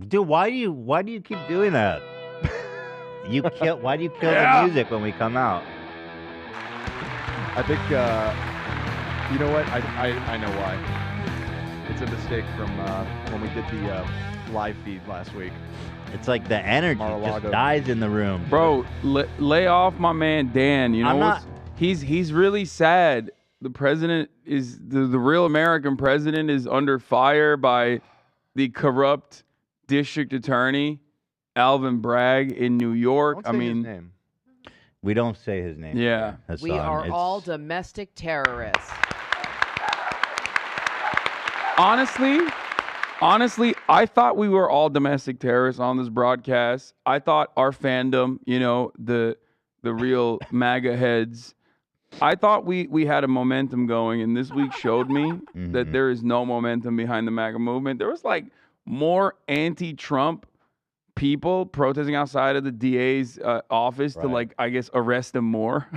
Dude, why do you keep doing that? Why do you kill the music when we come out? I think you know what? I know why. It's a mistake from when we did the live feed last week. It's like the energy just dies in the room. Bro, lay off my man Dan. You know he's really sad. The president is the real American president is under fire by the corrupt district attorney Alvin Bragg in New York. Don't say his name. We don't say his name. Yeah. We are all domestic terrorists. Honestly, I thought we were all domestic terrorists on this broadcast. I thought our fandom, the real MAGA heads, I thought we had a momentum going, and this week showed me that there is no momentum behind the MAGA movement. There was like more anti-Trump people protesting outside of the DA's office to, like, I guess, arrest him more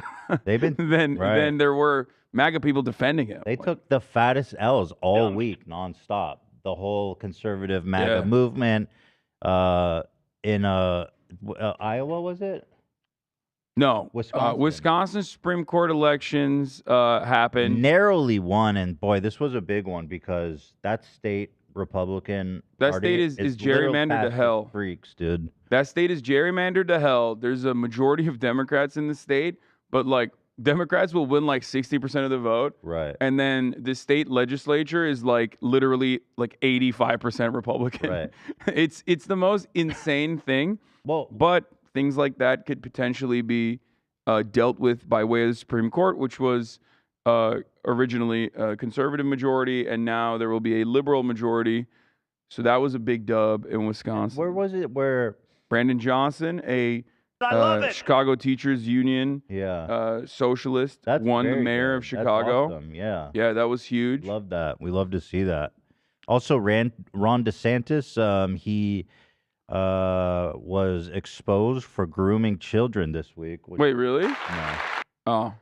than there were MAGA people defending him. They took the fattest L's all week nonstop. The whole conservative MAGA movement in Iowa, was it? No. Wisconsin Supreme Court elections happened. Narrowly won, and boy, this was a big one because that state Republican That state is gerrymandered to hell. Freaks, dude. That state is gerrymandered to hell. There's a majority of Democrats in the state, but like Democrats will win like 60% of the vote. Right. And then the state legislature is like literally like 85% Republican. Right. It's the most insane thing. Well, but things like that could potentially be dealt with by way of the Supreme Court, which was originally a conservative majority, and now there will be a liberal majority. So that was a big dub in Wisconsin. Where was it? Where Brandon Johnson, a Chicago Teachers Union socialist, won the mayor of Chicago. That's awesome. Yeah. Yeah, that was huge. Love that. We love to see that. Also, Ron DeSantis, he was exposed for grooming children this week. Wait, really? No. Oh.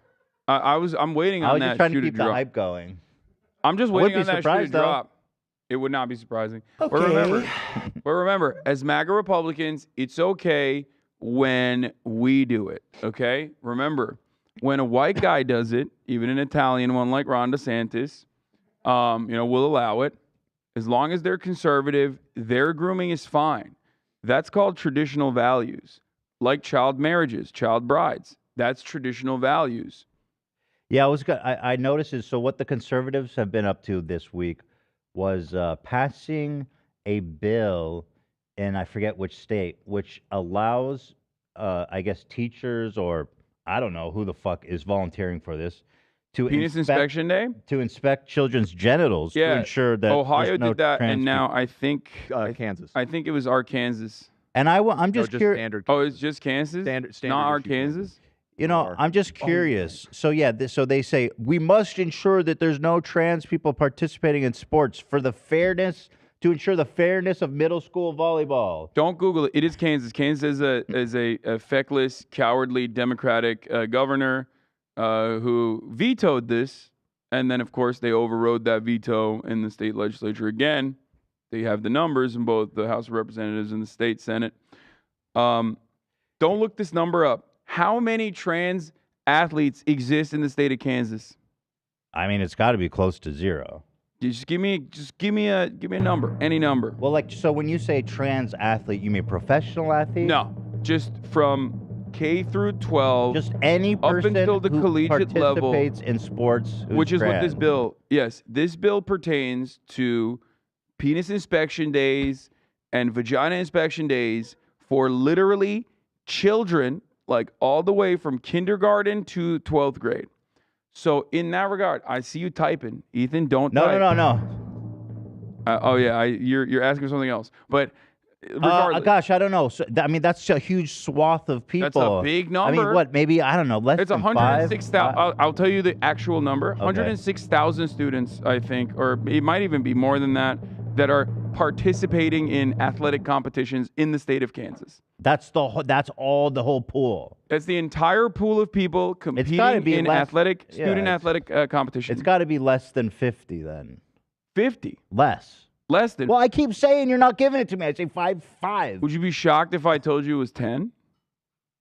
I'm waiting on that. I was just trying to keep the drop. hype going. I'm just waiting on that shoe to drop. It would not be surprising. Okay. But remember, as MAGA Republicans, it's okay when we do it, okay? Remember, when a white guy does it, even an Italian one like Ron DeSantis, we'll allow it. As long as they're conservative, their grooming is fine. That's called traditional values, like child marriages, child brides. That's traditional values. Yeah, I noticed it. So what the conservatives have been up to this week was passing a bill in I forget which state, which allows, I guess, teachers or I don't know who the fuck is volunteering for this to Penis inspection day to inspect children's genitals to ensure that Ohio no did that, and now people. I think Kansas. I think it was Arkansas. And I'm just curious. Oh, it's just Kansas, standard not Arkansas. I'm just curious. So so they say we must ensure that there's no trans people participating in sports to ensure the fairness of middle school volleyball. Don't Google it. It is Kansas. Kansas is a feckless, cowardly Democratic governor who vetoed this, and then of course they overrode that veto in the state legislature again. They have the numbers in both the House of Representatives and the state Senate. Don't look this number up. How many trans athletes exist in the state of Kansas? I mean, it's got to be close to zero. Just give me a number, any number. Well, so when you say trans athlete, you mean professional athlete? No, just from K through 12. Just any person up until the who collegiate level, participates in sports, which is trans. what this bill. Yes, this bill pertains to penis inspection days and vagina inspection days for literally children, like all the way from kindergarten to 12th grade. So in that regard, I see you typing. Ethan, don't type. No. You're asking for something else. But regardless. Gosh, I don't know. So, that's a huge swath of people. That's a big number. I mean, what, maybe, I don't know, less it's than 106,000. I'll tell you the actual number. 106,000 students, I think, or it might even be more than that are participating in athletic competitions in the state of Kansas. That's all the whole pool. That's the entire pool of people competing in student athletic competition. It's got to be less than 50 then. 50? Less. Less than. Well, I keep saying you're not giving it to me. I say 5'5". Would you be shocked if I told you it was 10?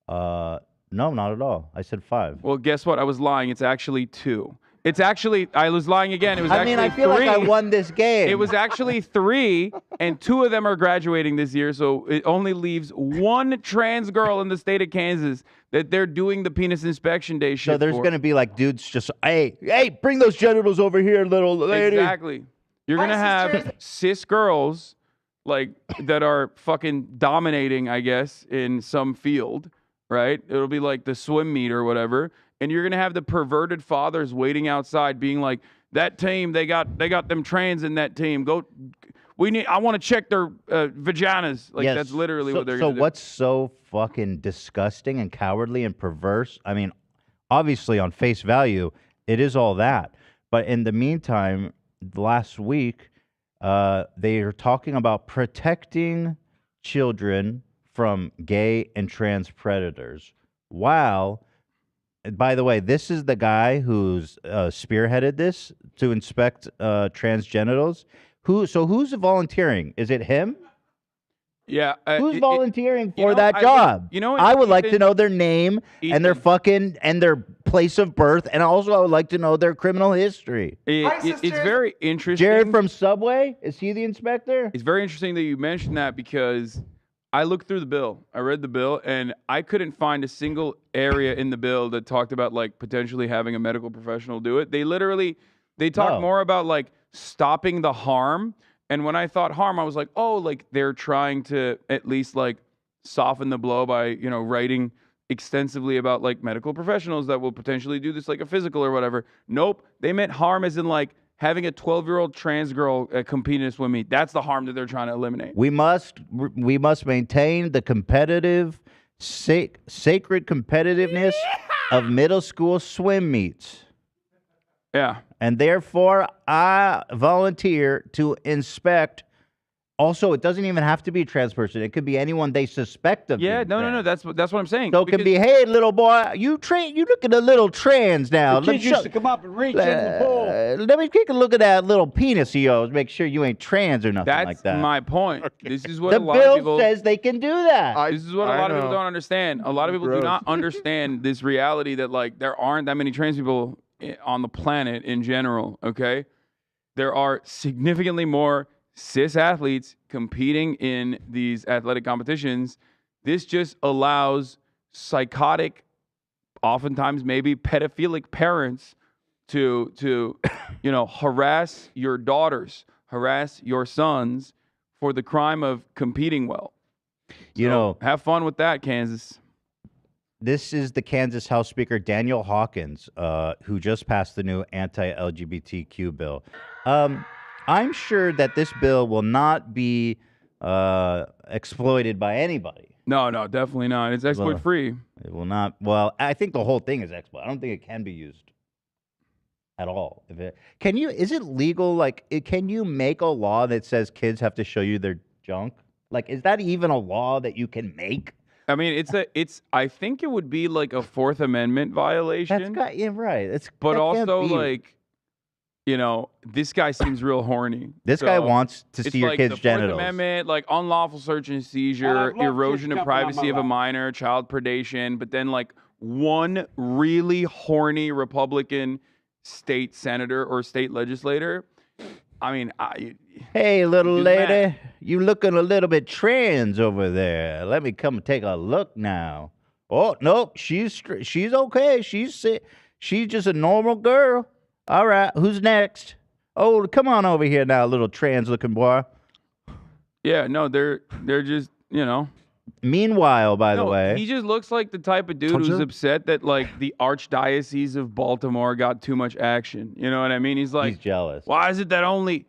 No, not at all. I said 5. Well, guess what? I was lying. It's actually 2. It's actually, I was lying again. It was I actually mean, I feel 3. like I won this game. It was actually 3, and 2 of them are graduating this year, so it only leaves 1 trans girl in the state of Kansas that they're doing the penis inspection day shit So there's for. going to be like dudes just, hey, bring those genitals over here, little lady. Exactly. You're going to have cis girls like that are fucking dominating, I guess, in some field, right? It'll be like the swim meet or whatever. And you're going to have the perverted fathers waiting outside being like, that team, they got them trans in that team. I want to check their vaginas. Like, Yes. that's literally what they're So going to do. what's so fucking disgusting and cowardly and perverse? I mean, obviously on face value, it is all that. But in the meantime, last week, they are talking about protecting children from gay and trans predators. While, by the way, this is the guy who's spearheaded this to inspect trans genitals. Who's volunteering? Is it him? Yeah. Who's volunteering for that I job? would, I would like to know their name and their Ethan. and their place of birth, and also I would like to know their criminal history. It's very interesting. Jared from Subway, is he the inspector? It's very interesting that you mentioned that because I looked through the bill. I read the bill, and I couldn't find a single area in the bill that talked about like potentially having a medical professional do it. They talk more about like stopping the harm. And when I thought harm, I was like, oh, like they're trying to at least like soften the blow by, writing extensively about like medical professionals that will potentially do this like a physical or whatever. Nope. They meant harm as in like having a 12-year-old trans girl compete in a swim meet. That's the harm that they're trying to eliminate. We must maintain the competitive, sacred competitiveness of middle school swim meets. Yeah. And therefore, I volunteer to inspect. Also, it doesn't even have to be a trans person. It could be anyone they suspect of. Yeah, being no. trans. That's what I'm saying. So it can be, hey, little boy, you looking a little trans now. The kids used to come up and reach in the pool. Let me take a look at that little penis of yours. Make sure you ain't trans or nothing That's like that. my point. This is what The a lot of bill people says they can do that. This is what a lot of people don't understand. A lot of people do not understand this reality that like there aren't that many trans people on the planet in general, okay? There are significantly more cis athletes competing in these athletic competitions. This just allows psychotic, oftentimes maybe pedophilic parents to harass your daughters, harass your sons for the crime of competing well. Have fun with that, Kansas. This is the Kansas House Speaker Daniel Hawkins, who just passed the new anti-LGBTQ bill. I'm sure that this bill will not be exploited by anybody. No, definitely not. It's exploit free. It will not. Well, I think the whole thing is exploit. I don't think it can be used at all. Is it legal? Like, can you make a law that says kids have to show you their junk? Like, is that even a law that you can make? I mean, I think it would be like a Fourth Amendment violation. Right. But also, like, this guy seems real horny. This guy wants to see your kids' genitals. Fourth Amendment, like unlawful search and seizure, erosion of privacy of a minor, child predation, but then like one really horny Republican state senator or state legislator. I mean, hey, little lady, mad. You looking a little bit trans over there. Let me come take a look now. Oh, nope, she's okay. She's just a normal girl. All right, who's next? Oh, come on over here now, little trans-looking boy. Yeah, no, they're just, Meanwhile, by the way, he just looks like the type of dude who's upset that like the Archdiocese of Baltimore got too much action. You know what I mean? He's like, he's jealous. Why is it that only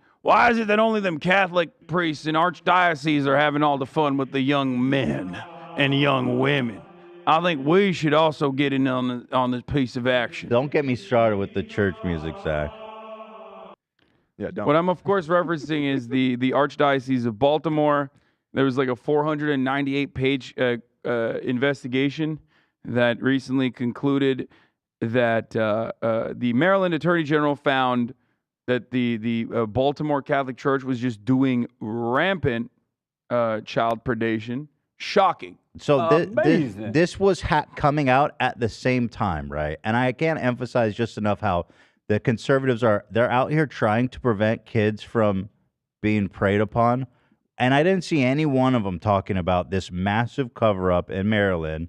them Catholic priests and archdioceses are having all the fun with the young men and young women? I think we should also get in on this piece of action. Don't get me started with the church music, Zach. Yeah, don't. What I'm of course referencing is the Archdiocese of Baltimore. There was like a 498-page investigation that recently concluded that the Maryland Attorney General found that the Baltimore Catholic Church was just doing rampant child predation. Shocking. So this was coming out at the same time, right? And I can't emphasize just enough how the conservatives they're out here trying to prevent kids from being preyed upon. And I didn't see any one of them talking about this massive cover-up in Maryland.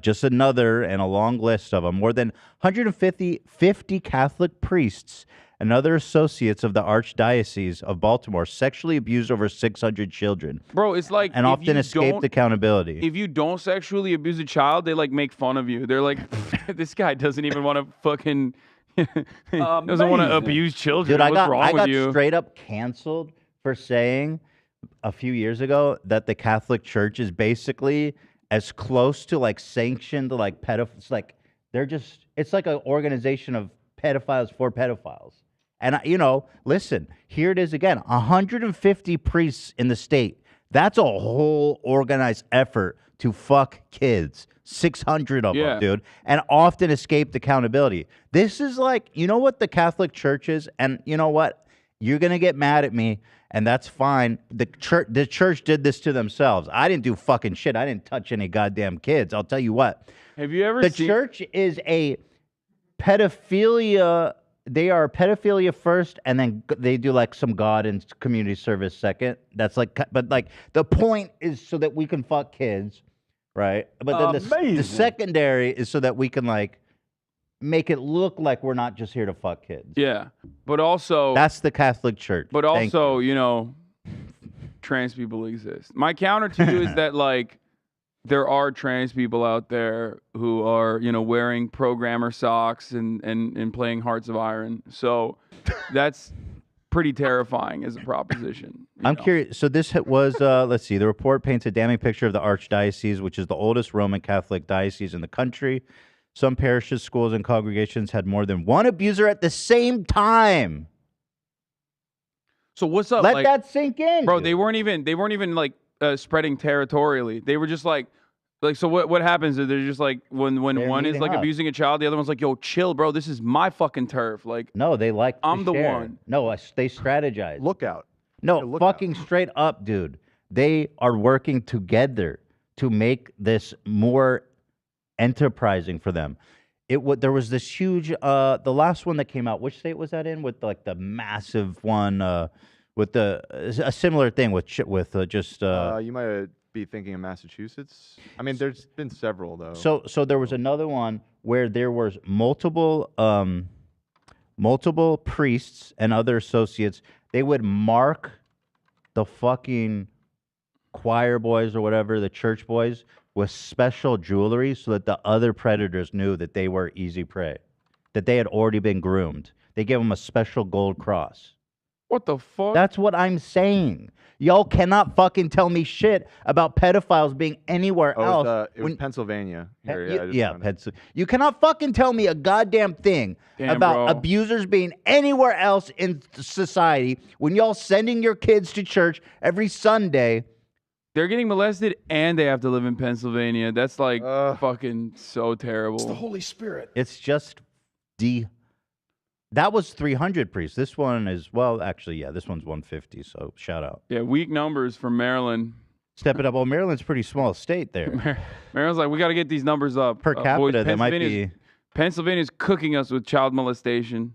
Just another and a long list of them. More than 150 Catholic priests and other associates of the Archdiocese of Baltimore sexually abused over 600 children. Bro, it's like and often escaped accountability. If you don't sexually abuse a child, they like make fun of you. They're like, this guy doesn't even want to fucking doesn't want to abuse children. Dude, What's wrong I with got you? straight up canceled for saying a few years ago that the Catholic Church is basically as close to like sanctioned like pedophiles. Like it's like an organization of pedophiles for pedophiles. And, listen, here it is again, 150 priests in the state. That's a whole organized effort to fuck kids. 600 of them, dude. And often escaped accountability. This is like, you know what the Catholic Church is? And you know what? You're going to get mad at me, and that's fine. The church did this to themselves. I didn't do fucking shit. I didn't touch any goddamn kids. I'll tell you what. Have you ever seen... The church is a pedophilia... They are pedophilia first, and then they do like some God and community service second. That's like, but like the point is so that we can fuck kids, right? But then the secondary is so that we can like make it look like we're not just here to fuck kids. Yeah, but also that's the Catholic Church. But also, trans people exist. My counter to you is that like there are trans people out there who are, wearing programmer socks and playing Hearts of Iron. So that's pretty terrifying as a proposition. I'm curious. So this was, let's see, the report paints a damning picture of the Archdiocese, which is the oldest Roman Catholic diocese in the country. Some parishes, schools, and congregations had more than one abuser at the same time. So what's up? Let that sink in, bro. Dude. They weren't even like spreading territorially. They were just like so what happens is they're just like when one is like abusing a child, the other one's like, yo, chill, bro, this is my fucking turf. Like, no, they like I'm the one. No, they strategize. Look out. No, fucking straight up, dude. They are working together to make this more enterprising for them. There was this huge the last one that came out, which state was that in, with like the massive one with a similar thing with just you might be thinking of Massachusetts. I mean, there's been several though. So there was another one where there was multiple priests and other associates. They would mark the fucking choir boys or whatever, the church boys, with special jewelry so that the other predators knew that they were easy prey, that they had already been groomed. They gave them a special gold cross. What the fuck? That's what I'm saying. Y'all cannot fucking tell me shit about pedophiles being anywhere else. It was Pennsylvania. You cannot fucking tell me a goddamn thing about abusers being anywhere else in society when y'all sending your kids to church every Sunday. They're getting molested and they have to live in Pennsylvania. That's like fucking so terrible. It's the Holy Spirit. It's just That was 300 priests. This one is, well, actually, yeah, this one's 150, so shout out. Yeah, weak numbers for Maryland. Step it up. Well, Maryland's a pretty small state there. Maryland's like, we got to get these numbers up. Per capita, boys, that might be... Pennsylvania's cooking us with child molestation.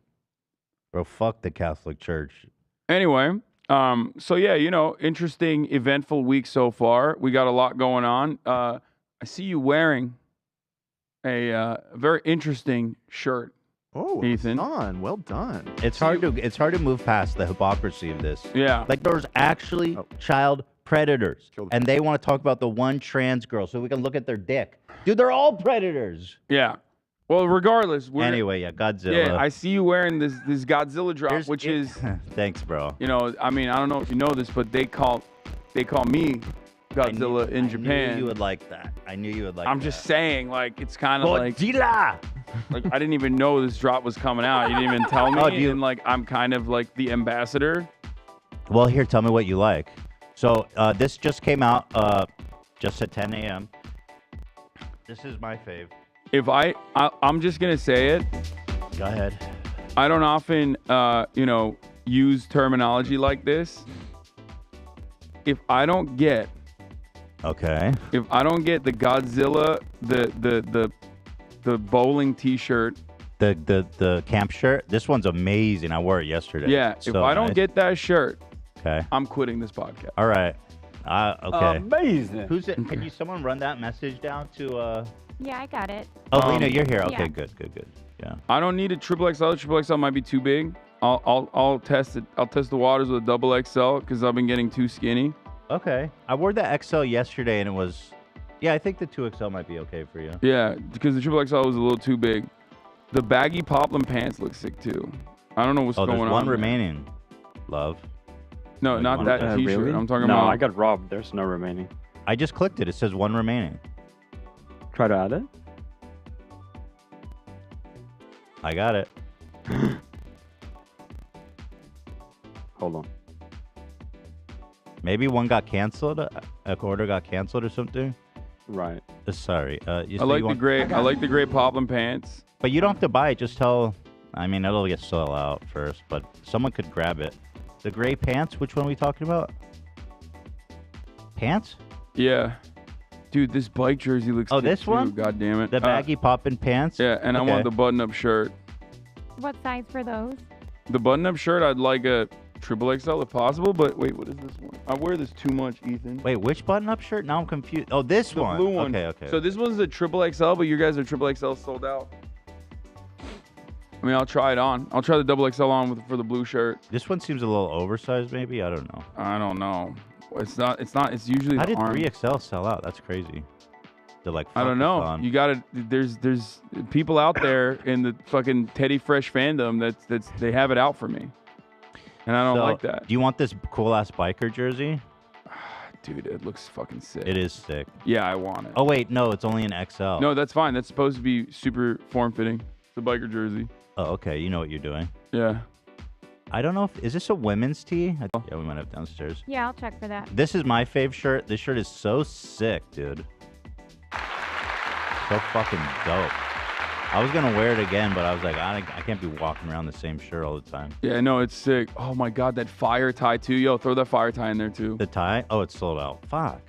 Bro, fuck the Catholic Church. Anyway, so yeah, interesting, eventful week so far. We got a lot going on. I see you wearing a very interesting shirt. Oh, Ethan. Well done. It's hard to move past the hypocrisy of this. Yeah. Like there's actually child predators. And they want to talk about the one trans girl so we can look at their dick. Dude, they're all predators. Yeah. Well, regardless. Anyway, yeah, Godzilla. Yeah, I see you wearing this Godzilla drop, which is... Thanks, bro. I mean, I don't know if you know this, but they call me Godzilla in Japan. I knew you would like that. I'm just saying, like, it's kind of like... Godzilla! Like, I didn't even know this drop was coming out. You didn't even tell me. And, like, I'm kind of like the ambassador. Well, here, tell me what you like. So, this just came out just at 10 a.m. This is my fave. If I'm just going to say it. Go ahead. I don't often, use terminology like this. If I don't get the Godzilla, the bowling T-shirt, the camp shirt, this one's amazing. I wore it yesterday. yeah. So if I don't nice. get that shirt, okay, I'm quitting this podcast. all right, okay. Amazing. Who's it? Can someone run that message down to? Yeah, I got it. Oh, Lena, you're here. Okay, yeah. good. Yeah. I don't need a triple XL. Triple XL might be too big. I'll test it. I'll test the waters with a double XL because I've been getting too skinny. Okay. I wore the XL yesterday and it was, yeah, I think the 2XL might be okay for you. Yeah, because the triple XL was a little too big. The baggy poplin pants look sick too. I don't know what's going on. There's one there. remaining, love. No, Like not one- that T-shirt. Really? I'm talking no, about. I got robbed. There's no remaining. I just clicked it. It says one remaining. Try to add it. I got it. Hold on. Maybe one got canceled. A order got canceled or something. Right. Sorry. You I say like you the want- gray. I like the gray poplin pants. But you don't have to buy it. Just tell. I mean, it'll get sold out first, but someone could grab it. The gray pants. Which one are we talking about? Pants? Yeah, dude, this bike jersey looks. Oh, sick this too, one? God damn it. The baggy poppin' pants. Yeah, and I Okay. want the button-up shirt. What size for those? The button-up shirt, I'd like a triple XL if possible. But wait, what is this one? I wear this too much, Ethan. Wait, which button-up shirt? Now I'm confused. Oh, this The one. blue one. Okay. So this one's a triple XL, but you guys are triple XL sold out. I mean, I'll try it on. I'll try the double XL on for the blue shirt. This one seems a little oversized, maybe. I don't know. I don't know. It's not. It's usually How the did arm. 3XL sell out? That's crazy. They're like, I don't fuck know. this on. You gotta. There's people out there in the fucking Teddy Fresh fandom that's they have it out for me, and I don't So, like that. Do you want this cool ass biker jersey? Dude, it looks fucking sick. It is sick. Yeah, I want it. Oh wait, no, it's only an XL. No, that's fine. That's supposed to be super form fitting. The biker jersey. Oh, okay. You know what you're doing. Yeah. I don't know if is this a women's tee? Yeah, we might have downstairs. Yeah, I'll check for that. This is my fave shirt. This shirt is so sick, dude. So fucking dope. I was gonna wear it again, but I was like, I can't be walking around the same shirt all the time. Yeah, no, it's sick. Oh my god, that fire tie too. Yo, throw that fire tie in there too. The tie? Oh, it's sold out. Fuck.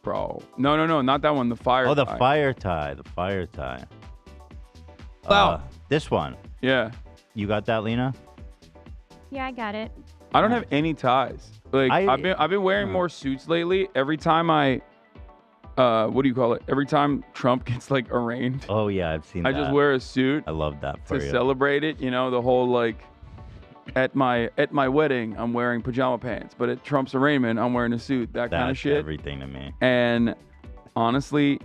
Bro. No, not that one. The fire Oh, the tie. fire tie. The fire tie. Wow. This one. Yeah. You got that, Lena? Yeah, I got it. I don't have any ties. Like I've been wearing more suits lately. Every time I what do you call it? Every time Trump gets like arraigned, Oh yeah, I've seen that. I just wear a suit I love that for to you. celebrate it. You know, the whole like at my wedding, I'm wearing pajama pants, but at Trump's arraignment, I'm wearing a suit. That kind of That's shit. everything to me. And honestly,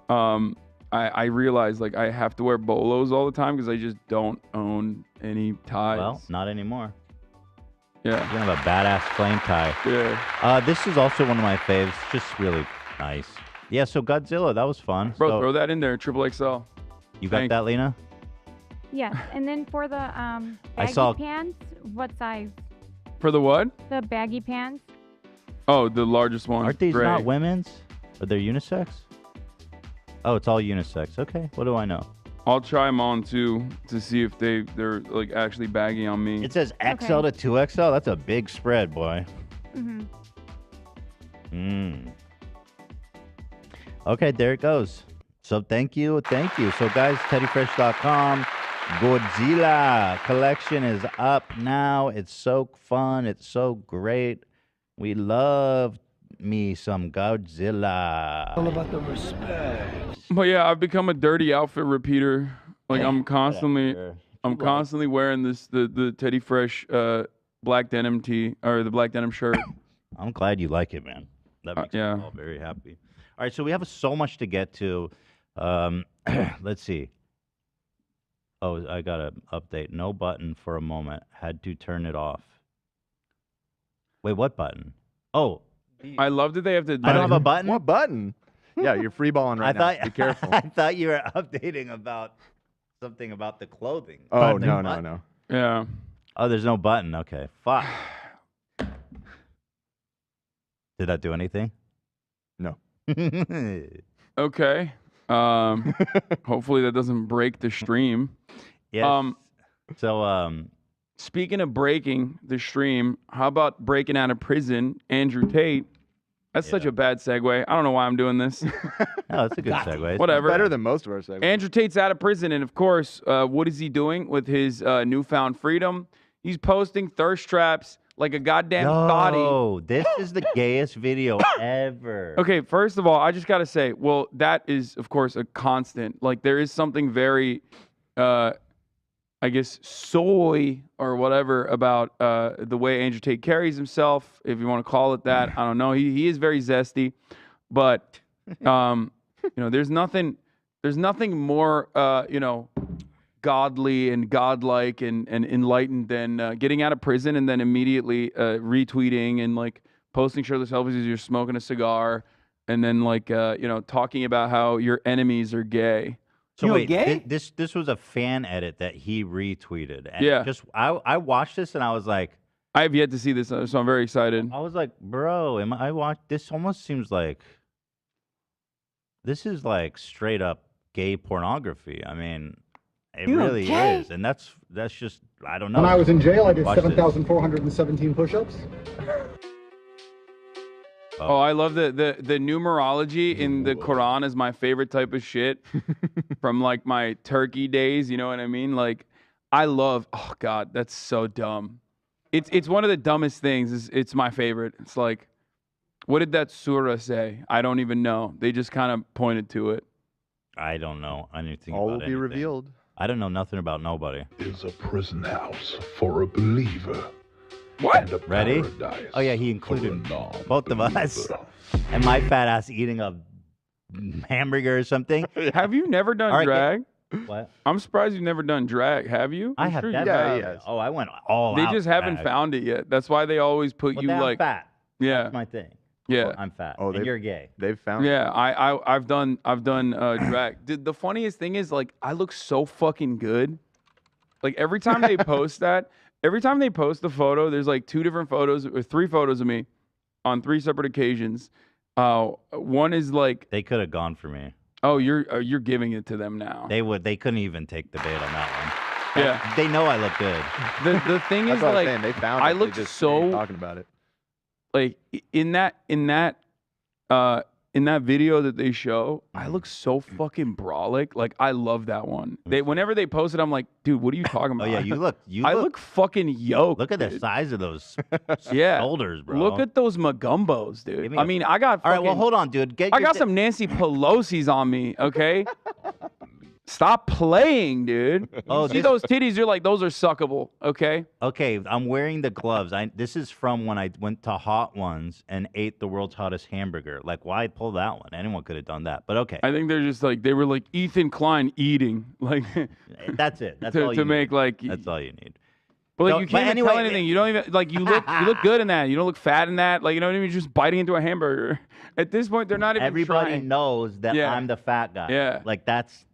I realize like I have to wear bolos all the time because I just don't own any ties. Well, not anymore. Yeah. You have a badass flame tie. Yeah. This is also one of my faves. Just really nice. Yeah, so Godzilla, that was fun. Bro, So, throw that in there. Triple XL. you got thank- that, Lena? Yes, and then for the I baggy saw- pants, what size? For the what? The baggy pants? Oh, the largest one. Aren't these Gray. not women's? Are they unisex? Oh, it's all unisex. Okay, what do I know? I'll try them on too to see if they're like actually baggy on me. It says XL to 2XL. That's a big spread, boy. Mm-hmm. Okay, there it goes. So thank you. So guys, teddyfresh.com. Godzilla collection is up now. It's so fun. It's so great. We love me some Godzilla. All about the respect. But yeah, I've become a dirty outfit repeater. Like I'm constantly wearing the Teddy Fresh black denim tee or the black denim shirt. I'm glad you like it, man. That makes me all very happy. All right, so we have so much to get to. Let's see. Oh, I got an update. No button for a moment. Had to turn it off. Wait, what button? Oh, I love that they have to. I don't have a button. What button? Yeah, you're free balling right now. Be careful. I thought you were updating about something about the clothing. Oh, Button. no. Yeah. Oh, there's no button. Okay, fuck. Did that do anything? No. Okay. Hopefully that doesn't break the stream. Yes. So Speaking of breaking the stream, how about breaking out of prison, Andrew Tate? That's such a bad segue. I don't know why I'm doing this. no, it's a good segue. It's Whatever. Better than most of our segments. Andrew Tate's out of prison, and of course, what is he doing with his newfound freedom? He's posting thirst traps like a goddamn body. Oh, this is the gayest video ever. Okay, first of all, I just gotta say, well, that is of course a constant. Like there is something very, I guess, soy or whatever about the way Andrew Tate carries himself, if you want to call it that. I don't know. He is very zesty, but you know, there's nothing more you know, godly and godlike and enlightened than getting out of prison and then immediately retweeting and like posting shirtless selfies as you're smoking a cigar and then like you know, talking about how your enemies are gay. So You wait, gay? this was a fan edit that he retweeted. And Yeah. Just I watched this and I was like, I have yet to see this, so I'm very excited. I was like, bro, this almost seems like this is like straight up gay pornography. I mean, it You really gay? is, and that's just I don't know. When I was in jail, I did Watch this. 7,417 push-ups. Oh, I love the numerology in the Quran is my favorite type of shit from like my Turkey days. You know what I mean? Like, I love. Oh God, that's so dumb. It's one of the dumbest things. It's my favorite. It's like, what did that surah say? I don't even know. They just kind of pointed to it. I don't know anything. All about will be anything. revealed. I don't know nothing about nobody. Is a prison house for a believer. What? And a Ready? paradise Oh yeah, he for a included non-believer. both of us and my fat ass eating a hamburger or something. Have you never done All right, drag? What? I'm surprised you've never done drag. Have you? I I'm have sure you never. Yeah, he has. Oh, I went all They out. just haven't drag. found it yet. That's why they always put But you I'm like, fat. yeah, That's my thing. yeah. I'm fat. Oh, and they- you're gay. They've found Yeah, I've done drag. Dude, the funniest thing is like I look so fucking good. Like every time they post that, every time they post the photo, there's like 2 different photos or 3 photos of me on 3 separate occasions. One is like, They could have gone for me. oh, you're giving it to them now. They couldn't even take the bait on that one. Yeah. They know I look good. The thing That's is what I'm like saying. They found I it. They look just so- ain't talking about it. like in that video that they show, I look so fucking brolic. Like I love that one. Whenever they post it, I'm like, dude, what are you talking Oh about? yeah, you I look. look fucking yoked. Look at the dude. size of those Yeah. shoulders, bro. Look at those magumbos, dude. Give me I a- mean, I got All fucking, right, well, hold on, dude. I got some Nancy Pelosi's on me, okay? Stop playing, dude. Oh, See this- those titties, you're like, those are suckable, okay? Okay, I'm wearing the gloves. This is from when I went to Hot Ones and ate the world's hottest hamburger. Like, why pull that one? Anyone could have done that, but okay. I think they're just like, they were like Ethan Klein eating, like, That's it. That's to, all you to need. make like, That's all you need. but like So- you but can't even tell anyway- anything. You don't even like you look good in that. You don't look fat in that. Like you know what I mean? You're just biting into a hamburger. At this point, they're not even Everybody trying. knows that Yeah. I'm the fat guy. Yeah. Like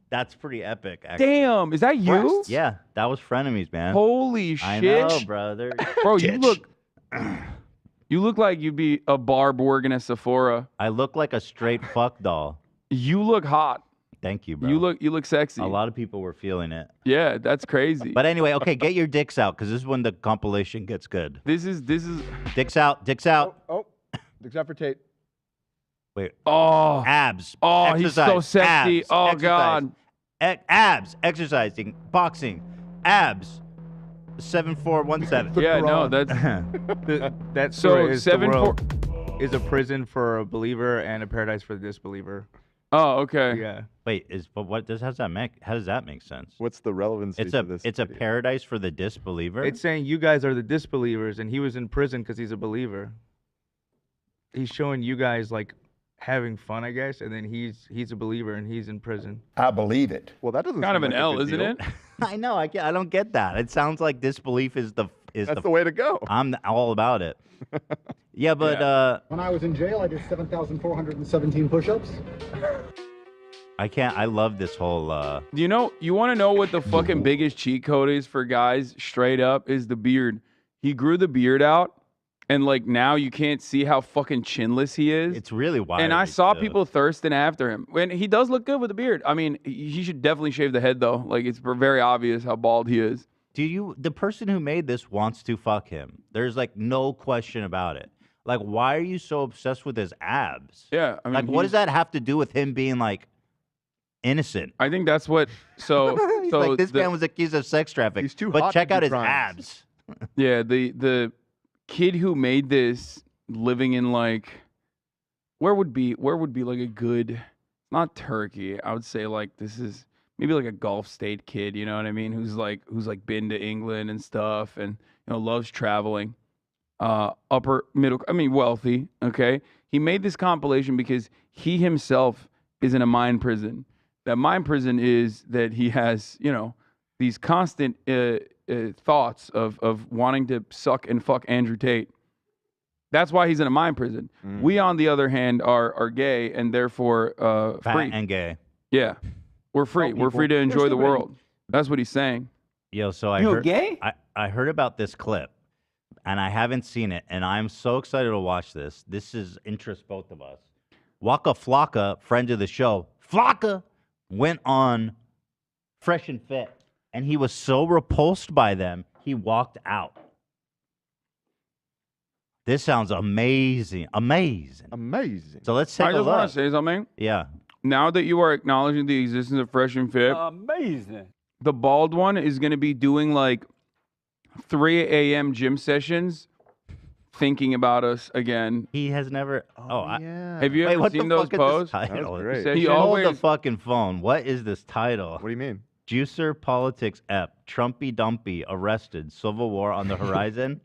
that's pretty epic. Actually. Damn, is that you? Yeah, that was frenemies, man. Holy shit, I know, brother. bro! You look like you'd be a barb working at Sephora. I look like a straight fuck doll. You look hot. Thank you, bro. You look sexy. A lot of people were feeling it. Yeah, that's crazy. But anyway, okay, get your dicks out because this is when the compilation gets good. this is Dicks out, dicks out. Oh, except for Tate. Wait, oh abs. oh he's so exercise, sexy. abs, Oh exercise, god. Abs, exercising, boxing, abs. 7417. Yeah, no, that's That so story is the 7 4. world is a prison for a believer and a paradise for the disbeliever. Oh, okay. Yeah. Wait, how does that make sense? What's the relevancy It's to a this? it's a video? paradise for the disbeliever. It's saying you guys are the disbelievers, and he was in prison because he's a believer. He's showing you guys like having fun, I guess, and then he's a believer and he's in prison. I believe it. Well, that doesn't Kind seem of an like a L, good isn't deal. it? I know. I don't get that. It sounds like disbelief is That's the way to go. I'm all about it. Yeah, but When I was in jail, I did 7,417 push-ups. I can't. I love this whole. You want to know what the fucking biggest cheat code is for guys straight up is the beard. He grew the beard out And like now you can't see how fucking chinless he is. It's really wild. And I saw people thirsting after him. And he does look good with a beard. I mean, he should definitely shave the head though. Like it's very obvious how bald he is. The person who made this wants to fuck him. There's like no question about it. Like, why are you so obsessed with his abs? Yeah, I mean, like, what does that have to do with him being like innocent? I think that's what. So, like this man was accused of sex trafficking. He's too but hot check to out do his crimes. abs. Yeah, the kid who made this living in like where would be like a good, not Turkey. I would say like this is maybe like a Gulf state kid. You know what I mean? Who's like been to England and stuff, and loves traveling. Upper middle, wealthy. Okay, he made this compilation because he himself is in a mind prison. That mind prison is that he has these constant thoughts of wanting to suck and fuck Andrew Tate. That's why he's in a mind prison. We, on the other hand, are gay and therefore Fat free and gay. Yeah, we're free. We're free to enjoy the world. That's what he's saying. Yo, so I heard gay? I heard about this clip, and I haven't seen it, and I'm so excited to watch this. This is interests both of us. Waka Flocka, friend of the show, Flocka went on Fresh and Fit, and he was so repulsed by them, he walked out. This sounds amazing. Amazing. Amazing. So let's take a look. I just want to say something. Yeah. Now that you are acknowledging the existence of Fresh and Fit, amazing. The bald one is going to be doing like 3 a.m. gym sessions, thinking about us again. He has never. Yeah. Have you ever seen those posts? He hold the fucking phone. What is this title? What do you mean? Juicer Politics Ep. Trumpy Dumpy arrested. Civil War on the horizon.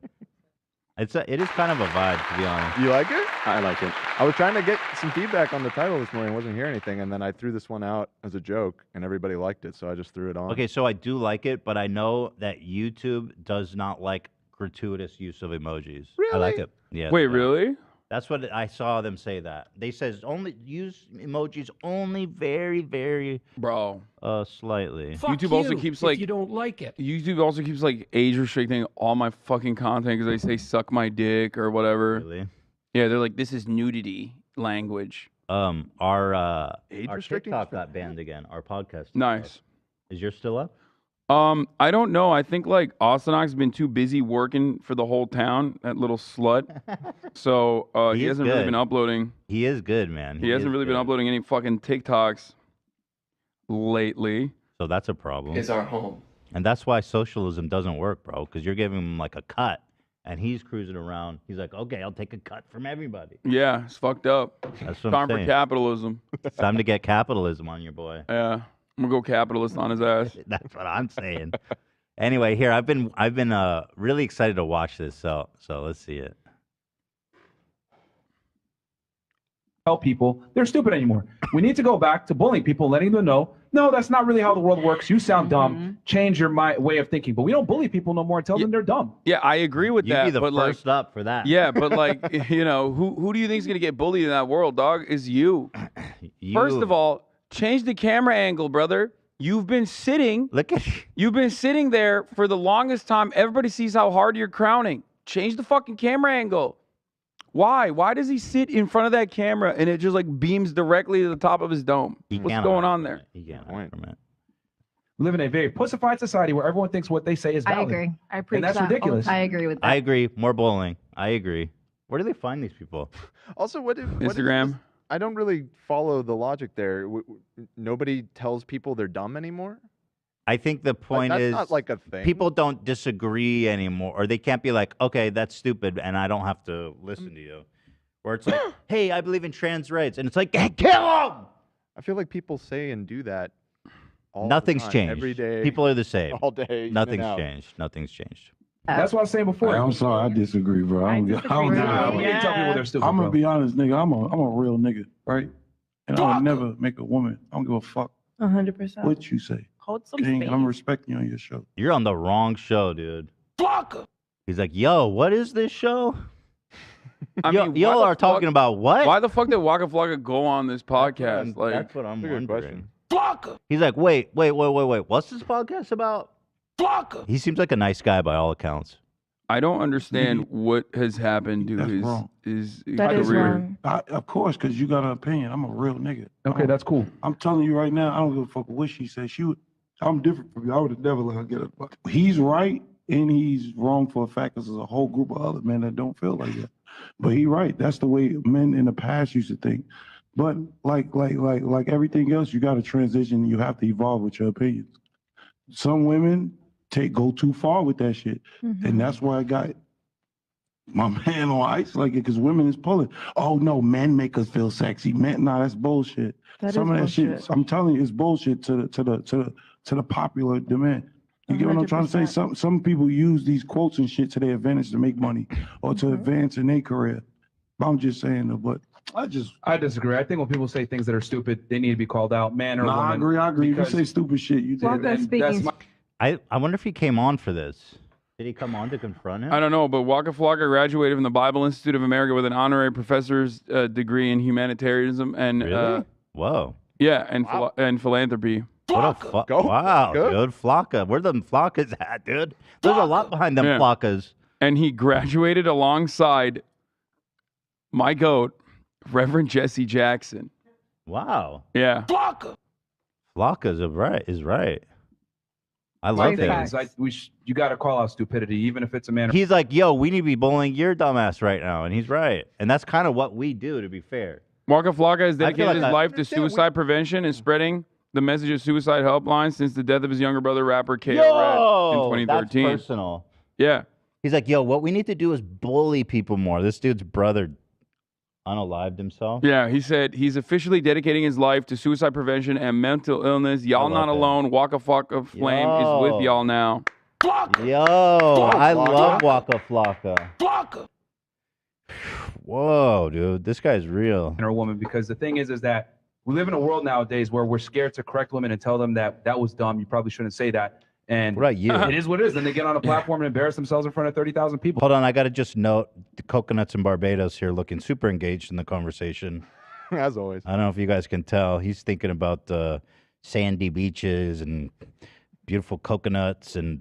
It is kind of a vibe, to be honest. You like it? I like it. I was trying to get some feedback on the title this morning. I wasn't hearing anything, and then I threw this one out as a joke, and everybody liked it, so I just threw it on. Okay, so I do like it, but I know that YouTube does not like gratuitous use of emojis. Really? I like it. Yeah. Wait, they don't. really? That's what I saw them say that. They says only use emojis only very, very slightly. YouTube also keeps like you don't like it. YouTube also keeps like age restricting all my fucking content because they say suck my dick or whatever. Really? Yeah, they're like, this is nudity language. Our age our restricting TikTok got banned again. Our podcast. Nice. Is yours still up? I don't know. I think like Austinock's been too busy working for the whole town, that little slut. So he hasn't really been uploading. He is good, man. He hasn't really been uploading any fucking TikToks lately. So that's a problem. Is our home. And that's why socialism doesn't work, bro, because you're giving him like a cut, and he's cruising around. He's like, okay, I'll take a cut from everybody. Yeah, it's fucked up. That's what Time I'm for saying. capitalism. It's time to get capitalism on your boy. Yeah, I'm gonna go capitalist on his ass. That's what I'm saying. Anyway, here I've been really excited to watch this. So let's see it. Tell people they're stupid anymore. We need to go back to bullying people, letting them know, no, that's not really how the world works. You sound dumb. Change your way of thinking. But we don't bully people no more and tell them they're dumb. Yeah, I agree with You'd that. be the but first like, up for that. Yeah, but like, who do you think is gonna get bullied in that world, dog? Is you. First of all, change the camera angle, brother. You've been sitting. You've been sitting there for the longest time. Everybody sees how hard you're crowning. Change the fucking camera angle. Why? Why does he sit in front of that camera and it just like beams directly to the top of his dome? What's going on there? He can't hide from it. We live in a very pussified society where everyone thinks what they say is valid. I agree. I preach And that's that. ridiculous. I agree with that. I agree. More bowling. I agree. Where do they find these people? Also, what if Instagram? I don't really follow the logic there. Nobody tells people they're dumb anymore? I think the point that's is not like a thing. people don't disagree anymore, or they can't be like, okay, that's stupid, and I don't have to listen to you. Where it's like, hey, I believe in trans rights, and it's like, hey, kill them! I feel like people say and do that all Nothing's the time, changed. every day. People are the same. All day. in and Nothing's out. changed. Nothing's changed. That's what I was saying before. I'm sorry, I disagree, bro. I don't get. I don't Tell people they're stupid, I'm gonna bro. be honest, nigga. I'm a real nigga, right? And I would never make a woman. I don't give a fuck 100%. what you say. Hold some King, space. I'm respecting you on your show. You're on the wrong show, dude. Flocka. He's like, yo, what is this show? I mean, y'all why are the talking fuck- about what? Why the fuck did Waka Flocka go on this podcast? Like, That's what I'm That's a good wondering. Flocka. He's like, wait. What's this podcast about? Flocka. He seems like a nice guy by all accounts. I don't understand what has happened to That's his wrong. his That is career. wrong. Of course, because you got an opinion. I'm a real nigga. Okay, that's cool. I'm telling you right now, I don't give a fuck what she said. I'm different from you. I would have never let her get it. But he's right and he's wrong for a fact because there's a whole group of other men that don't feel like that. But he's right. That's the way men in the past used to think. But like everything else, you got to transition. You have to evolve with your opinions. Some women go too far with that shit, and that's why I got my man on ice like it because women is pulling. Oh no, men make us feel sexy. Men, nah, that's bullshit. Some of that shit, I'm telling you, it's bullshit to the popular demand. You get what I'm trying to say? Some people use these quotes and shit to their advantage to make money or to advance in their career. I'm just saying though, but I disagree. I think when people say things that are stupid, they need to be called out, man or woman. I agree. You say stupid shit. You Well, did. that's speaking. I wonder if he came on for this. Did he come on to confront him? I don't know, but Waka Flocka graduated from the Bible Institute of America with an honorary professor's degree in humanitarianism and Really? Whoa. yeah, and philanthropy. What a wow, dude. Flocka. Where the Flockas at, dude? There's a lot behind them Flockas. And he graduated alongside my goat, Reverend Jesse Jackson. Wow. Yeah. Flocka's is right. I love it. You got to call out stupidity, even if it's a man. He's like, yo, we need to be bullying your dumbass right now. And he's right. And that's kind of what we do, to be fair. Waka Flocka has dedicated his like life to suicide prevention and spreading the message of suicide helpline since the death of his younger brother, rapper K.O. Red, in 2013. That's personal. Yeah. He's like, yo, what we need to do is bully people more. This dude's brother unalived himself. Yeah, he said he's officially dedicating his life to suicide prevention and mental illness. Y'all not alone. Waka Flocka Flame is with y'all now. Yo, I love Waka Flocka. Whoa, dude, this guy's real. Or a woman, because the thing is that we live in a world nowadays where we're scared to correct women and tell them that was dumb. You probably shouldn't say that. And it is what it is. Then they get on a platform and embarrass themselves in front of 30,000 people. Hold on, I got to just note the coconuts in Barbados here looking super engaged in the conversation. As always. I don't know if you guys can tell. He's thinking about sandy beaches and beautiful coconuts and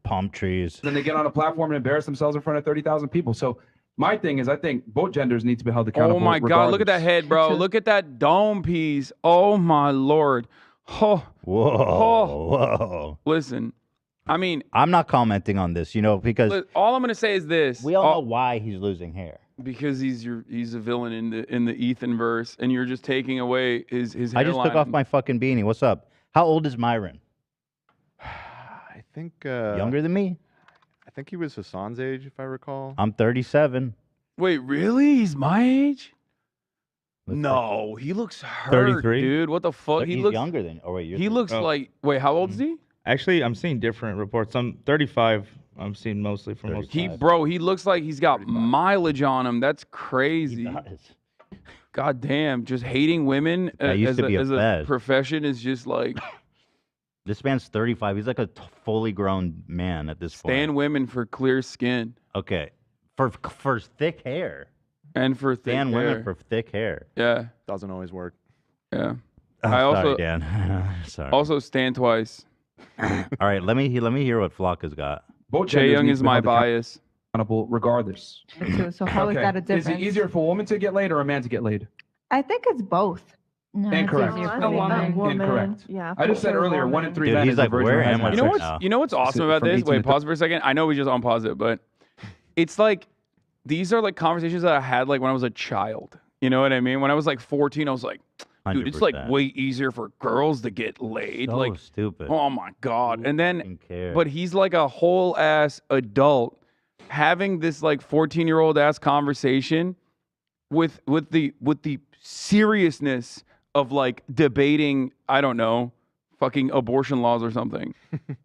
palm trees. Then they get on a platform and embarrass themselves in front of 30,000 people. So my thing is, I think both genders need to be held accountable. Oh my God, look at that head, bro. Look at that dome piece. Oh my Lord. Oh. Whoa. Whoa. Listen, I mean, I'm not commenting on this, because all I'm going to say is this. We all know why he's losing hair. Because he's a villain in the Ethan verse, and you're just taking away his hairline. I just took off my fucking beanie. What's up? How old is Myron? I think younger than me. I think he was Hassan's age, if I recall. I'm 37. Wait, really? He's my age? No, he looks hurt, 33? dude. What the fuck? He's looks younger than. Oh wait, he looks like. Wait, how old is he? Actually, I'm seeing different reports. I'm 35. I'm seeing mostly from most. He looks like he's got mileage on him. That's crazy. He does. God damn, just hating women as a profession is just like. This man's 35. He's like a fully grown man at this point. Stand women for clear skin. Okay, for thick hair. And for thick hair. Women for thick hair. Yeah. Doesn't always work. Yeah. Sorry, Dan. Sorry. Also stand twice. All right, let me hear what Flocka's got. Jay Young is my bias. Regardless. So how is that a difference? Is it easier for a woman to get laid or a man to get laid? I think it's both. No, Incorrect. A woman. Incorrect. Yeah. I just said earlier, 1 in 3 men. He's is like, a virgin where who am I? hasn't You know what's awesome about this? Wait, pause for a second. I know we just unpause it, but it's like these are like conversations that I had like when I was a child. You know what I mean? When I was like 14, I was like, dude, 100%. It's like way easier for girls to get laid. So like stupid. Oh my God. And then care. But he's like a whole ass adult having this like 14-year-old ass conversation with the seriousness of like debating, I don't know, fucking abortion laws or something.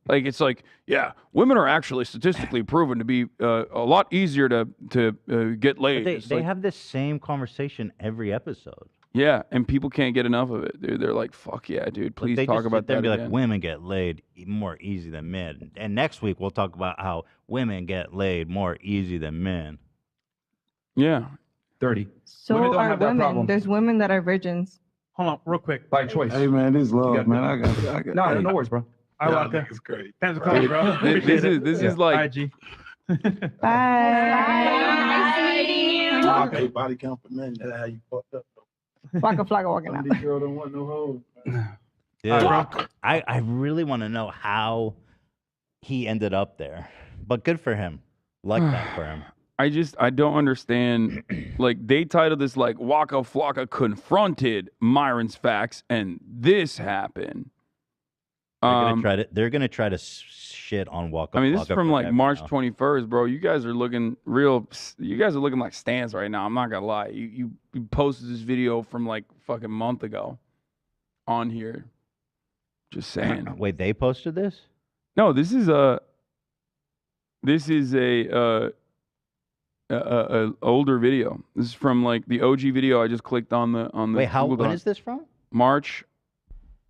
Like it's like, yeah, women are actually statistically proven to be a lot easier to get laid. They have this same conversation every episode. Yeah, and people can't get enough of it, dude. They're like, fuck yeah, dude. Please talk about that. Be again. like, women get laid more easy than men. And next week we'll talk about how women get laid more easy than men. Yeah. 30. So women don't are have that women. problem. There's women that are virgins. Hold on, real quick. By choice. Hey man, this love, man. I got No worries, bro. I Waka. It's great. Thanks for calling, bro. This is like IG. Hey, body count for men. That's how you fucked up. Flocka walking Some out. of these girls don't want no hoes. Dude, I really want to know how he ended up there. But good for him. Like that for him. I don't understand. Like, they titled this like Waka Flocka confronted Myron's facts, and this happened. They're gonna try to shit on Waka. I mean, this is Flocka from like forever March now. 21st, bro. You guys are looking real. You guys are looking like stands right now. I'm not gonna lie. You posted this video from like fucking month ago on here. Just saying. Wait, they posted this? No, this is a older video. This is from like the OG video. I just clicked on the Wait, Google when Doc. is this from? March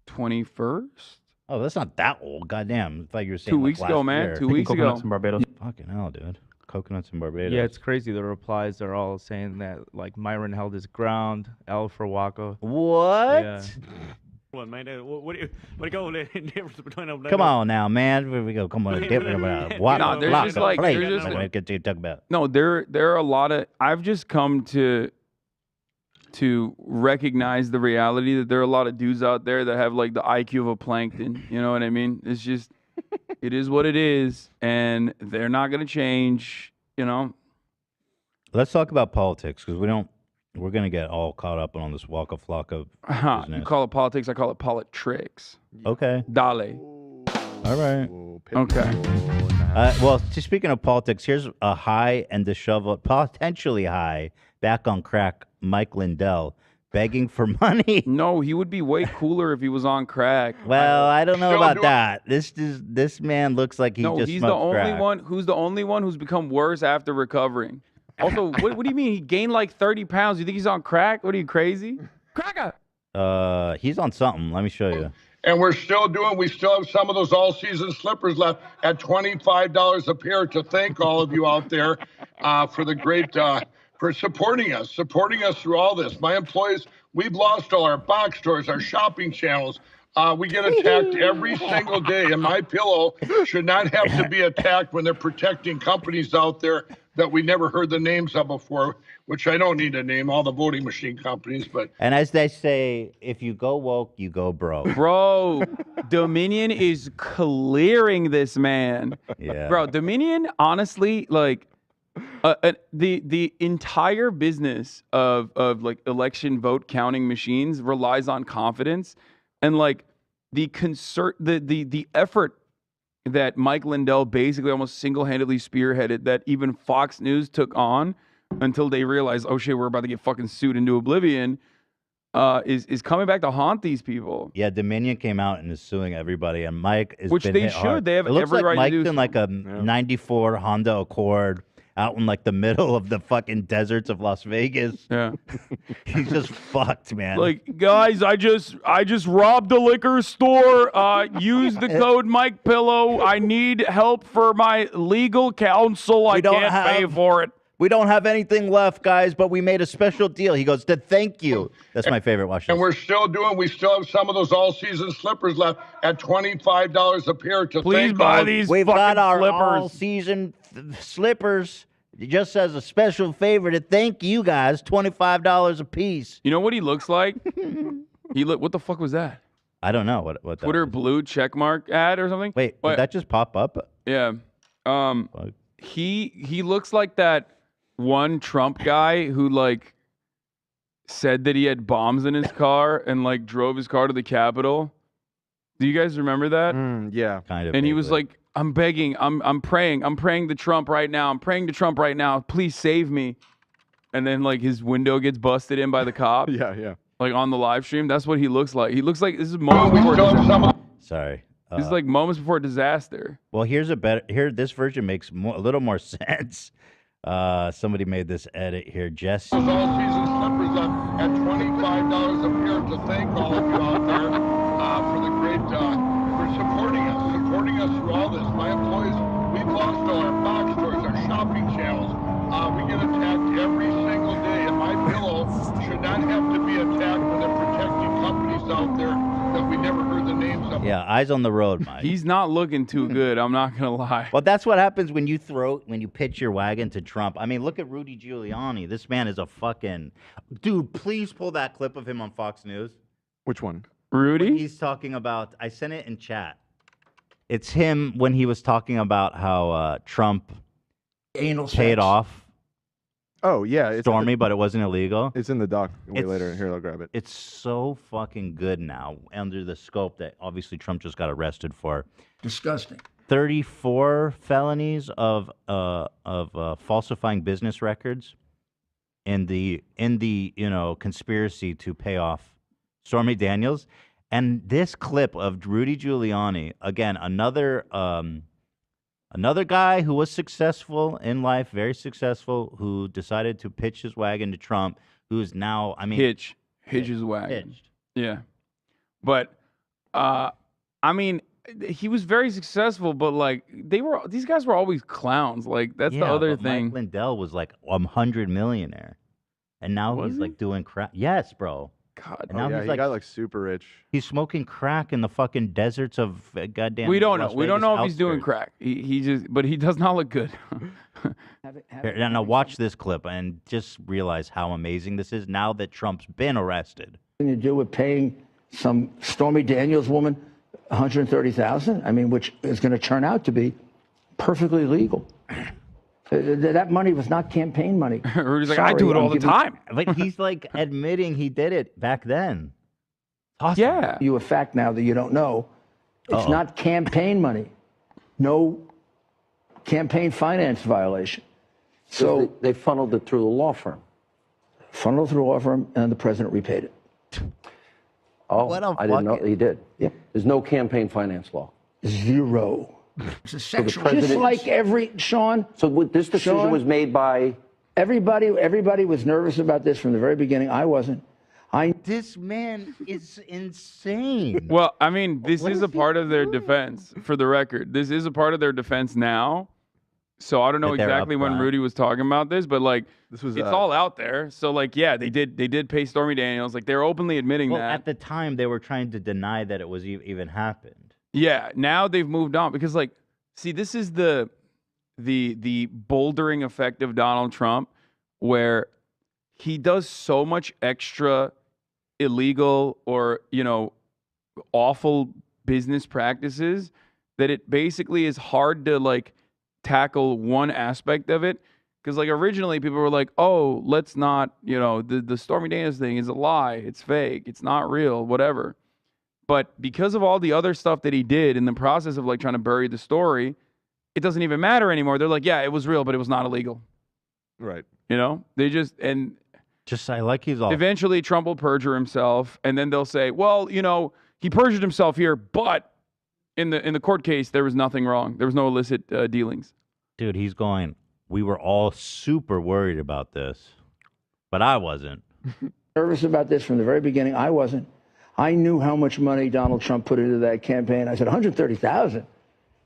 21st. Oh, that's not that old. Goddamn. It's like you were saying 2 like weeks ago, last man. year. 2 weeks ago. Coconuts in Barbados. Fucking hell, dude. Coconuts in Barbados. Yeah, it's crazy. The replies are all saying that like Myron held his ground. L for Waka. What? Yeah. What, man? What do you call the difference between them? Come on now, man. Here we go. Come on. Different about what? No, there's just like there's just Get to talk about. no. There are a lot of. I've just come to recognize the reality that there are a lot of dudes out there that have like the IQ of a plankton. You know what I mean? It's just, it is what it is, and they're not gonna change. You know. Let's talk about politics because we're gonna get all caught up on this Waka Flocka You business. call it politics. I call it politics. Okay. Dale. All right. Okay. Well, speaking of politics, here's a high and disheveled, potentially high, back on crack, Mike Lindell, begging for money. No, he would be way cooler if he was on crack. Well, I don't know about that. This man looks like he No, just he's the smoked only crack. one. Who's the only one who's become worse after recovering? Also, what do you mean he gained like 30 pounds? You think he's on crack? What are you, crazy? Cracker. He's on something. Let me show you. And we still have some of those all-season slippers left at $25 a pair. To thank all of you out there for the great, for supporting us through all this. My employees, we've lost all our box stores, our shopping channels. We get attacked every single day, and My Pillow should not have to be attacked when they're protecting companies out there that we never heard the names of before, which I don't need to name, all the voting machine companies. But And as they say, if you go woke, you go broke. Bro, Dominion is clearing this man. Yeah. Bro, Dominion, honestly, like the entire business of like election vote counting machines relies on confidence, and like the effort that Mike Lindell basically almost single-handedly spearheaded, that even Fox News took on until they realized, oh shit, we're about to get fucking sued into oblivion, is coming back to haunt these people. Yeah, Dominion came out and is suing everybody, and Mike is Which been they hit should. hard. They have it looks every like right to Mike's do in like a '94 Honda Accord out in like the middle of the fucking deserts of Las Vegas. Yeah, he's just fucked, man. Like, guys, I just robbed a liquor store. Use the code Mike Pillow. I need help for my legal counsel. I can't pay for it. We don't have anything left, guys, but we made a special deal. He goes, to thank you. That's my favorite. Watch this. And we still have some of those all-season slippers left at $25 a pair. To Please thank buy all- these We've fucking got our slippers. all-season slippers. Just as a special favor to thank you guys, $25 a piece. You know what he looks like? What the fuck was that? I don't know what that Twitter was. blue checkmark ad or something? Wait, did that just pop up? Yeah. He looks like that one Trump guy who like said that he had bombs in his car and like drove his car to the Capitol. Do you guys remember that? Yeah. Kind of. And he was like, I'm begging, I'm praying to Trump right now. I'm praying to Trump right now. Please save me. And then like his window gets busted in by the cop. Yeah. Like on the live stream. That's what he looks like. He looks like this is moments before Sorry. this is like moments before disaster. Well, here's a better. This version makes a little more sense. Somebody made this edit here. Jesse. Those all-season slippers left at $25 a pair. To thank all of you out there for the great, for supporting us through all this. My employees, we've lost all our box stores, our shopping channels. We get attacked every single day, and My Pillow should not have to be attacked when they're protecting companies out there that we never heard the names of. Yeah, Yeah, eyes on the road, Mike. He's not looking too good. I'm not gonna lie. Well, that's what happens when you pitch your wagon to Trump. I mean, look at Rudy Giuliani. This man is a fucking dude. Please pull that clip of him on Fox News. Which one? Rudy? When he's talking about. I sent it in chat. It's him when he was talking about how Trump paid off. Oh yeah, Stormy, but it wasn't illegal. It's in the doc. Wait later. Here, I'll grab it. It's so fucking good now under the scope that obviously Trump just got arrested for. Disgusting. 34 felonies of falsifying business records in the conspiracy to pay off Stormy Daniels. And this clip of Rudy Giuliani, again, another guy who was successful in life, very successful, who decided to pitch his wagon to Trump, who is now, hitch his wagon. Hitched. Yeah, but he was very successful, but like these guys were always clowns. Like that's the other thing. Mike Lindell was like $100 millionaire, and now he's like doing crap. Yes, bro. God. And now he got like super rich. He's smoking crack in the fucking deserts of goddamn. We don't know. Las We don't Vegas know if he's doing crack. But he does not look good. Here, now watch this clip and just realize how amazing this is now that Trump's been arrested. To do with paying some Stormy Daniels woman $130,000. I mean, which is going to turn out to be perfectly legal. That money was not campaign money. Rudy's like, I do it all the time. But he's like admitting he did it back then. Awesome. Yeah. You a fact now that you don't know. It's not campaign money. No campaign finance violation. So they funneled it through the law firm. Funneled through a law firm, and the president repaid it. Oh, I didn't know he did. Yeah. There's no campaign finance law. Zero. It's a Just like Sean. So this decision was made by everybody. Everybody was nervous about this from the very beginning. I wasn't. This man is insane. Well, I mean, this is a part of their defense. For the record, this is a part of their defense now. So I don't know exactly when Rudy was talking about this, but like it's all out there. So like, yeah, they did pay Stormy Daniels. Like they're openly admitting that. At the time, they were trying to deny that it was even happened. Yeah, now they've moved on because, like, see, this is the bouldering effect of Donald Trump, where he does so much extra illegal or awful business practices that it basically is hard to like tackle one aspect of it. Because like originally people were like, oh, let's not, the Stormy Daniels thing is a lie, it's fake, it's not real, whatever. But because of all the other stuff that he did in the process of like trying to bury the story, it doesn't even matter anymore. They're like, yeah, it was real, but it was not illegal. Right. They just I like he's all. Eventually, Trump will perjure himself, and then they'll say, well, he perjured himself here, but in the court case, there was nothing wrong. There was no illicit dealings. Dude, he's going. We were all super worried about this, but I wasn't. Nervous about this from the very beginning. I wasn't. I knew how much money Donald Trump put into that campaign. I said, 130,000.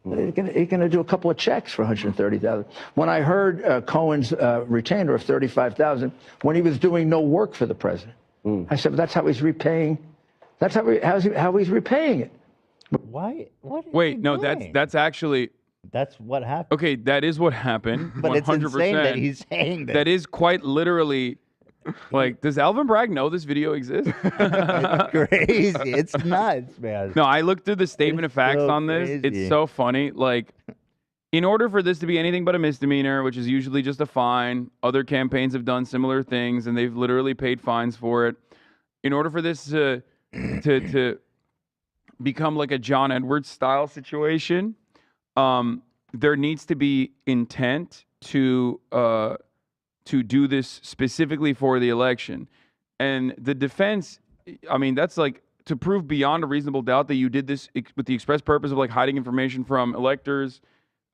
He's going to do a couple of checks for 130,000. When I heard Cohen's retainer of 35,000, when he was doing no work for the president, I said, well, that's how he's repaying. That's how he's repaying it. Why? Wait, no, that's actually. That's what happened. Okay, that is what happened. But 100%. It's insane that he's saying that. That is quite literally. Like, does Alvin Bragg know this video exists? It's crazy. It's nuts, man. No, I looked through the statement of facts on this. Crazy. It's so funny. Like, in order for this to be anything but a misdemeanor, which is usually just a fine, other campaigns have done similar things, and they've literally paid fines for it. In order for this to become like a John Edwards style situation, there needs to be intent to do this specifically for the election. And the defense, I mean, that's like to prove beyond a reasonable doubt that you did this with the express purpose of like hiding information from electors.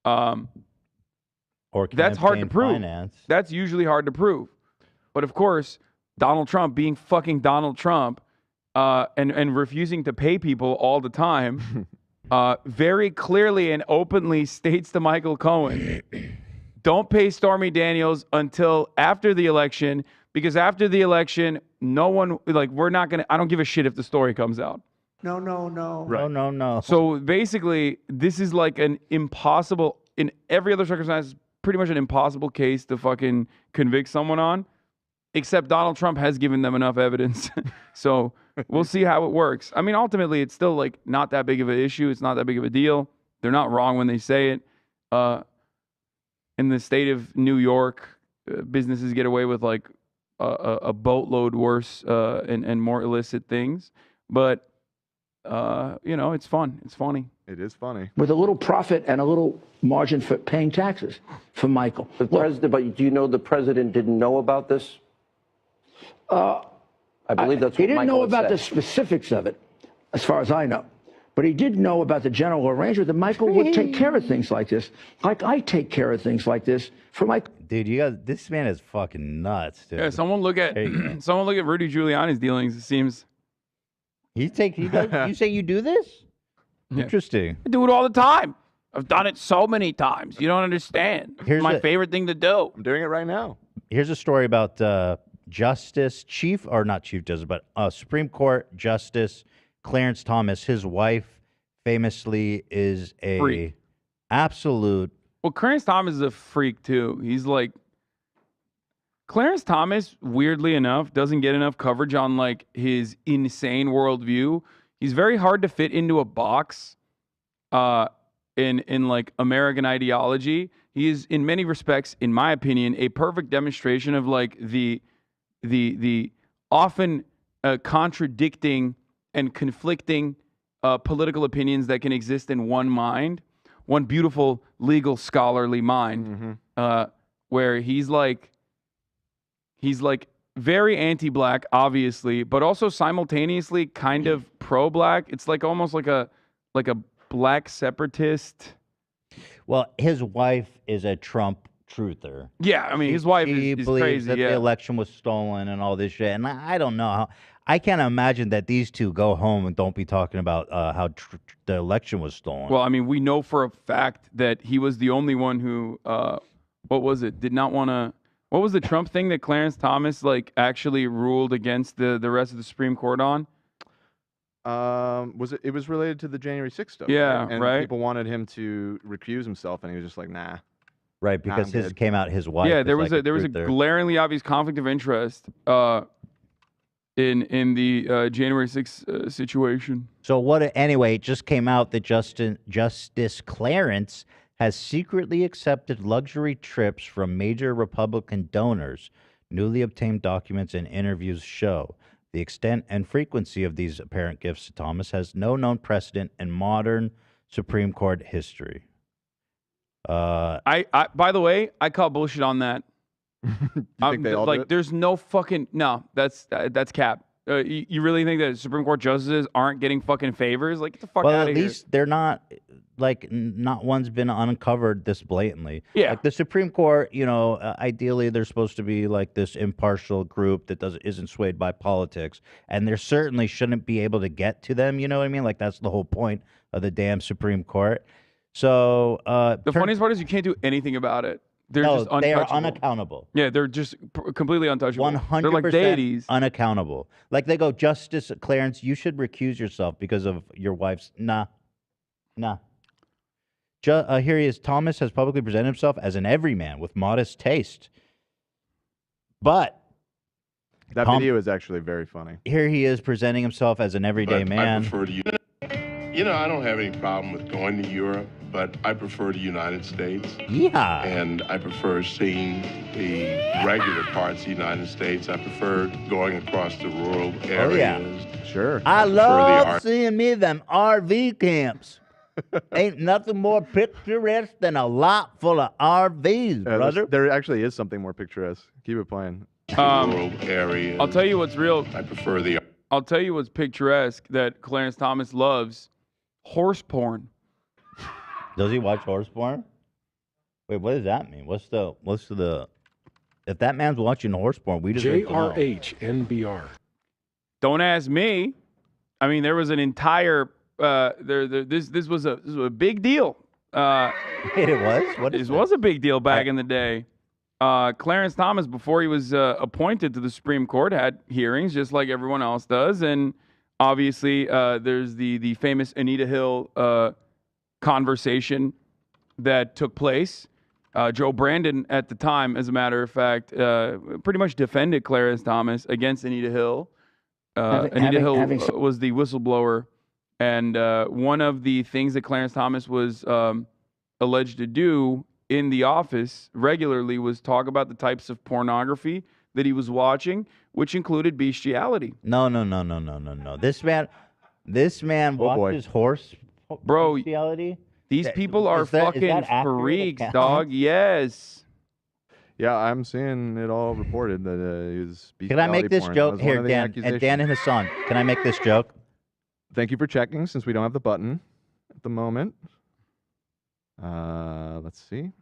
Or that's hard to prove. Finance. That's usually hard to prove. But of course, Donald Trump being fucking Donald Trump and refusing to pay people all the time, very clearly and openly states to Michael Cohen, don't pay Stormy Daniels until after the election, because after the election, no one, like, we're not going to, I don't give a shit if the story comes out. No. No. So basically, this is like an impossible, in every other circumstance, pretty much an impossible case to fucking convict someone on, except Donald Trump has given them enough evidence. So we'll see how it works. I mean, ultimately, it's still like not that big of an issue. It's not that big of a deal. They're not wrong when they say it. In the state of New York, businesses get away with like a boatload worse and more illicit things. But, it's fun. It's funny. It is funny. With a little profit and a little margin for paying taxes for Michael. But do you know the president didn't know about this? I believe that's what he didn't Michael know had about said. the specifics of it, as far as I know. But he did know about the general arrangement that Michael would take care of things like this, like I take care of things like this for Michael. Dude, this man is fucking nuts, dude. Yeah, someone look at Rudy Giuliani's dealings. It seems you say you do this? Interesting. I do it all the time. I've done it so many times. You don't understand. It's my favorite thing to do. I'm doing it right now. Here's a story about Supreme Court Justice Clarence Thomas. His wife famously is a Freak. absolute. Well, Clarence Thomas is a freak too. He's like, Clarence Thomas, weirdly enough, doesn't get enough coverage on like his insane worldview. He's very hard to fit into a box in like American ideology. He is, in many respects, in my opinion, a perfect demonstration of like the often contradicting and conflicting political opinions that can exist in one mind, one beautiful legal scholarly mind, where he's like very anti-black, obviously, but also simultaneously kind of pro-black. It's like almost like a black separatist. Well, his wife is a Trump truther. Yeah, I mean, his wife is believes crazy. that Yeah. the election was stolen and all this shit. And I don't know how. I can't imagine that these two go home and don't be talking about how the election was stolen. Well, I mean, we know for a fact that he was the only one who, what was it? Did not want to. What was the Trump thing that Clarence Thomas like actually ruled against the rest of the Supreme Court on? It was related to the January 6th stuff. Yeah, And right. people wanted him to recuse himself, and he was just like, nah. Right, because his came out his wife. Yeah, is there was like there was a truther. glaringly obvious conflict of interest in the January 6th situation. So anyway, it just came out that Justice Clarence has secretly accepted luxury trips from major Republican donors. Newly obtained documents and interviews show the extent and frequency of these apparent gifts to Thomas has no known precedent in modern Supreme Court history. I by the way, I call bullshit on that. You think they all do like it? there's no fucking no. That's cap. You really think that Supreme Court justices aren't getting fucking favors? Like, get the fuck Well, out at of here. least they're not like not one's been uncovered this blatantly. Yeah. Like the Supreme Court, ideally they're supposed to be like this impartial group that isn't swayed by politics, and there certainly shouldn't be able to get to them. You know what I mean? Like that's the whole point of the damn Supreme Court. So The funniest part is you can't do anything about it. They're no, just untouchable. they are unaccountable. Yeah, they're just completely untouchable. 100% They're like deities. unaccountable. Like they go, Justice Clarence, you should recuse yourself because of your wife's. Nah. Here he is. Thomas has publicly presented himself as an everyman with modest taste. But That video is actually very funny. here he is presenting himself as an everyday man. I prefer to I don't have any problem with going to Europe, but I prefer the United States. Yeah. And I prefer seeing the regular parts of the United States. I prefer going across the rural areas. Oh, yeah. Sure. I prefer the love art. seeing me them RV camps. Ain't nothing more picturesque than a lot full of RVs, brother. There actually is something more picturesque. Keep it playing. Rural areas. I'll tell you what's real. I prefer the. I'll tell you what's picturesque that Clarence Thomas loves: horse porn. Does he watch horse porn? Wait, what does that mean? What's the? If that man's watching horse porn, we deserve to know. JRHNBR. Don't ask me. I mean, there was an entire. This was a big deal. Wait, it was? This was a big deal back in the day. Clarence Thomas, before he was appointed to the Supreme Court, had hearings just like everyone else does, and Obviously, there's the famous Anita Hill conversation that took place. Joe Brandon, at the time, as a matter of fact, pretty much defended Clarence Thomas against Anita Hill. Anita Hill was the whistleblower, and one of the things that Clarence Thomas was alleged to do in the office regularly was talk about the types of pornography that he was watching, which included bestiality. No. This man watches horse bestiality. These people are fucking freaks, dog. Yes. Yeah, I'm seeing it all reported that he was. Can I make this joke here, Dan? Dan and Hassan, can I make this joke? Thank you for checking. Since we don't have the button at the moment, let's see.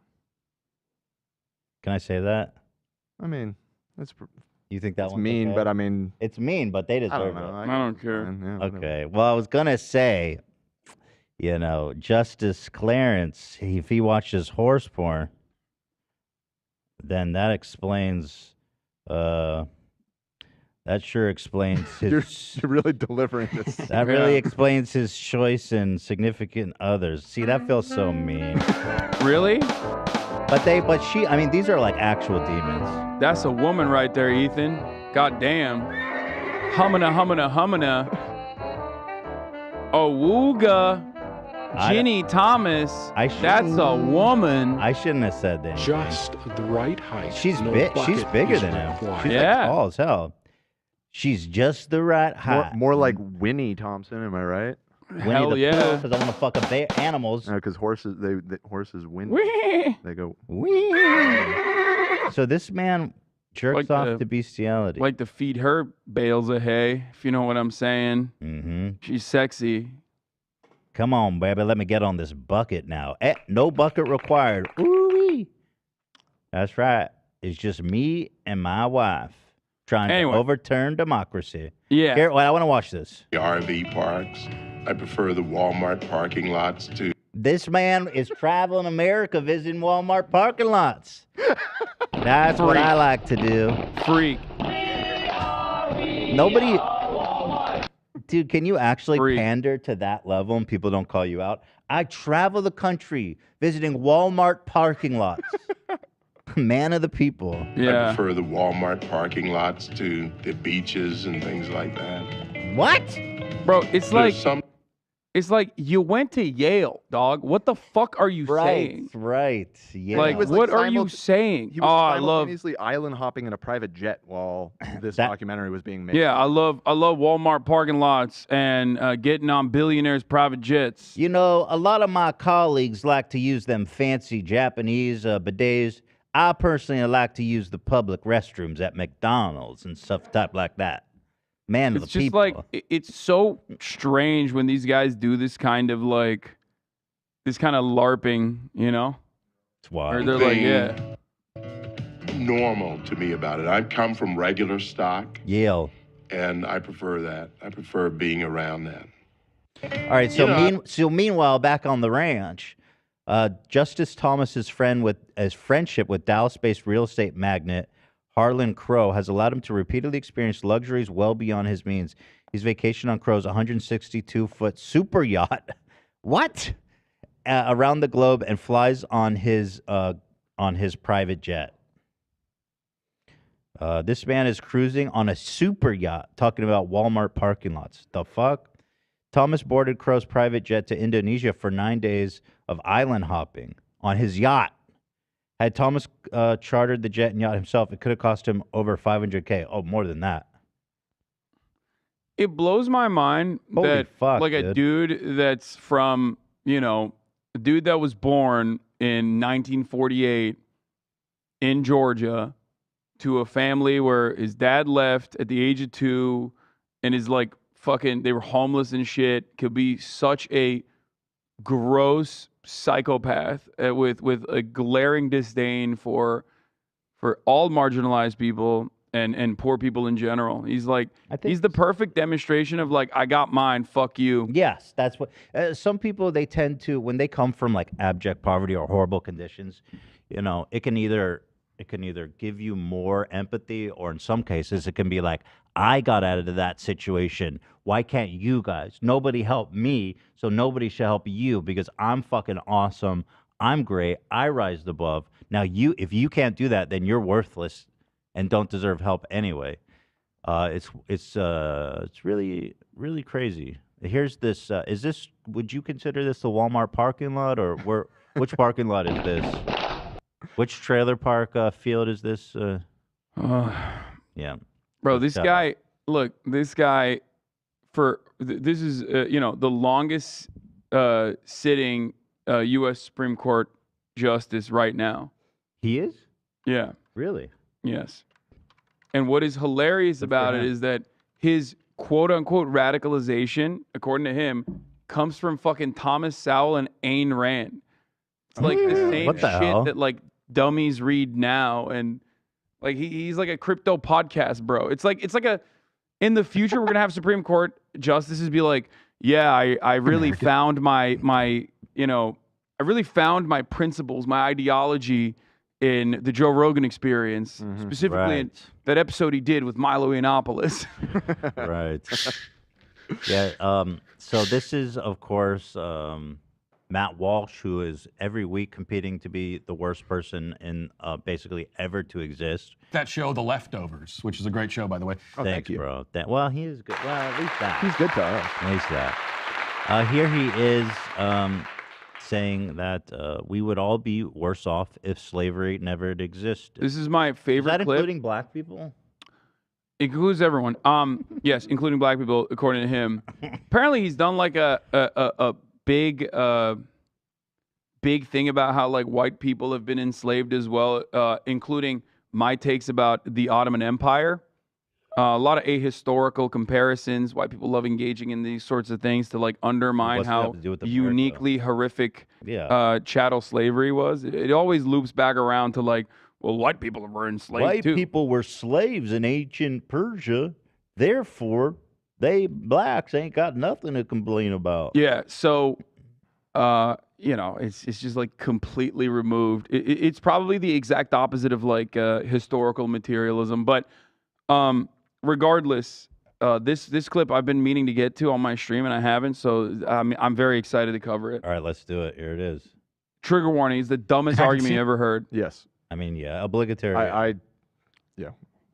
Can I say that? I mean, that's. You think that one's mean? okay? But I mean, it's mean, but they deserve know. it. I don't care. Okay. Well, I was gonna say, Justice Clarence, if he watches horse porn, then that explains. That sure explains his. You're really delivering this. That really explains his choice in significant others. See, that feels so mean. Really? But she. I mean, these are like actual demons. That's a woman right there, Ethan. God damn. Humana. Oh, wooga. Ginny Thomas. That's a woman. I shouldn't have said that. Just the right height. She's she's bigger than him. She's like tall as hell. She's just the right height. More like Winnie Thompson, am I right? Hell Winnie the Pooh, because I want to fuck animals. No, because horses, horses win. They go. Wee. So this man jerks off to bestiality. Like to feed her bales of hay, if you know what I'm saying. Mm-hmm. She's sexy. Come on, baby, let me get on this bucket now. No bucket required. Ooh-wee. That's right. It's just me and my wife trying to overturn democracy. Yeah. Here, I want to watch this. The RV parks. I prefer the Walmart parking lots to. This man is traveling America visiting Walmart parking lots. That's what I like to do. Freak. Nobody. Dude, can you actually pander to that level and people don't call you out? I travel the country visiting Walmart parking lots. Man of the people. Yeah. I prefer the Walmart parking lots to the beaches and things like that. What? Bro, it's like you went to Yale, dog. What the fuck are you saying? Right. Yeah. Like, what are you saying? He was simultaneously island hopping in a private jet while this documentary was being made. Yeah, I love Walmart parking lots and getting on billionaires' private jets. You know, a lot of my colleagues like to use them fancy Japanese bidets. I personally like to use the public restrooms at McDonald's and stuff type like that. Man of the people. It's just like, it's so strange when these guys do this kind of LARPing, you know? That's why. Or they're like, yeah. Normal to me about it. I've come from regular stock. Yale. And I prefer that. I prefer being around that. All right, so meanwhile, back on the ranch, Justice Thomas's friendship with Dallas-based real estate magnate Harlan Crow has allowed him to repeatedly experience luxuries well beyond his means. He's vacationed on Crow's 162-foot super yacht. What? Around the globe and flies on his private jet. This man is cruising on a super yacht, talking about Walmart parking lots. The fuck? Thomas boarded Crow's private jet to Indonesia for 9 days of island hopping on his yacht. Had Thomas chartered the jet and yacht himself, it could have cost him over $500K. Oh, more than that. It blows my mind that a dude that's from, a dude that was born in 1948 in Georgia to a family where his dad left at the age of 2 and is like they were homeless and shit, could be such a gross psychopath with a glaring disdain for all marginalized people and poor people in general. He's like, he's the perfect demonstration of like, I got mine, fuck you. Yes, that's what some people, they tend to, when they come from like abject poverty or horrible conditions, it can either give you more empathy, or in some cases it can be like, I got out of that situation Why can't you guys? Nobody helped me, so nobody should help you because I'm fucking awesome. I'm great. I rise above. Now if you can't do that, then you're worthless and don't deserve help anyway. It's really really crazy. Here's this. Would you consider this the Walmart parking lot, or which parking lot is this? Which trailer park field is this? Yeah, bro. This guy. Look, this guy. This is the longest sitting U.S. Supreme Court justice right now. He is. Yeah. Really? Yes. And what is hilarious about it is that his quote-unquote radicalization, according to him, comes from fucking Thomas Sowell and Ayn Rand. It's like the same What the shit hell? that like dummies read now, and like he's like a crypto podcast, bro. It's like in the future we're gonna have Supreme Court justices be like, yeah, I really found my I really found my principles, my ideology in the Joe Rogan Experience, specifically in that episode he did with Milo Yiannopoulos. Right. Yeah. So this is, of course, Matt Walsh, who is every week competing to be the worst person in basically ever to exist. That show, The Leftovers, which is a great show, by the way. Thanks, bro. Well, he is good. Well, at least that. He's good to us. At least that. Here he is saying that we would all be worse off if slavery never existed. This is my favorite Is that clip. including black people? It includes everyone. Yes, including black people, according to him. Apparently, he's done like a big thing about how like white people have been enslaved as well, including my takes about the Ottoman Empire. A lot of ahistorical comparisons. White people love engaging in these sorts of things to like undermine What's that have how to do with the birth, uniquely horrific chattel slavery was. It always loops back around to like, well, white people were enslaved White too. people were slaves in ancient Persia. Therefore, blacks ain't got nothing to complain about. Yeah, so it's just like completely removed. It's probably the exact opposite of like historical materialism, but regardless, this clip I've been meaning to get to on my stream and I haven't, so I'm very excited to cover it. All right, let's do it. Here it is. Trigger warning: it's the dumbest argument you ever heard. Yes. I mean, yeah, obligatory. Yeah.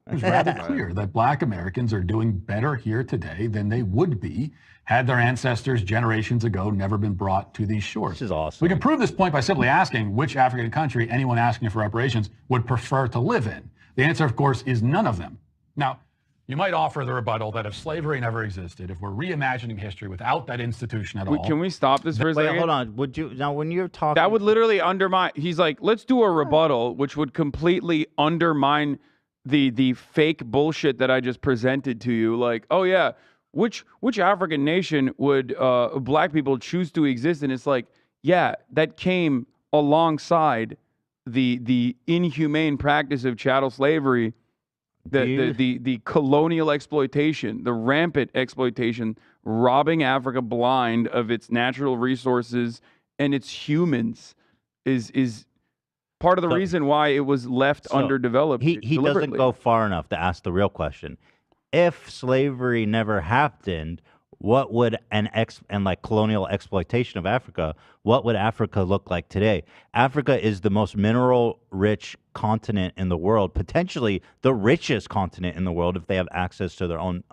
It's rather clear that black Americans are doing better here today than they would be had their ancestors generations ago never been brought to these shores. This is awesome. We can prove this point by simply asking which African country anyone asking for reparations would prefer to live in. The answer, of course, is none of them. Now, you might offer the rebuttal that if slavery never existed, if we're reimagining history without that institution at all. Can we stop this for a second? Wait, hold on. Would you now when you're talking? That would literally undermine. He's like, let's do a rebuttal, which would completely undermine the fake bullshit that I just presented to you. Like, oh yeah, which African nation would black people choose to exist in? It's like, yeah, that came alongside the inhumane practice of chattel slavery, the colonial exploitation, the rampant exploitation, robbing Africa blind of its natural resources and its humans is part of the reason why it was left underdeveloped. He doesn't go far enough to ask the real question. If slavery never happened, what would and like colonial exploitation of Africa, what would Africa look like today? Africa is the most mineral-rich continent in the world, potentially the richest continent in the world if they have access to their own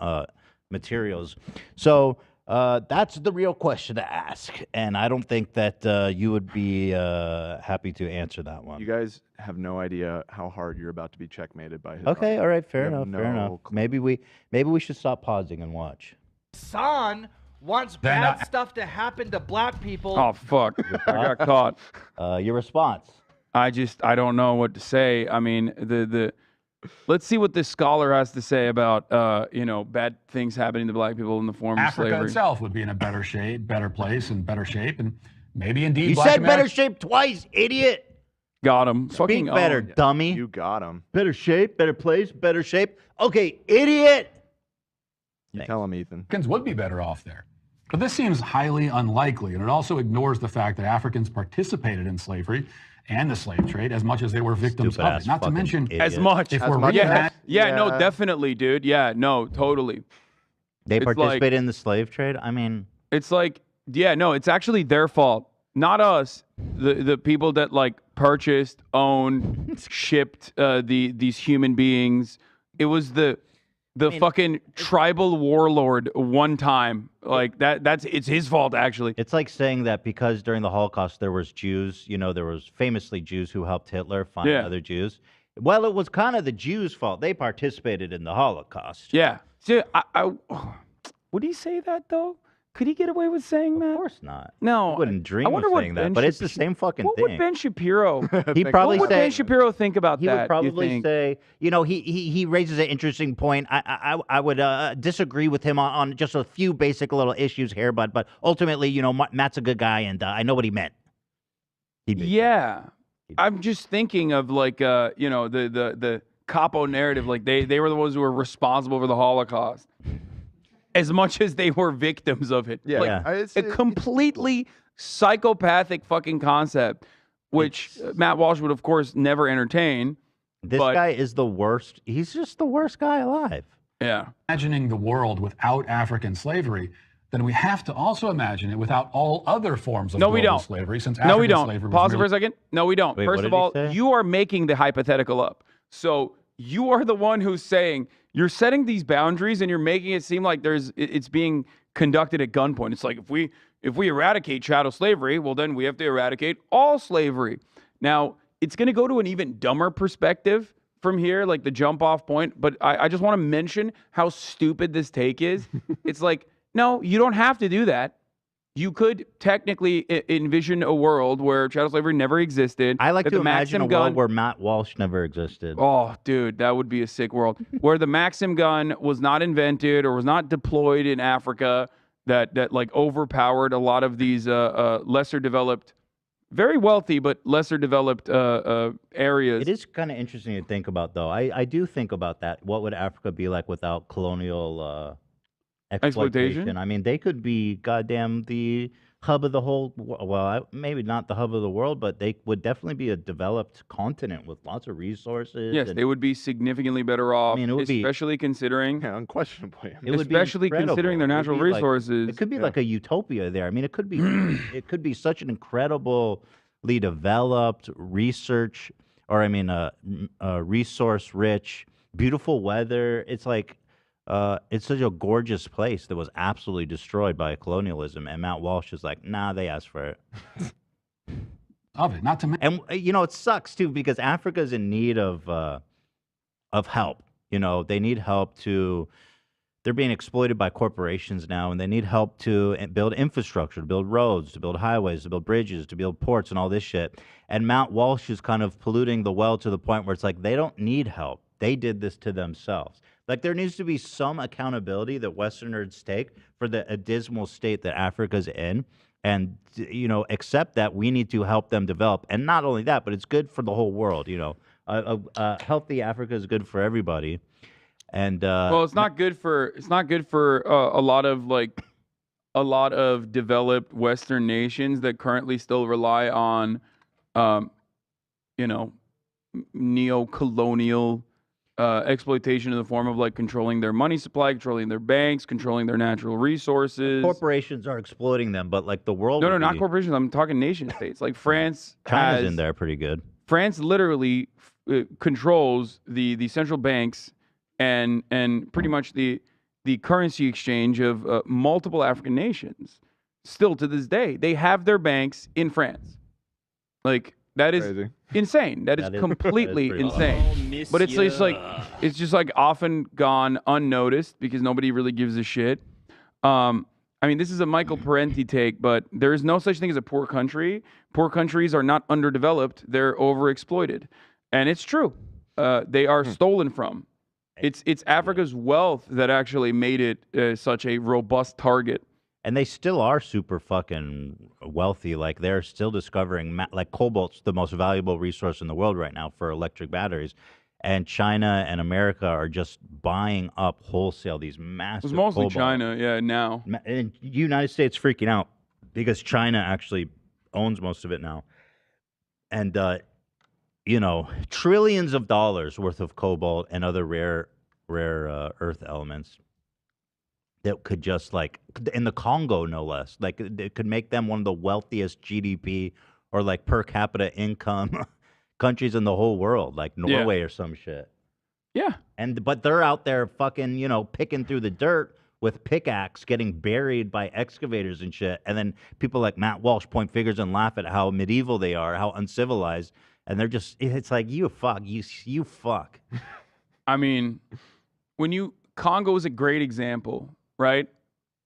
materials. So that's the real question to ask, and I don't think that you would be happy to answer that one. You guys have no idea how hard you're about to be checkmated by his. Okay, all right, fair You have enough, fair enough. no Maybe we should stop pausing and watch. Son wants Then, bad stuff to happen to black people. Oh fuck! I got caught. Your response? I don't know what to say. I mean, let's see what this scholar has to say about bad things happening to black people in the form of Africa slavery. itself would be in a better shape, better place, and better shape, and maybe indeed. You black said better Americans- shape twice, idiot. Got him. Speak better, dummy. You got him. Better shape, better place, better shape. Okay, idiot. You tell him, Ethan. Africans would be better off there. But this seems highly unlikely, and it also ignores the fact that Africans participated in slavery and the slave trade as much as they were victims Stupid of ass it. Not to fucking mention, idiot. As much. if we're Yeah, reimagining- no, definitely, dude. Yeah, no, totally. They It's participated in the slave trade. I mean, it's like, yeah, no, it's actually their fault, not us. The people that like purchased, owned, shipped these human beings. It was the fucking tribal warlord one time. Like that's it's his fault actually. it's like saying that because during the Holocaust there was Jews, there was famously Jews who helped Hitler find Yeah. other Jews. Well, it was kind of the Jews' fault. They participated in the Holocaust. Yeah. So would he say that though? Could he get away with saying that? Of course not. No, I wouldn't dream I wonder of what saying that, Ben but it's the Shapiro- same fucking What thing. would Ben Shapiro? He'd probably what would say Ben Shapiro think about he that? would you probably think? say, he raises an interesting point. I would disagree with him on just a few basic little issues here, but ultimately, Matt's a good guy, and I know what he meant. Yeah, I'm just thinking of like the capo narrative. Like they were the ones who were responsible for the Holocaust, as much as they were victims of it. Yeah, Like, it's a completely psychopathic fucking concept, which Matt Walsh would of course never entertain. This but, guy is the worst. He's just the worst guy alive. Yeah. Imagining the world without African slavery, then we have to also imagine it without all other forms of No, we global don't. slavery. Since No, we African don't. slavery was Pause it for merely- a second. No, we don't. Wait, what First did of he all, say? you are making the hypothetical up. So you are the one who's saying you're setting these boundaries and you're making it seem like it's being conducted at gunpoint. It's like if we eradicate chattel slavery, well then we have to eradicate all slavery. Now it's going to go to an even dumber perspective from here, like the jump off point. But I just want to mention how stupid this take is. It's like, no, you don't have to do that. You could technically envision a world where chattel slavery never existed. I like that to the imagine a Maxim gun, world where Matt Walsh never existed. Oh, dude, that would be a sick world. Where the Maxim gun was not invented or was not deployed in Africa, that like overpowered a lot of these lesser developed, very wealthy but lesser developed areas. It is kind of interesting to think about, though. I do think about that. What would Africa be like without colonial exploitation? I mean, they could be goddamn the hub of the whole. Well, maybe not the hub of the world, but they would definitely be a developed continent with lots of resources. Yes, they would be significantly better off, it would be- especially considering, unquestionably, It would be especially considering their incredible. natural It would be like- resources. it could be like a utopia there. I mean, it could be it could be such an incredibly developed research, or I mean, resource rich, beautiful weather. It's like it's such a gorgeous place that was absolutely destroyed by colonialism, and Matt Walsh is like, nah, they asked for it. Of it, not to mention. And it sucks too because Africa is in need of help. They need help to. They're being exploited by corporations now, and they need help to build infrastructure, to build roads, to build highways, to build bridges, to build ports, and all this shit. And Mount Walsh is kind of polluting the well to the point where it's like they don't need help. They did this to themselves. Like there needs to be some accountability that Westerners take for the dismal state that Africa's in, and accept that we need to help them develop. And not only that, but it's good for the whole world. A healthy Africa is good for everybody. And well, it's not good for a lot of developed Western nations that currently still rely on, neo-colonial exploitation in the form of like controlling their money supply, controlling their banks, controlling their natural resources. Corporations are exploiting them, but like the world. No, would not be- corporations. I'm talking nation states. Like France China's has in there pretty good. France literally controls the central banks and pretty much the currency exchange of multiple African nations. Still to this day, they have their banks in France. Like that is Crazy. insane. That is completely pretty insane. But it's just like often gone unnoticed because nobody really gives a shit. I mean, this is a Michael Parenti take, but there is no such thing as a poor country. Poor countries are not underdeveloped; they're overexploited, and it's true. They are stolen from. It's Africa's wealth that actually made it such a robust target. And they still are super fucking wealthy. Like they're still discovering, like cobalt's the most valuable resource in the world right now for electric batteries. And China and America are just buying up wholesale these massive. It's mostly cobalt. China, yeah. Now, And United States freaking out because China actually owns most of it now. And trillions of dollars worth of cobalt and other rare earth elements. that could just like in the Congo, no less. Like it could make them one of the wealthiest GDP or like per capita income countries in the whole world, like Yeah. Norway or some shit. Yeah. But they're out there fucking, picking through the dirt with pickaxe, getting buried by excavators and shit. And then people like Matt Walsh point fingers and laugh at how medieval they are, how uncivilized. And they're just, it's like, you fuck. I mean, Congo is a great example, right?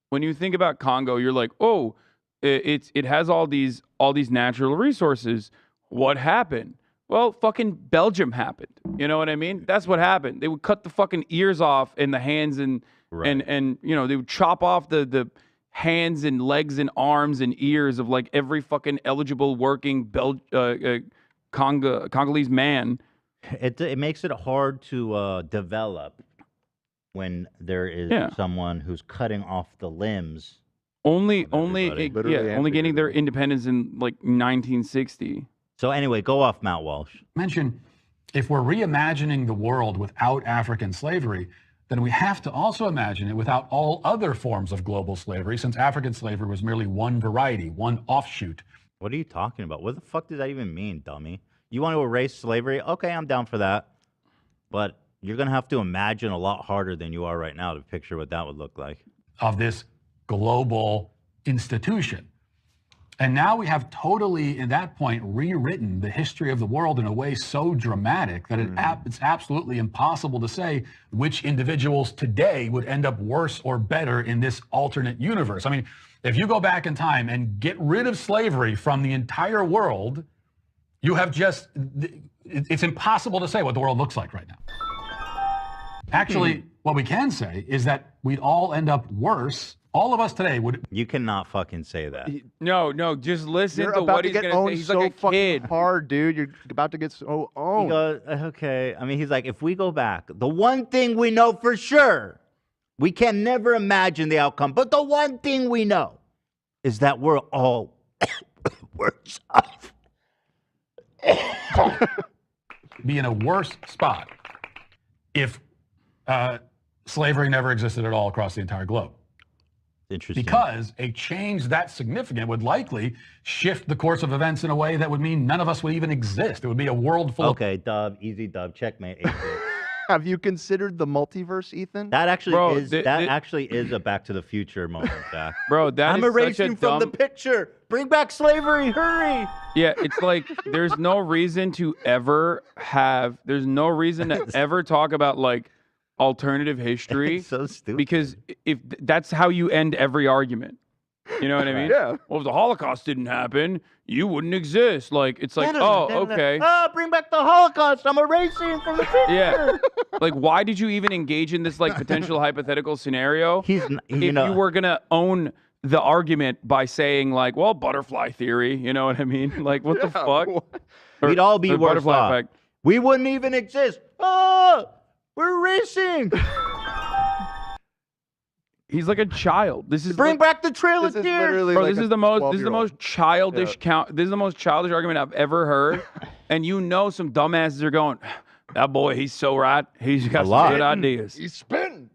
When you think about Congo, you're like, oh, it has all these natural resources. What happened? Well, fucking Belgium happened. You know what I mean? That's what happened. They would cut the fucking ears off in the hands and they would chop off the hands and legs and arms and ears of like every fucking eligible working Congolese man. It makes it hard to develop when there is someone who's cutting off the limbs. Only getting their independence in like 1960. So anyway, go off, Matt Walsh. Mention, if we're reimagining the world without African slavery, then we have to also imagine it without all other forms of global slavery, since African slavery was merely one variety, one offshoot. What are you talking about? What the fuck does that even mean, dummy? You want to erase slavery? Okay, I'm down for that. But you're going to have to imagine a lot harder than you are right now to picture what that would look like. Of this global institution. And now we have totally, at that point, rewritten the history of the world in a way so dramatic that it's absolutely impossible to say which individuals today would end up worse or better in this alternate universe. I mean, if you go back in time and get rid of slavery from the entire world, you have just, it's impossible to say what the world looks like right now. Actually, what we can say is that we'd all end up worse. All of us today would. You cannot fucking say that. No, just listen You're to about what to he's get going to say. owned He's so like a fucking kid. hard, dude. You're about to get so owned. He goes, okay. I mean, he's like, if we go back, the one thing we know for sure, we can never imagine the outcome, but the one thing we know is that we're all worse off. Be in a worse spot if slavery never existed at all across the entire globe. Interesting. Because a change that significant would likely shift the course of events in a way that would mean none of us would even exist. It would be a world full Okay, dub, easy dub, checkmate. Have you considered the multiverse, Ethan? That actually actually is a Back to the Future moment, Jack. Bro, that I'm is such a erasing from the dumb- picture. Bring back slavery, hurry! Yeah, it's like there's no reason to ever talk about like alternative history. It's so stupid. Because if that's how you end every argument. You know what I mean? Yeah. Well, if the Holocaust didn't happen, you wouldn't exist. Like it's like, okay. Bring back the Holocaust. I'm erasing from the picture. Yeah. Like, why did you even engage in this like potential hypothetical scenario? If you were gonna own the argument by saying like, well, butterfly theory, you know what I mean? Like, what the fuck? We'd all be the worse butterfly off. effect. We wouldn't even exist. Oh, we're erasing. He's like a child. This is Bring back the Trail of This is Tears. literally Bro, like this a is the most 12-year-old. childish This is the most childish argument I've ever heard. And you know some dumbasses are going, that boy, he's so right. He's got some good ideas. He's spitting.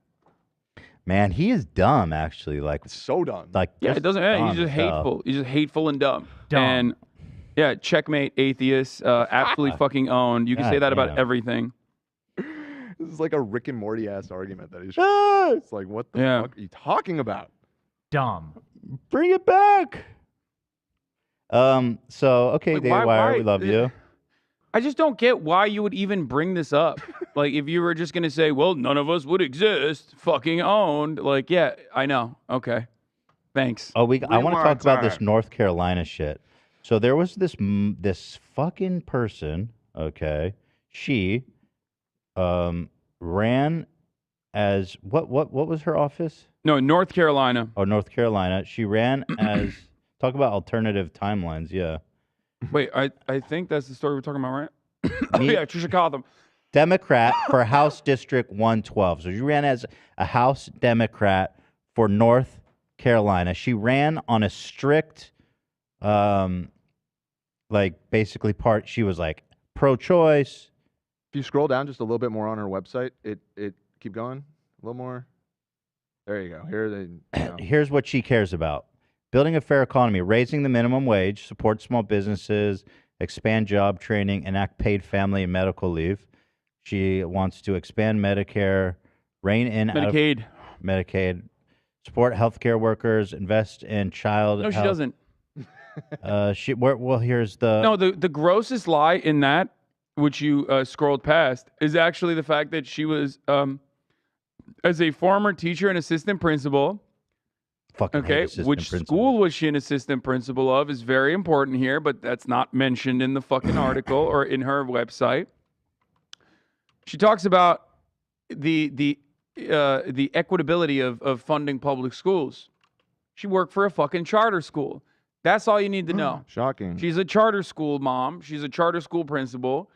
Man, he is dumb. Actually, like So done. like Yeah, just it doesn't. dumb He's just as hell. hateful. He's just hateful and dumb. Dumb. And yeah, checkmate, atheist, absolutely fucking owned. You can say God that about damn. everything. This is like a Rick and Morty ass argument that he's. Ah! It's like, what the Yeah. fuck are you talking about? Dumb. Bring it back. So okay, Like, David why- Wire, why- we love you. I just don't get why you would even bring this up. Like, if you were just gonna say, "Well, none of us would exist," fucking owned. Like, yeah, I know. Okay, thanks. Oh, I want to Rewind talk about this time. North Carolina shit. So there was this fucking person. Okay, she ran as what was her office? No, North Carolina. Oh, North Carolina. She ran as talk about alternative timelines. Yeah, Wait, I think that's the story we're talking about, right? Oh, Me- yeah, Trisha Cotham. Democrat for House District 112. So she ran as a House Democrat for North Carolina. She ran on a strict, like basically she was like pro-choice. If you scroll down just a little bit more on her website, it keep going a little more. There you go. Here they. You know. Here's what she cares about: building a fair economy, raising the minimum wage, support small businesses, expand job training, enact paid family and medical leave. She wants to expand Medicare, rein in Medicaid, support healthcare workers, invest in child. No, she health. doesn't. Well, here's the. No, the grossest lie in that, which you scrolled past, is actually the fact that she was, as a former teacher and assistant principal. Fucking hate Okay, assistant which principals. school was she an assistant principal of is very important here, but that's not mentioned in the fucking article or in her website. She talks about the equitability of funding public schools. She worked for a fucking charter school. That's all you need to know. Shocking. She's a charter school mom. She's a charter school principal.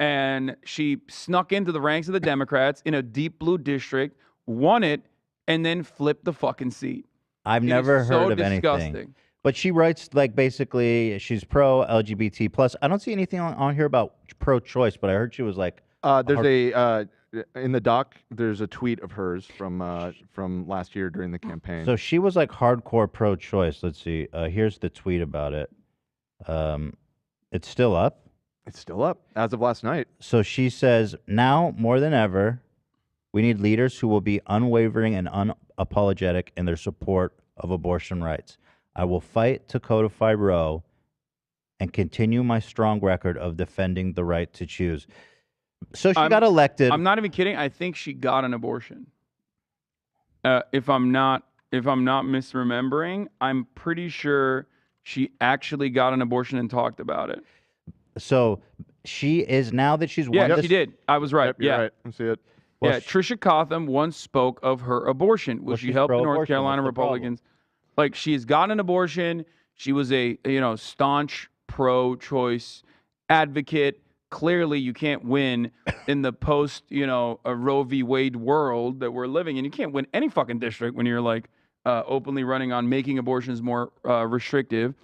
And she snuck into the ranks of the Democrats in a deep blue district, won it, and then flipped the fucking seat. I've It never is so heard of disgusting. anything. But she writes like basically she's pro LGBT plus. I don't see anything on here about pro choice, but I heard she was like. There's in the doc. There's a tweet of hers from last year during the campaign. So she was like hardcore pro choice. Let's see. Here's the tweet about it. It's still up. It's still up as of last night. So she says, now more than ever, we need leaders who will be unwavering and unapologetic in their support of abortion rights. I will fight to codify Roe and continue my strong record of defending the right to choose. So she got elected. I'm not even kidding. I think she got an abortion. If I'm not misremembering, I'm pretty sure she actually got an abortion and talked about it. So she is, now that she's won Yeah, this, she did. I was right. Yep, you're yeah. right. I see it. Well, Yeah, Trisha Cotham once spoke of her abortion. Well, She she's helped the North pro-abortion. Carolina What's the problem? Republicans. Like, she has gotten an abortion. She was a staunch pro-choice advocate. Clearly, you can't win in the post a Roe v. Wade world that we're living in. You can't win any fucking district when you're like openly running on making abortions more restrictive.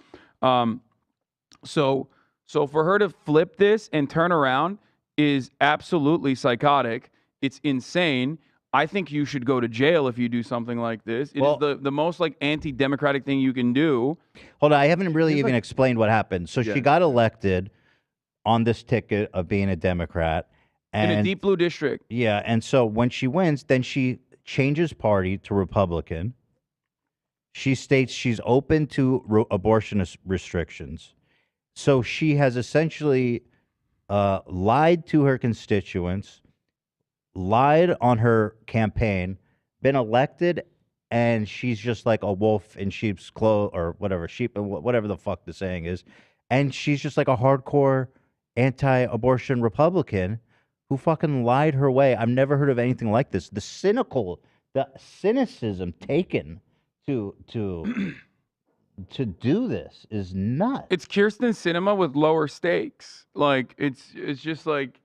So for her to flip this and turn around is absolutely psychotic. It's insane. I think you should go to jail if you do something like this. It is the most like anti-democratic thing you can do. Hold on, I haven't really even explained what happened. So she got elected on this ticket of being a Democrat. And, In a deep blue district. Yeah, and so when she wins, then she changes party to Republican. She states she's open to abortion restrictions. So she has essentially lied to her constituents, lied on her campaign, been elected, and she's just like a wolf in sheep's clothes or whatever, whatever the fuck the saying is. And she's just like a hardcore anti-abortion Republican who fucking lied her way. I've never heard of anything like this. The cynicism taken to do this is nuts. It's Kirsten Sinema with lower stakes. Like it's just like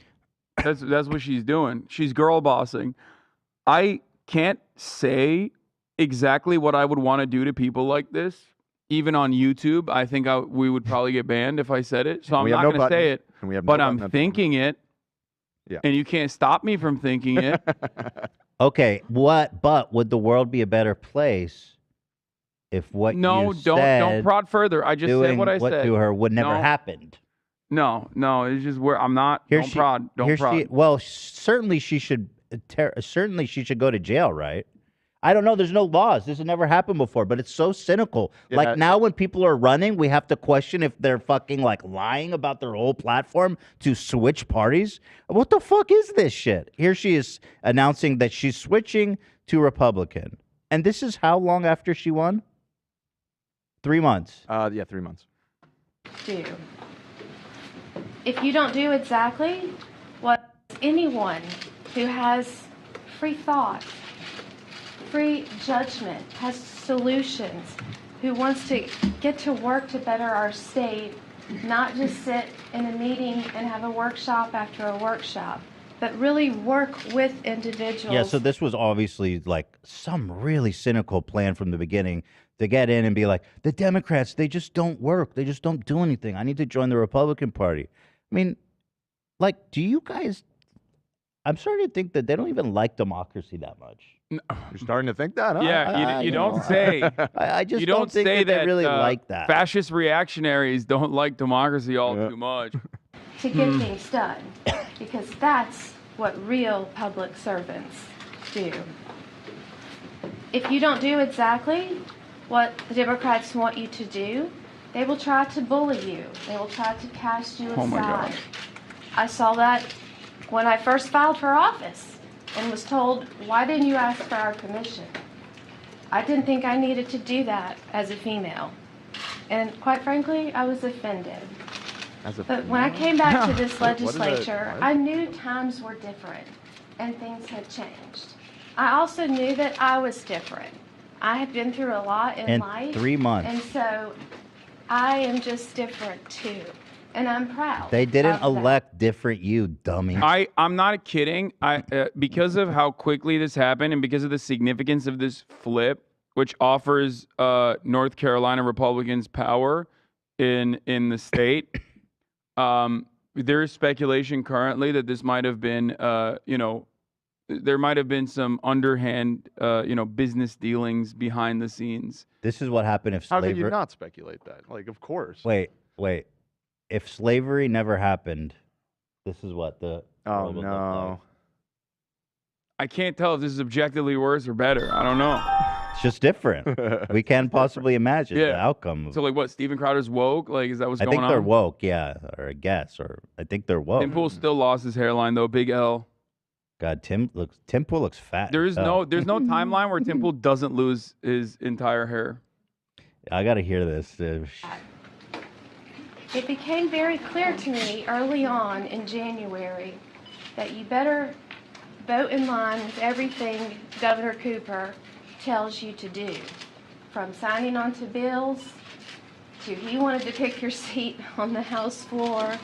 that's what she's doing. She's girl bossing. I can't say exactly what I would want to do to people like this. Even on YouTube, I think we would probably get banned if I said it. So I'm not going to say it, but I'm thinking it. Yeah. And you can't stop me from thinking it. Okay, but would the world be a better place if what you said don't prod further. I just said what I said. to her would never happened? No, it's just where I'm not. Don't prod. Well, certainly she should. Certainly she should go to jail, right? I don't know. There's no laws. This has never happened before, but it's so cynical. Yeah. Like now when people are running, we have to question if they're fucking like lying about their whole platform to switch parties. What the fuck is this shit? Here she is announcing that she's switching to Republican. And this is how long after she won? 3 months. Yeah, 3 months. Do. If you don't do exactly what anyone who has free thought, free judgment, has solutions, who wants to get to work to better our state, not just sit in a meeting and have a workshop after a workshop, but really work with individuals. Yeah, so this was obviously like some really cynical plan from the beginning to get in and be like, the Democrats, they just don't work. They just don't do anything. I need to join the Republican Party. I mean, like, do you guys... I'm starting to think that they don't even like democracy that much. You're starting to think that, huh? Yeah, you don't say. I just you don't think say that they really like that. Fascist reactionaries don't like democracy all too much. To get things done, because that's what real public servants do. If you don't do exactly what the Democrats want you to do, they will try to bully you. They will try to cast you aside. Oh my God. I saw that when I first filed for office and was told, why didn't you ask for our permission? I didn't think I needed to do that as a female. And quite frankly, I was offended. But when I came back to this legislature, I knew times were different and things had changed. I also knew that I was different. I had been through a lot in life. 3 months. And so I am just different too. And I'm proud. They didn't of that. elect different you, dummy. I'm not kidding. Because of how quickly this happened and because of the significance of this flip, which offers North Carolina Republicans power in the state, there is speculation currently that this might have been, there might have been some underhand, business dealings behind the scenes. This is what happened if How slavery. could you not speculate that? Like, of course. Wait. If slavery never happened, this is what the. Oh world would look no. like. I can't tell if this is objectively worse or better. I don't know. It's just different. We can't possibly imagine the outcome. So, like, what? Steven Crowder's woke? Like, is that what's I going on? think they're woke, yeah, or I guess, or I think they're woke. Tim Pool still lost his hairline though. Big L. God, Tim Pool looks fat. There's as hell. no timeline where Tim Pool doesn't lose his entire hair. I gotta hear this. It became very clear to me early on in January that you better vote in line with everything Governor Cooper tells you to do. From signing onto bills, to he wanted to pick your seat on the House floor,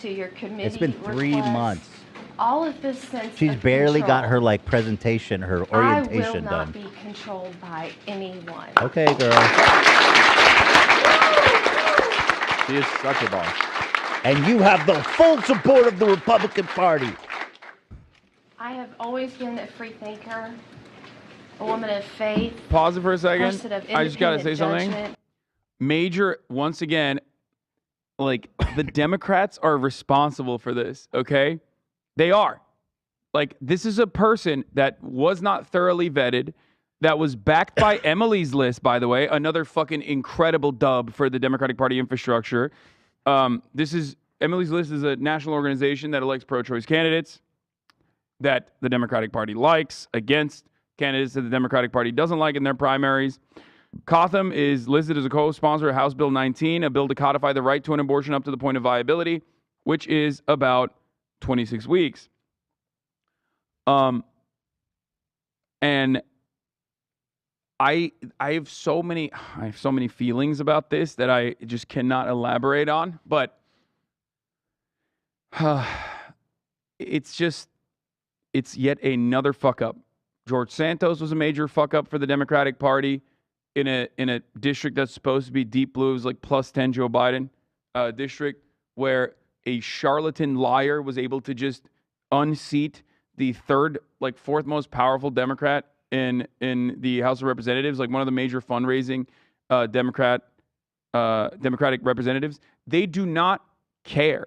to your committee It's been 3 requests. months. All of this sense She's of barely control. got her presentation, her I will orientation not done. be controlled by anyone. Okay, girl. He is such a boss. And you have the full support of the Republican Party. I have always been a free thinker, a woman of faith. Pause it for a second. Person of I just gotta say independent something. judgment. Major, once again, like the Democrats are responsible for this. Okay, they are. Like, this is a person that was not thoroughly vetted, that was backed by Emily's List, by the way, another fucking incredible dub for the Democratic Party infrastructure. Emily's List is a national organization that elects pro-choice candidates that the Democratic Party likes against candidates that the Democratic Party doesn't like in their primaries. Cotham is listed as a co-sponsor of House Bill 19, a bill to codify the right to an abortion up to the point of viability, which is about 26 weeks. And I have so many feelings about this that I just cannot elaborate on, but it's yet another fuck up. George Santos was a major fuck up for the Democratic Party in a district that's supposed to be deep blue. It was like +10 Joe Biden district, where a charlatan liar was able to just unseat the fourth most powerful Democrat in the House of Representatives, like one of the major fundraising Democratic representatives. They do not care.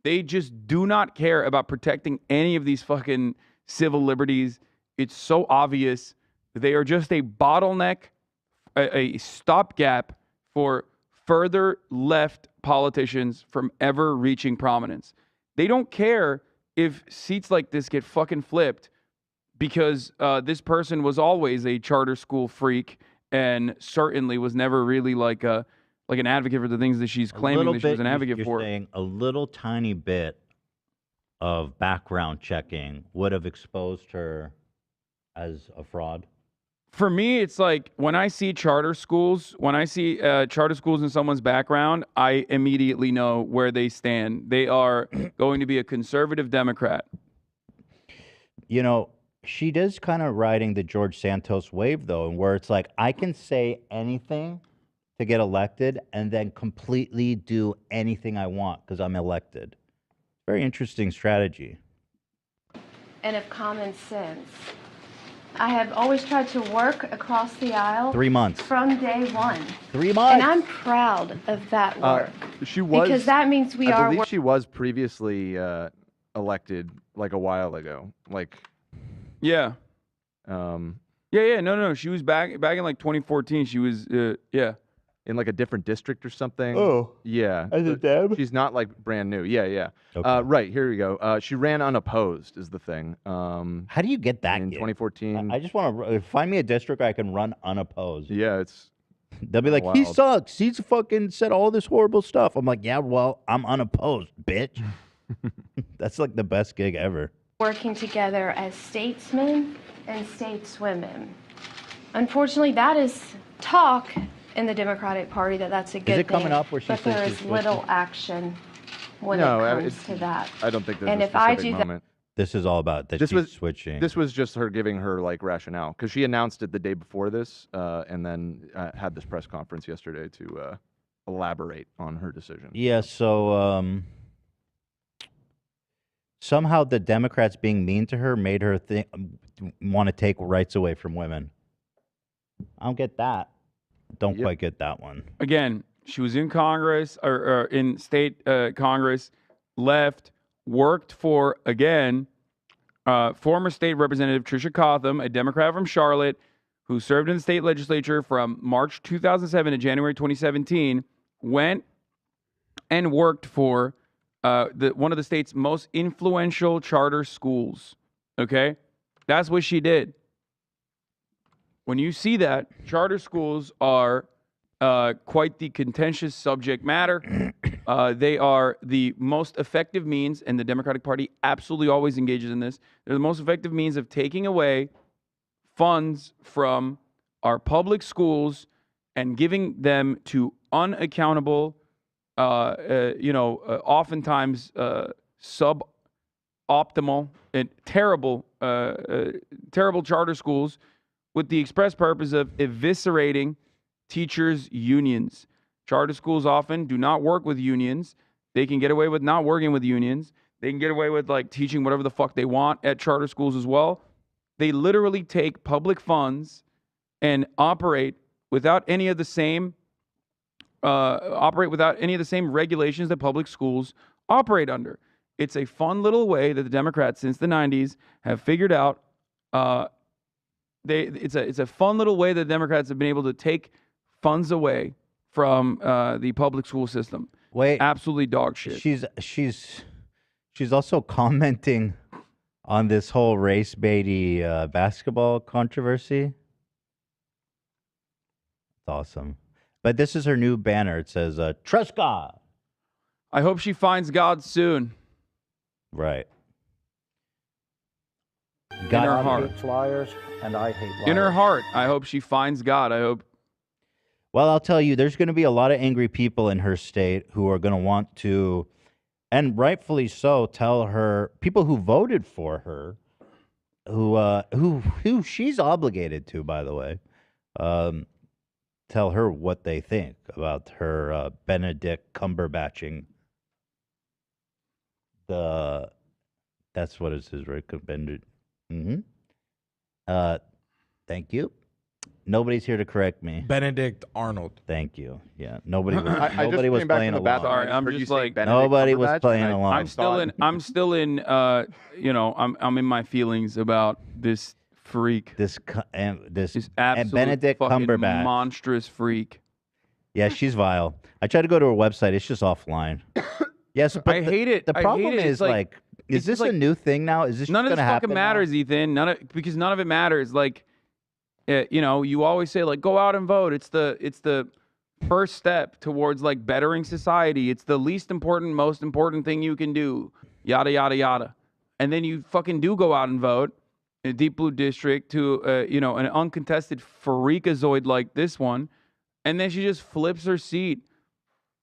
They just do not care about protecting any of these fucking civil liberties. It's so obvious. They are just a bottleneck, a stopgap for further left politicians from ever reaching prominence. They don't care if seats like this get fucking flipped because this person was always a charter school freak and certainly was never really like an advocate for the things that she's claiming that she was an advocate you're for. Saying a little tiny bit of background checking would have exposed her as a fraud. For me, it's like when I see charter schools in someone's background, I immediately know where they stand. They are going to be a conservative Democrat. You know, she does kind of riding the George Santos wave, though, and where it's like, I can say anything to get elected and then completely do anything I want because I'm elected. Very interesting strategy. and of common sense. I have always tried to work across the aisle 3 months. from day one. 3 months. And I'm proud of that work. She was because that means we I are believe wor- she was previously elected like a while ago. Like, Yeah. um, No. She was back in like 2014. She was in like a different district or something. Oh. Yeah. As a but Deb? She's not like brand new. Yeah. Okay. Right, here we go. She ran unopposed is the thing. How do you get that in gig? 2014? I just want to find me a district I can run unopposed. Yeah, it's. They'll be like, he wild. sucks. He's fucking said all this horrible stuff. I'm like, yeah, well, I'm unopposed, bitch. That's like the best gig ever. working together as statesmen and stateswomen. Unfortunately, that is talk in the Democratic Party that's a good thing. Is it coming up where she but says there she's is little action when No, it it's- comes to that. I don't think there's And a if I specific do that- moment. This is all about that This she's was switching. This was just her giving her like rationale because she announced it the day before this, and then had this press conference yesterday to elaborate on her decision. Yeah, so somehow the Democrats being mean to her made her want to take rights away from women. I don't get that. Don't quite get that one. Again, she was in Congress or in state Congress, left, worked for, again, former state representative Tricia Cotham, a Democrat from Charlotte, who served in the state legislature from March 2007 to January 2017, went and worked for one of the state's most influential charter schools. Okay? That's what she did. When you see that, charter schools are quite the contentious subject matter. They are the most effective means, and the Democratic Party absolutely always engages in this. They're the most effective means of taking away funds from our public schools and giving them to unaccountable, oftentimes suboptimal and terrible charter schools with the express purpose of eviscerating teachers' unions. Charter schools often do not work with unions. They can get away with not working with unions. They can get away with like teaching whatever the fuck they want at charter schools as well. They literally take public funds and operate without any of the same regulations that public schools operate under. It's a fun little way that the Democrats since the 90s have figured out. It's a fun little way that Democrats have been able to take funds away from the public school system. Wait, absolutely dog shit. She's also commenting on this whole race baity basketball controversy. It's awesome. But this is her new banner. It says, "Trust God." I hope she finds God soon. Right. In her heart. hates liars, and I hate liars. In her heart, I hope she finds God. I hope. Well, I'll tell you, there's going to be a lot of angry people in her state who are going to want to, and rightfully so, tell her, people who voted for her, who she's obligated to, by the way, tell her what they think about her Benedict Cumberbatching. That's what it says, right? Benedict. Thank you. Nobody's here to correct me. Benedict Arnold. Thank you. Yeah, nobody was. I just Nobody was came back playing from the along. bathroom. Sorry, I'm Heard you just say like Benedict Nobody was Cumberbatch, playing and I- along. I'm still in. I'm in my feelings about this freak. This absolute Benedict fucking Cumberbatch. monstrous freak. Yeah, she's vile. I tried to go to her website. It's just offline. Yes, but I hate it. The I problem hate it. is It's like- is it's this like- a new thing now? Is this None of going this to happen? fucking matters, Ethan. Because none of it matters. Like, you always say like, go out and vote. It's the first step towards like bettering society. It's the least important, most important thing you can do. Yada yada yada. And then you fucking do go out and vote in a deep blue district to an uncontested freakazoid like this one, and then she just flips her seat.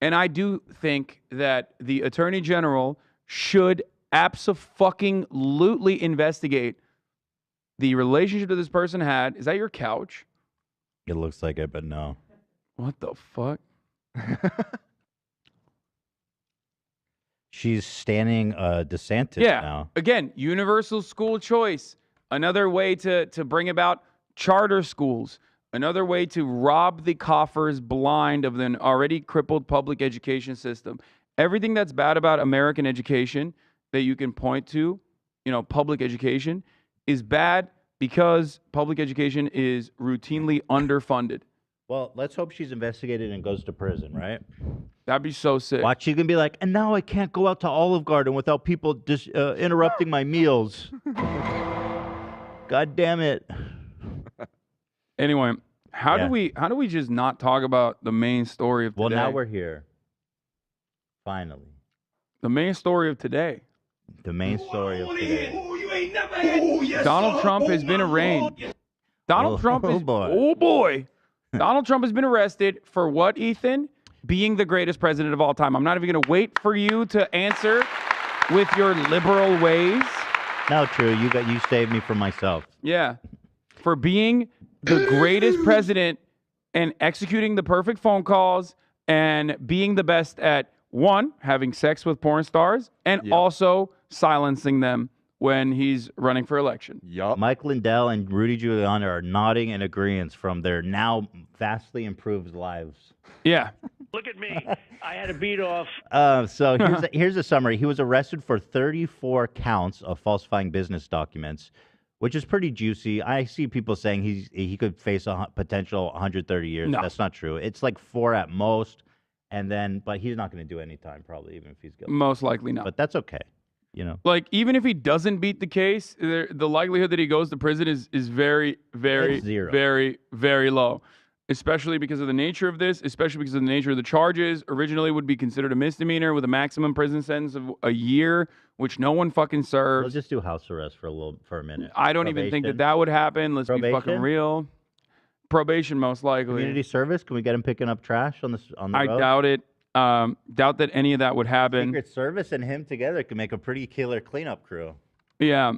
And I do think that the Attorney General should abso-fucking-lutely investigate the relationship that this person had. Is that your couch? It looks like it, but no. What the fuck? She's standing DeSantis Yeah. now. Again, universal school choice. Another way to bring about charter schools. Another way to rob the coffers blind of an already crippled public education system. Everything that's bad about American education that you can point to, public education, is bad because public education is routinely underfunded. Well, let's hope she's investigated and goes to prison, right? That'd be so sick. Watch, she's going to be like, and now I can't go out to Olive Garden without people just interrupting my meals. God damn it. Anyway, how do we just not talk about the main story of today? Well, now we're here. Finally. The main story of today. The main story of today. Donald Trump has been arraigned. Donald Trump is Donald Trump has been arrested for what, Ethan? Being the greatest president of all time. I'm not even going to wait for you to answer with your liberal ways. No, true. You saved me from myself. Yeah. For being the greatest president and executing the perfect phone calls and being the best at, one, having sex with porn stars and also silencing them when he's running for election. Yup. Mike Lindell and Rudy Giuliani are nodding in agreement from their now vastly improved lives. Yeah. Look at me. I had a beat off. So here's a summary. He was arrested for 34 counts of falsifying business documents, which is pretty juicy. I see people saying he could face a potential 130 years. No. That's not true. It's like 4 at most, but he's not going to do any time probably, even if he's guilty. Most likely not. But that's okay. Like, even if he doesn't beat the case, the likelihood that he goes to prison is very, very, It's zero. very, very low. Especially because of the nature of this, especially because of the nature of the charges. Originally would be considered a misdemeanor with a maximum prison sentence of a year, which no one fucking serves. We'll just do house arrest for a minute. I don't even think that would happen. Let's be fucking real. Probation, most likely. Community service? Can we get him picking up trash on the I road? doubt it. Doubt that any of that would happen. Secret Service and him together could make a pretty killer cleanup crew. Yeah.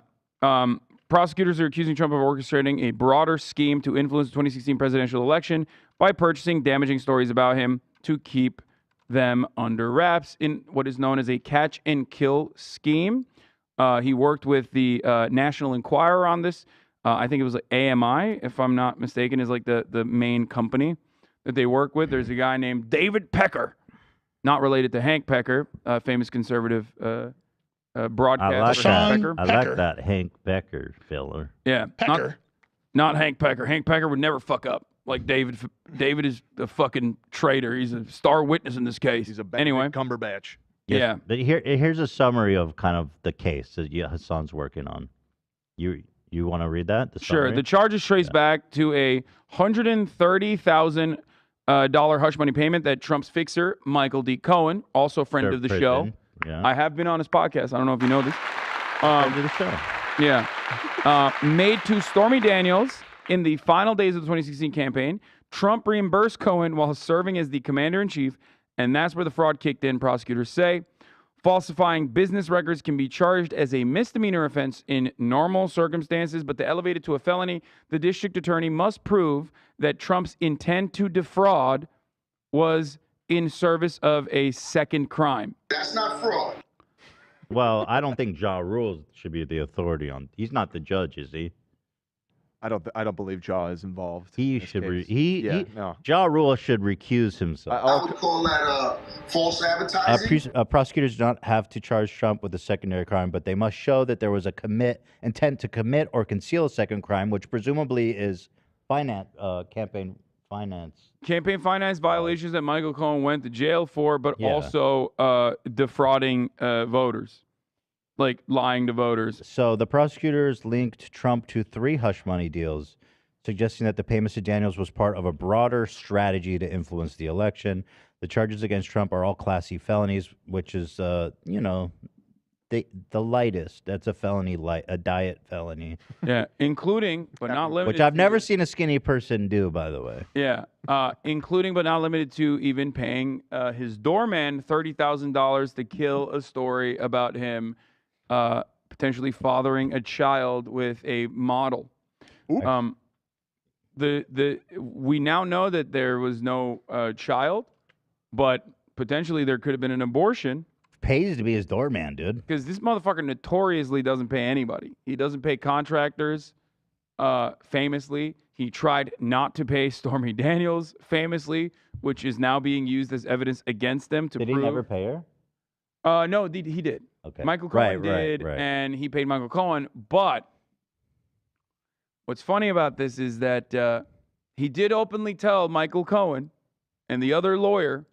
Prosecutors are accusing Trump of orchestrating a broader scheme to influence the 2016 presidential election by purchasing damaging stories about him to keep them under wraps in what is known as a catch and kill scheme. He worked with the National Enquirer on this. I think it was like AMI, if I'm not mistaken, is like the main company that they work with. There's a guy named David Pecker, not related to Hank Pecker, famous conservative broadcaster. I like that Hank Becker filler. Yeah, not Hank Pecker. Hank Pecker would never fuck up like David. David is a fucking traitor. He's a star witness in this case. He's a Benedict Cumberbatch. Yes, Yeah. But here's a summary of kind of the case that Hassan's working on. You want to read that? Sure. summary? The charges trace back to a $130,000 hush money payment that Trump's fixer, Michael D. Cohen, also friend Served of the prison. show. Yeah. I have been on his podcast. I don't know if you know this. Friend of the show. Yeah. Made to Stormy Daniels in the final days of the 2016 campaign. Trump reimbursed Cohen while serving as the commander-in-chief, and that's where the fraud kicked in, prosecutors say. Falsifying business records can be charged as a misdemeanor offense in normal circumstances, but to elevate it to a felony, the district attorney must prove that Trump's intent to defraud was in service of a second crime. That's not fraud. Well, I don't think Ja Rule should be the authority on. He's not the judge, is he? I don't believe Ja is involved. He in this should. case. No. Ja Rule should recuse himself. I would call that false advertising. Prosecutors do not have to charge Trump with a secondary crime, but they must show that there was a intent to commit or conceal a second crime, which presumably is campaign finance. Campaign finance violations that Michael Cohen went to jail for, but Yeah. also defrauding voters, like lying to voters. So the prosecutors linked Trump to 3 hush money deals, suggesting that the payments to Daniels was part of a broader strategy to influence the election. The charges against Trump are all Class C felonies, which is, the lightest. That's a felony, a diet felony. Yeah, including but not limited. Which I've never seen a skinny person do, by the way. Yeah, including but not limited to even paying his doorman $30,000 to kill a story about him potentially fathering a child with a model. We now know that there was no child, but potentially there could have been an abortion. pays to be his doorman, dude. Because this motherfucker notoriously doesn't pay anybody. He doesn't pay contractors, famously. He tried not to pay Stormy Daniels, famously, which is now being used as evidence against them to Did prove. he never pay her? No, he did. Okay. Michael Cohen did, right. and he paid Michael Cohen. But what's funny about this is that he did openly tell Michael Cohen and the other lawyer,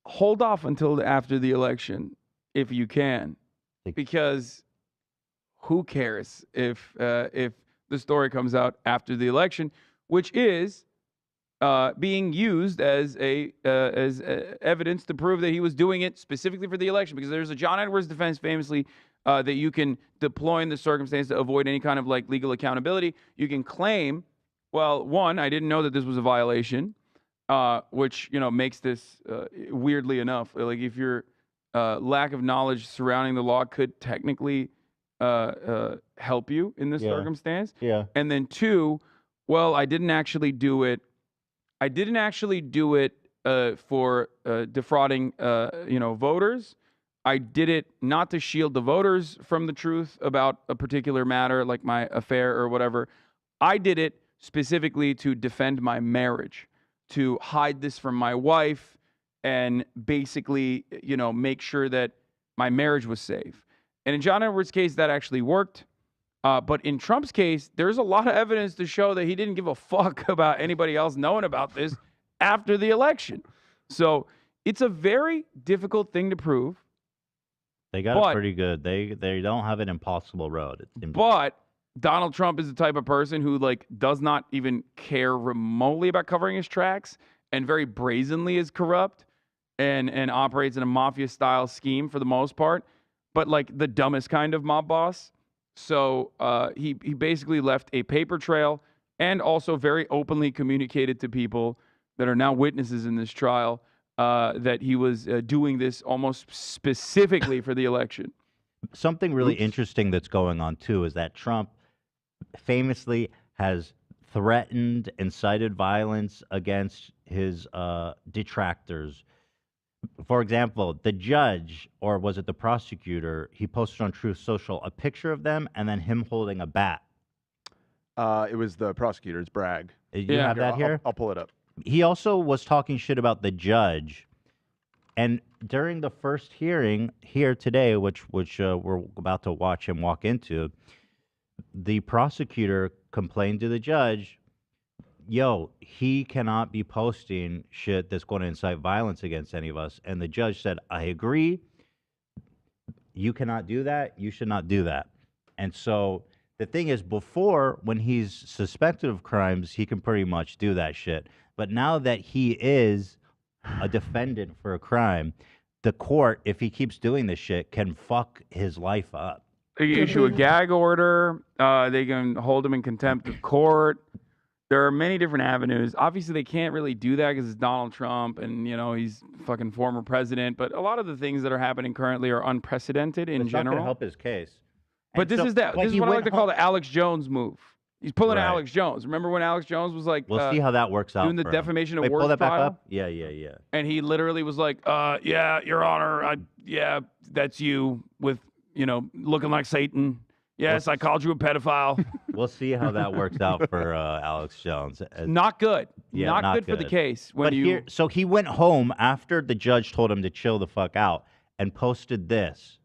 hold off until after the election if you can, because who cares if the story comes out after the election, which is being used as evidence to prove that he was doing it specifically for the election. Because there's a John Edwards defense famously that you can deploy in the circumstance to avoid any kind of like legal accountability. You can claim, well, one, I didn't know that this was a violation, which makes this weirdly enough like if your lack of knowledge surrounding the law could technically help you in this circumstance. Yeah. And then two, well, I didn't actually do it. I didn't actually do it for defrauding, voters. I did it not to shield the voters from the truth about a particular matter, like my affair or whatever. I did it specifically to defend my marriage, to hide this from my wife, and basically, make sure that my marriage was safe. And in John Edwards' case, that actually worked. But in Trump's case, there's a lot of evidence to show that he didn't give a fuck about anybody else knowing about this after the election. So it's a very difficult thing to prove. They got it pretty good. They don't have an impossible road. But Donald Trump is the type of person who does not even care remotely about covering his tracks, and very brazenly is corrupt and operates in a mafia style scheme for the most part, but the dumbest kind of mob boss. So he basically left a paper trail and also very openly communicated to people that are now witnesses in this trial that he was doing this almost specifically for the election. Something really interesting that's going on, too, is that Trump famously has threatened, incited violence against his detractors. For example, the judge, or was it the prosecutor, he posted on Truth Social a picture of them and then him holding a bat. It was the prosecutor. It's Bragg. You have that here? I'll pull it up. He also was talking shit about the judge. And during the first hearing here today, which we're about to watch him walk into, the prosecutor complained to the judge, yo, he cannot be posting shit that's going to incite violence against any of us. And the judge said, I agree. You cannot do that. You should not do that. And so the thing is, before, when he's suspected of crimes, he can pretty much do that shit. But now that he is a defendant for a crime, the court, if he keeps doing this shit, can fuck his life up. They can issue a gag order. They can hold him in contempt of court. There are many different avenues. Obviously, they can't really do that because it's Donald Trump and, he's fucking former president. But a lot of the things that are happening currently are unprecedented in It's general. not going to help his case. But this is what I like to call the Alex Jones move. He's pulling Right. Alex Jones. Remember when Alex Jones was like, We'll see how that works out. doing the for him. defamation of Wait, words pull that back trial? up? Yeah. And he literally was like, yeah, Your Honor, that's you with, looking like Satan. Yes, I called you a pedophile. We'll see how that works out for Alex Jones. Not good. Yeah, not good for the case. When But here, so he went home after the judge told him to chill the fuck out and posted this.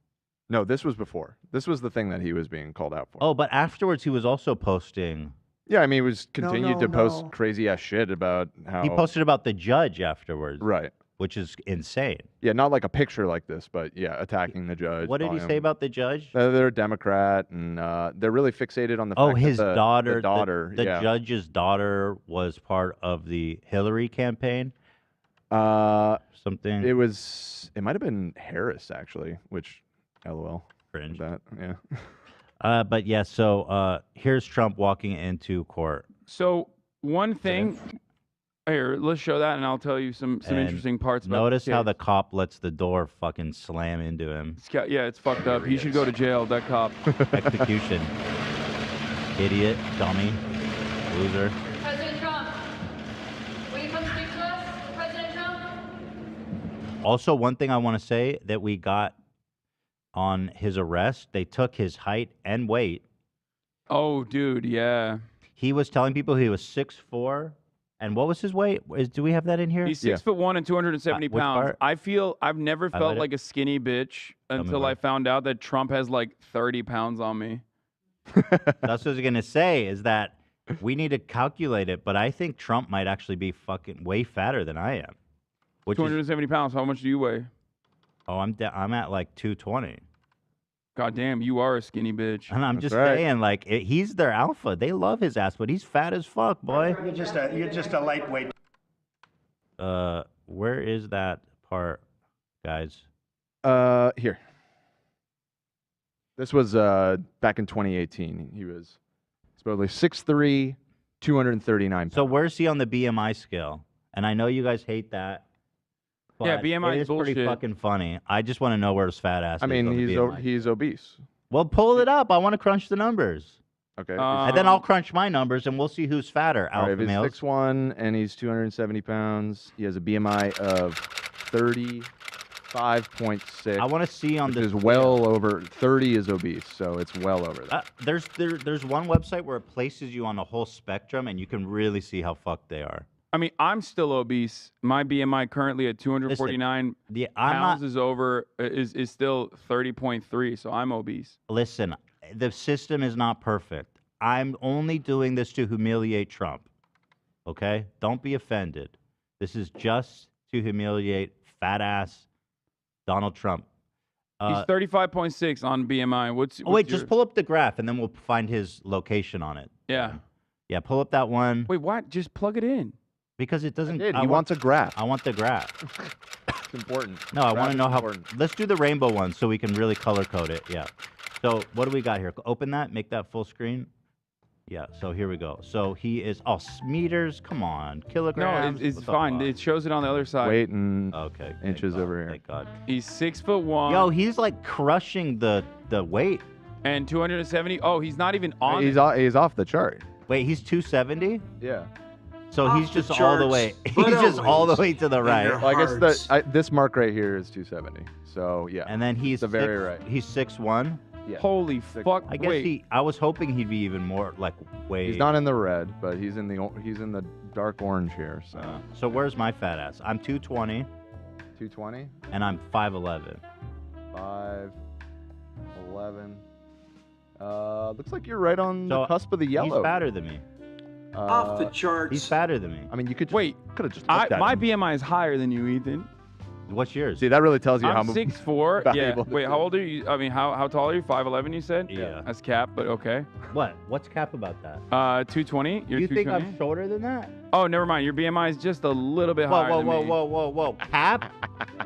No, this was before. This was the thing that he was being called out for. Oh, but afterwards he was also posting. Yeah, I mean, he was continued to post crazy ass shit about how He posted about the judge afterwards. Right. Which is insane. Yeah, not like a picture like this, but yeah, attacking the judge. What did he say about the judge? They're a Democrat, and they're really fixated on the Oh, fact his that the daughter. daughter, The yeah. judge's daughter was part of the Hillary campaign. Something. It might have been Harris actually, which, LOL. Cringe. That, yeah. But yeah, so here's Trump walking into court. So one thing, here, let's show that, and I'll tell you some And interesting parts about Notice this how case. the cop lets the door fucking slam into him. Yeah, it's fucked up. He should go to jail, that cop. Execution. Idiot, dummy, loser. President Trump, will you come speak to us? President Trump? Also, one thing I want to say that we got on his arrest, they took his height and weight. Oh, dude, yeah. He was telling people he was 6'4", and what was his weight? Do we have that in here? He's 6'1" and 270 which pounds. part? I've never Highlight felt it. like a skinny bitch me until where. I found out that Trump has like 30 pounds on me. That's what I was gonna say. Is that we need to calculate it, but I think Trump might actually be fucking way fatter than I am. Which is, 270 pounds. How much do you weigh? oh, I'm at like 220. God damn, you are a skinny bitch. And I'm just saying, like, he's their alpha. They love his ass, but he's fat as fuck, boy. You're just a lightweight. Where is that part, guys? Here. This was back in 2018. He was supposedly 6'3", 239 pounds. So where's he on the BMI scale? And I know you guys hate that. Yeah, but BMI it is is pretty bullshit. fucking funny. I just want to know where his fat ass I is. mean, on the BMI. he's obese. Well, pull it up. I want to crunch the numbers. Okay. And then I'll crunch my numbers, and we'll see who's fatter. All right, Alpha if males. he's 6'1" and he's 270 pounds, he has a BMI of 35.6. I want to see on which the is well over 30 is obese, so it's well over that. There's one website where it places you on a whole spectrum, and you can really see how fucked they are. I mean, I'm still obese. My BMI currently at 249 pounds is still 30.3, so I'm obese. Listen, the system is not perfect. I'm only doing this to humiliate Trump. Okay? Don't be offended. This is just to humiliate fat ass Donald Trump. He's 35.6 on BMI. What's Oh, wait, your- just pull up the graph, and then we'll find his location on it. Yeah. Yeah, pull up that one. Wait, what? Just plug it in. Because it doesn't. He wants a graph. I want the graph. It's important. No, I Graph want to is know how. important. Let's do the rainbow one so we can really color code it. Yeah. So what do we got here? Open that. Make that full screen. Yeah. So here we go. So he is. Oh, meters. Come on, No, kilograms. it's What the fine. fuck? It shows it on the other side. Weight and Okay. inches over here. Thank God. He's 6'1". Yo, he's like crushing the weight. And 270. Oh, he's not even on. He's off the chart. Wait, he's 270. Yeah. So Off he's the just all the charts, way. but He's just all the always way to the in right. your Well, I guess hearts. this mark right here is 270. So yeah. And then he's the very right. He's 6'1". Yeah. Holy fuck! I guess I was hoping he'd be even more like way. He's not in the red, but he's in the dark orange here. So So where's my fat ass? I'm 220. 220. And I'm 5'11". 5'11". Looks like you're right on the So cusp of the yellow. He's fatter than me. Off the charts. He's fatter than me. I mean, you could Wait. could have just looked at My him. BMI is higher than you, Ethan. What's yours? See, that really tells you I'm how 6'4". Yeah. valuable this Wait, is. how old are you? I mean, how tall are you? 5'11", you said? Yeah. That's cap, but okay. What? What's cap about that? 220. You're You think 220? I'm shorter than that? Oh, never mind. Your BMI is just a little bit higher than me. Whoa. Cap?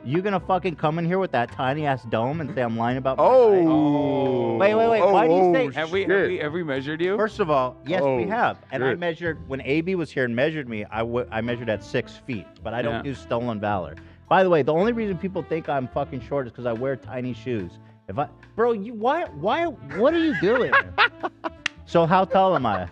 You gonna fucking come in here with that tiny ass dome and say I'm lying about my Oh. height? Wait. Why do you say? Have we measured you? First of all, yes, we Oh, have. And I shit. measured when AB was here and measured me. I measured at 6 feet, but I don't Yeah. do stolen valor. By the way, the only reason people think I'm fucking short is because I wear tiny shoes. Bro, what are you doing? So how tall am I?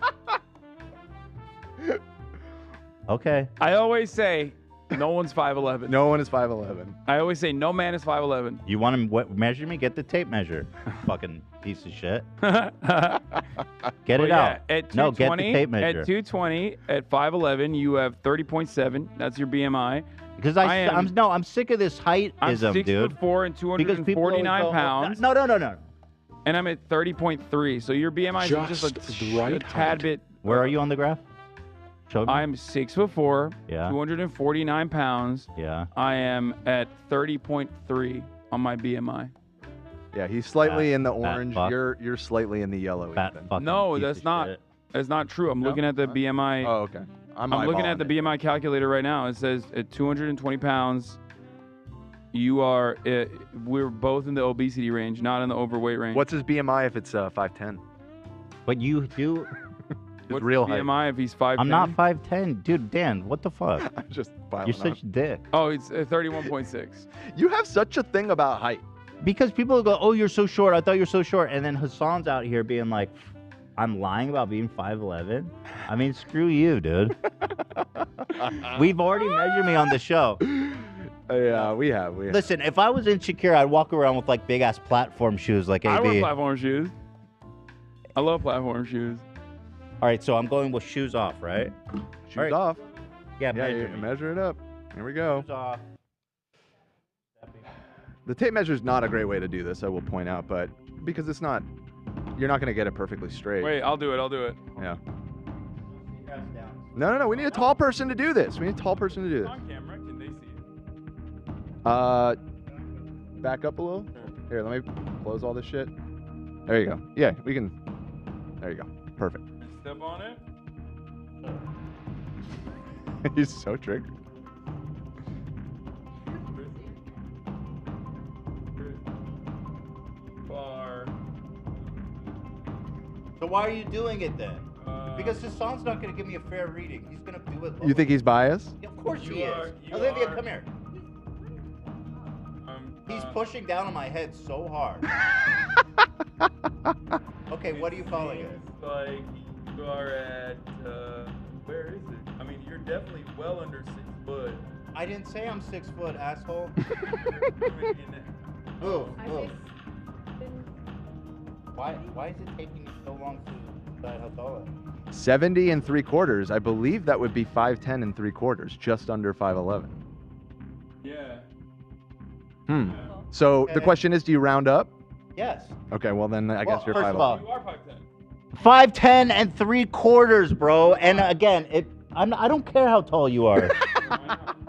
Okay. I always say no one's 5'11". No one is 5'11". I always say no man is 5'11". You want to measure me? Get the tape measure. Fucking piece of shit. Get Well, it yeah, out. At No, get the 220, tape measure. At 220, at 5'11", you have 30.7. That's your BMI. Because I'm I'm sick of this height I'm ism, dude. 6'4" and Because people always 249 go, pounds. No. And I'm at 30.3. So your BMI is just the right a tad bit. Where are you on the graph? Show me. I'm 6'4", Yeah. 249 pounds. Yeah. I am at 30.3 on my BMI. Yeah, he's slightly Fat- in the fat orange. fuck. You're slightly in the yellow. Fat Ethan. fucking No, piece that's of not. shit. That's not true. I'm looking at the BMI. Oh, okay. I'm looking at the BMI calculator right now. It says at 220 pounds, you are. We're both in the obesity range, not in the overweight range. What's his BMI if it's 5'10"? But you do. What's real his height? BMI if he's 5'10"? I'm not 5'10", dude. Dan, what the fuck? I'm just You're piling such on. a dick. Oh, it's 31.6. You have such a thing about height. Because people go, "Oh, you're so short. I thought you're so short," and then Hassan's out here being like, "I'm lying about being 5'11". I mean, screw you, dude. We've already measured me on the show. Yeah, we have. Listen, if I was insecure, I'd walk around with like big ass platform shoes, like AB. I wear platform shoes. I love platform shoes. All right, so I'm going with shoes off, right? Shoes off. Yeah, you measure it up. Here we go. Shoes off. The tape measure is not a great way to do this, I will point out, but because it's not, you're not going to get it perfectly straight. Wait, I'll do it. Yeah. No. We need a tall person to do this. We need a tall person to do this. On camera, can they see it? Back up a little. Here, let me close all this shit. There you go. Yeah, we can. There you go. Perfect. Step on it. He's so tricked. Bar. So why are you doing it then? Because Hassan's not going to give me a fair reading. He's going to do it. You think he's biased? Of course he is. Olivia, come here. He's pushing down on my head so hard. Okay, what are you calling it? Like you are at where is it? I mean, you're definitely well under 6 foot. I didn't say I'm 6 foot, asshole. Move. Why is it taking you so long to decide how tall I am? 70 3/4. I believe that would be 5'10 3/4, just under 5'11. Yeah. So the question is, do you round up? Yes. Okay, well then I guess you're first 5'11. of all, You are 5'10. 5'10 3/4, bro. And again, I don't care how tall you are.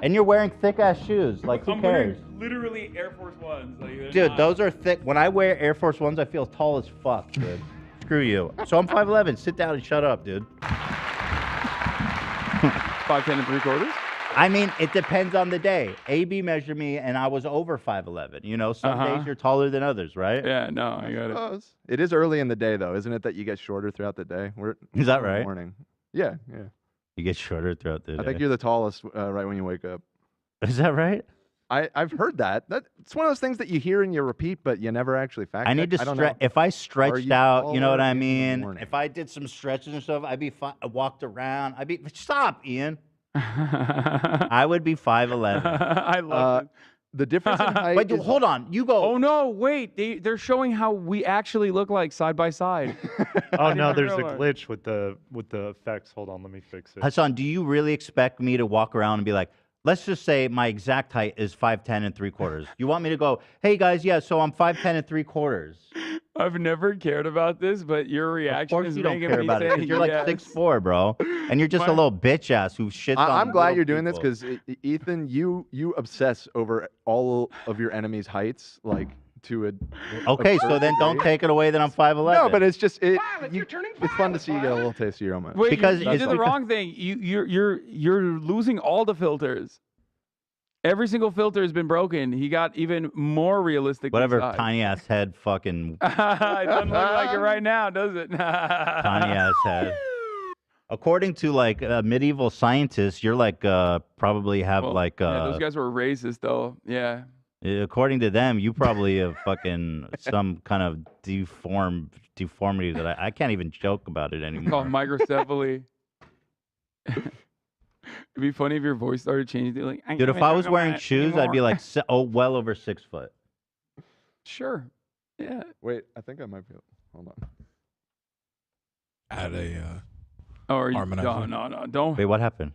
And you're wearing thick ass shoes. Like, who I'm cares? wearing literally Air Force Ones. Like, they're Dude, not- those are thick. When I wear Air Force Ones, I feel tall as fuck, dude. Screw you. So I'm 5'11. Sit down and shut up, dude. 5'10 3/4. I mean, it depends on the day. AB measured me, and I was over 5'11. You know, some days you're taller than others, right? Yeah, no, I got it. It is early in the day, though, isn't it, that you get shorter throughout the day? Is that in the right? Morning. Yeah. You get shorter throughout the day. I think you're the tallest right when you wake up. Is that right? I've heard that. It's one of those things that you hear and you repeat, but you never actually fact I need to check. don't stretch. know. If I stretched you out, you know what taller I in the mean? morning? If I did some stretches and stuff, I'd be fine. I walked around. Stop, Ian. I would be 5'11. I love it. The difference in height. Wait, dude, hold on. You go. Oh no, wait. They're showing how we actually look like side by side. Oh no, didn't there's a realize. glitch with the effects. Hold on, let me fix it. Hassan, do you really expect me to walk around and be like, let's just say my exact height is 5'10 3/4. You want me to go, hey guys, yeah, so I'm 5'10 3/4. I've never cared about this, but your reaction Of course is you don't making care me about it, say 'cause you're like yes. 6'4", bro. And you're just a little bitch ass who shits on I'm glad little you're doing people. this because Ethan, you obsess over all of your enemies' heights, like to a. Okay, so absurd then don't degree. take it away that I'm 5'11. No, but it's just it's fun to see you get a little taste of your own. Wait, Because you it's did the because- wrong thing. You're losing all the filters. Every single filter has been broken. He got even more realistic. Whatever inside. tiny ass head fucking It doesn't look like it right now, does it? tiny ass head. According to like medieval scientists, you're like probably have like yeah, those guys were racist though. Yeah. according to them, you probably have fucking some kind of deformity that I can't even joke about it anymore. Called microcephaly. It'd be funny if your voice started changing. Like, Dude, if I was wearing shoes, I'd be like well over 6 foot. Sure. Yeah. Wait, I think I might be. Hold on. Add a Or you, harmonizer. no, don't. Wait, what happened?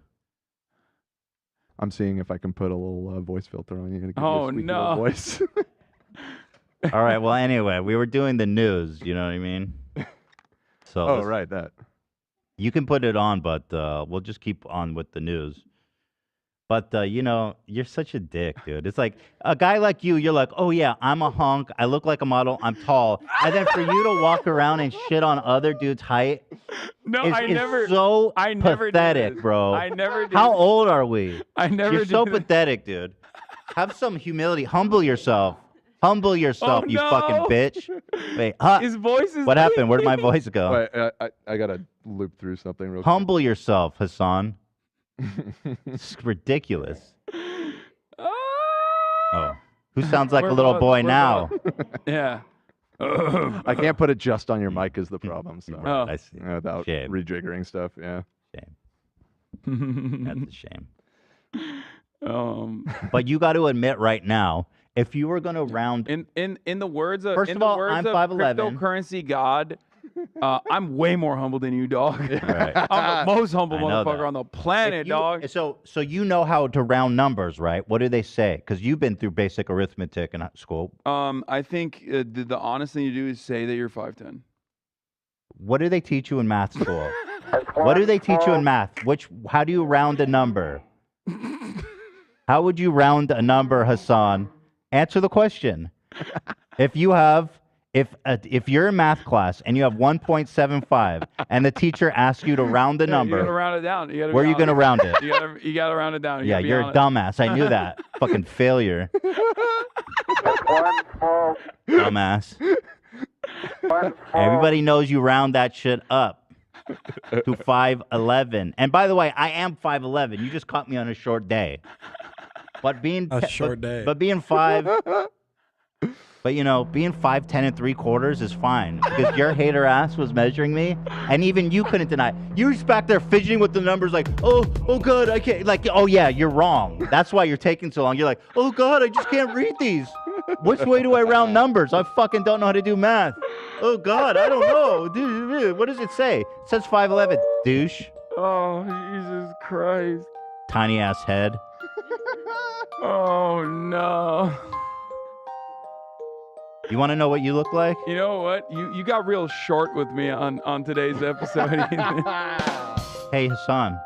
I'm seeing if I can put a little voice filter on you. To give Oh, you a squeaky no. little voice. All right. Well, anyway, we were doing the news. You know what I mean? So Oh, right, that. You can put it on, but we'll just keep on with the news. But, you know, you're such a dick, dude. It's like a guy like you, you're like, oh, yeah, I'm a hunk. I look like a model. I'm tall. And then for you to walk around and shit on other dudes' height No, is, I is never. so I never do pathetic, this. bro. I never do How this. old are we? I never You're do so this. pathetic, dude. Have some humility. Humble yourself. Humble yourself, Oh, you no. fucking bitch. Wait, His voice is. what happened? Where did my voice go? Wait, I gotta loop through something real quick. Humble yourself, Hassan. It's ridiculous. Oh, who sounds like a little boy now? Yeah. I can't put it just on your mic is the problem. So Oh. I see. without rejiggering stuff, yeah. Shame. That's a shame. But you got to admit right now, if you were going to round in the words of First in of the all, words I'm of 5'11". cryptocurrency god, I'm way more humble than you, dog. Right. I'm the most humble I know motherfucker that. on the planet, If you- dog. So you know how to round numbers, right? What do they say? Because you've been through basic arithmetic in school. I think the honest thing to do is say that you're 5'10". What do they teach you in math school? What do they teach you in math? How do you round a number? How would you round a number, Hassan? Answer the question. If you're in math class and you have 1.75 and the teacher asks you to round the You gotta number, round it down. You gotta where are you going to round it? You gotta round it down. You Yeah, gotta be you're a honest. dumbass. I knew that. Fucking failure. Dumbass. Everybody knows you round that shit up to 5'11". And by the way, I am 5'11". You just caught me on a short day. But being short day. But being being 5'10" and 3/4 is fine because your hater ass was measuring me, and even you couldn't deny. You was back there fidgeting with the numbers, like, oh god, I can't. Like, oh yeah, you're wrong. That's why you're taking so long. You're like, oh god, I just can't read these. Which way do I round numbers? I fucking don't know how to do math. Oh god, I don't know. Dude, what does it say? It says 5'11", douche. Oh, Jesus Christ. Tiny ass head. Oh no. You want to know what you look like? You know what? You got real short with me on today's episode. Hey, Hassan.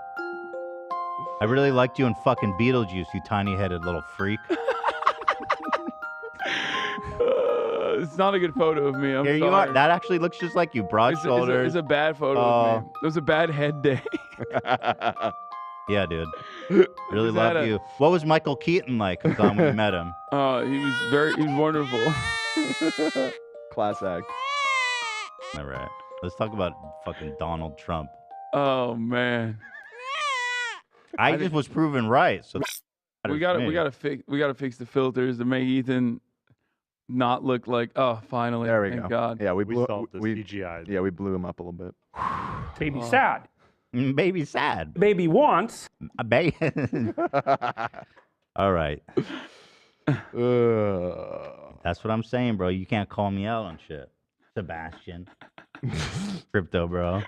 I really liked you in fucking Beetlejuice, you tiny-headed little freak. It's not a good photo of me. I'm Here sorry. you are. That actually looks just like you. Broad shoulders. It's a bad photo of me. It was a bad head day. Yeah, dude. Really Is that love you. What was Michael Keaton like, Hassan, when you met him? He was wonderful. Class act. All right. Let's talk about fucking Donald Trump. Oh man. I just was proven right. So we gotta fix the filters to make Ethan not look like, oh, finally. There we thank go. God. Yeah, we solved this CGI. Yeah, we blew him up a little bit. Baby sad. Baby sad. Baby wants. A baby. All right. That's what I'm saying, bro. You can't call me out on shit. Sebastian. Crypto, bro.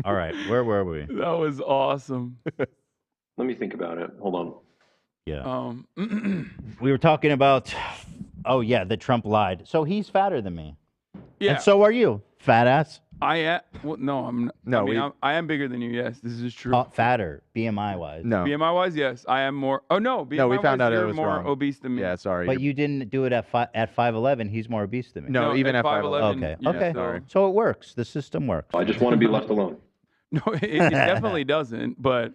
All right. Where were we? That was awesome. Let me think about it. Hold on. Yeah. We were talking about, that Trump lied. So he's fatter than me. Yeah. And so are you, fat ass. I am. Well, no, I'm not. No, I am bigger than you. Yes, this is true. Fatter, BMI wise. No. BMI wise, yes, I am more. Oh no, BMI No, we found wise, out it you're was more wrong. obese than me. Yeah, sorry. But you didn't do it at 5'11". He's more obese than me. No, even at 5'11". Okay. yeah, Okay. so- So it works. The system works. I just want to be left alone. No, it definitely doesn't. But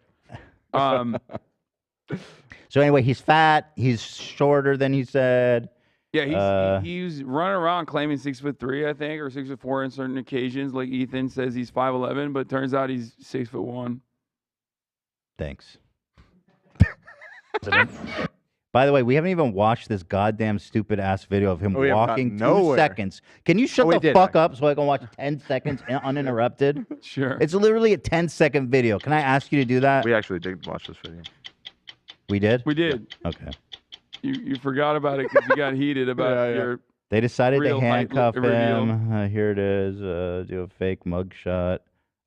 So anyway, he's fat. He's shorter than he said. yeah, he's running around claiming 6'3", I think, or 6'4" on certain occasions. Like Ethan says, he's 5'11", but turns out he's 6'1". Thanks. By the way, we haven't even watched this goddamn stupid ass video of him We have walking gotten 2 nowhere. seconds. Can you shut we the did, fuck up so I can watch 10 seconds uninterrupted? Sure. It's literally a 10-second video. Can I ask you to do that? We actually did watch this video. We did? We did. Okay. You forgot about it because you got heated about your. They decided to Real height handcuff reveal. him. Here it is. Do a fake mugshot.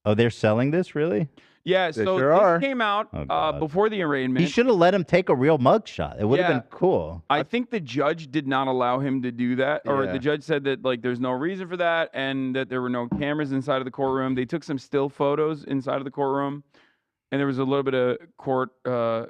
Oh, they're selling this, really? Yeah, They so sure this are. came out Oh, God. before the arraignment. He should have let him take a real mugshot. It would have Yeah. been cool. I think the judge did not allow him to do that, or Yeah. the judge said that like there's no reason for that, and that there were no cameras inside of the courtroom. They took some still photos inside of the courtroom, and there was a little bit of court, the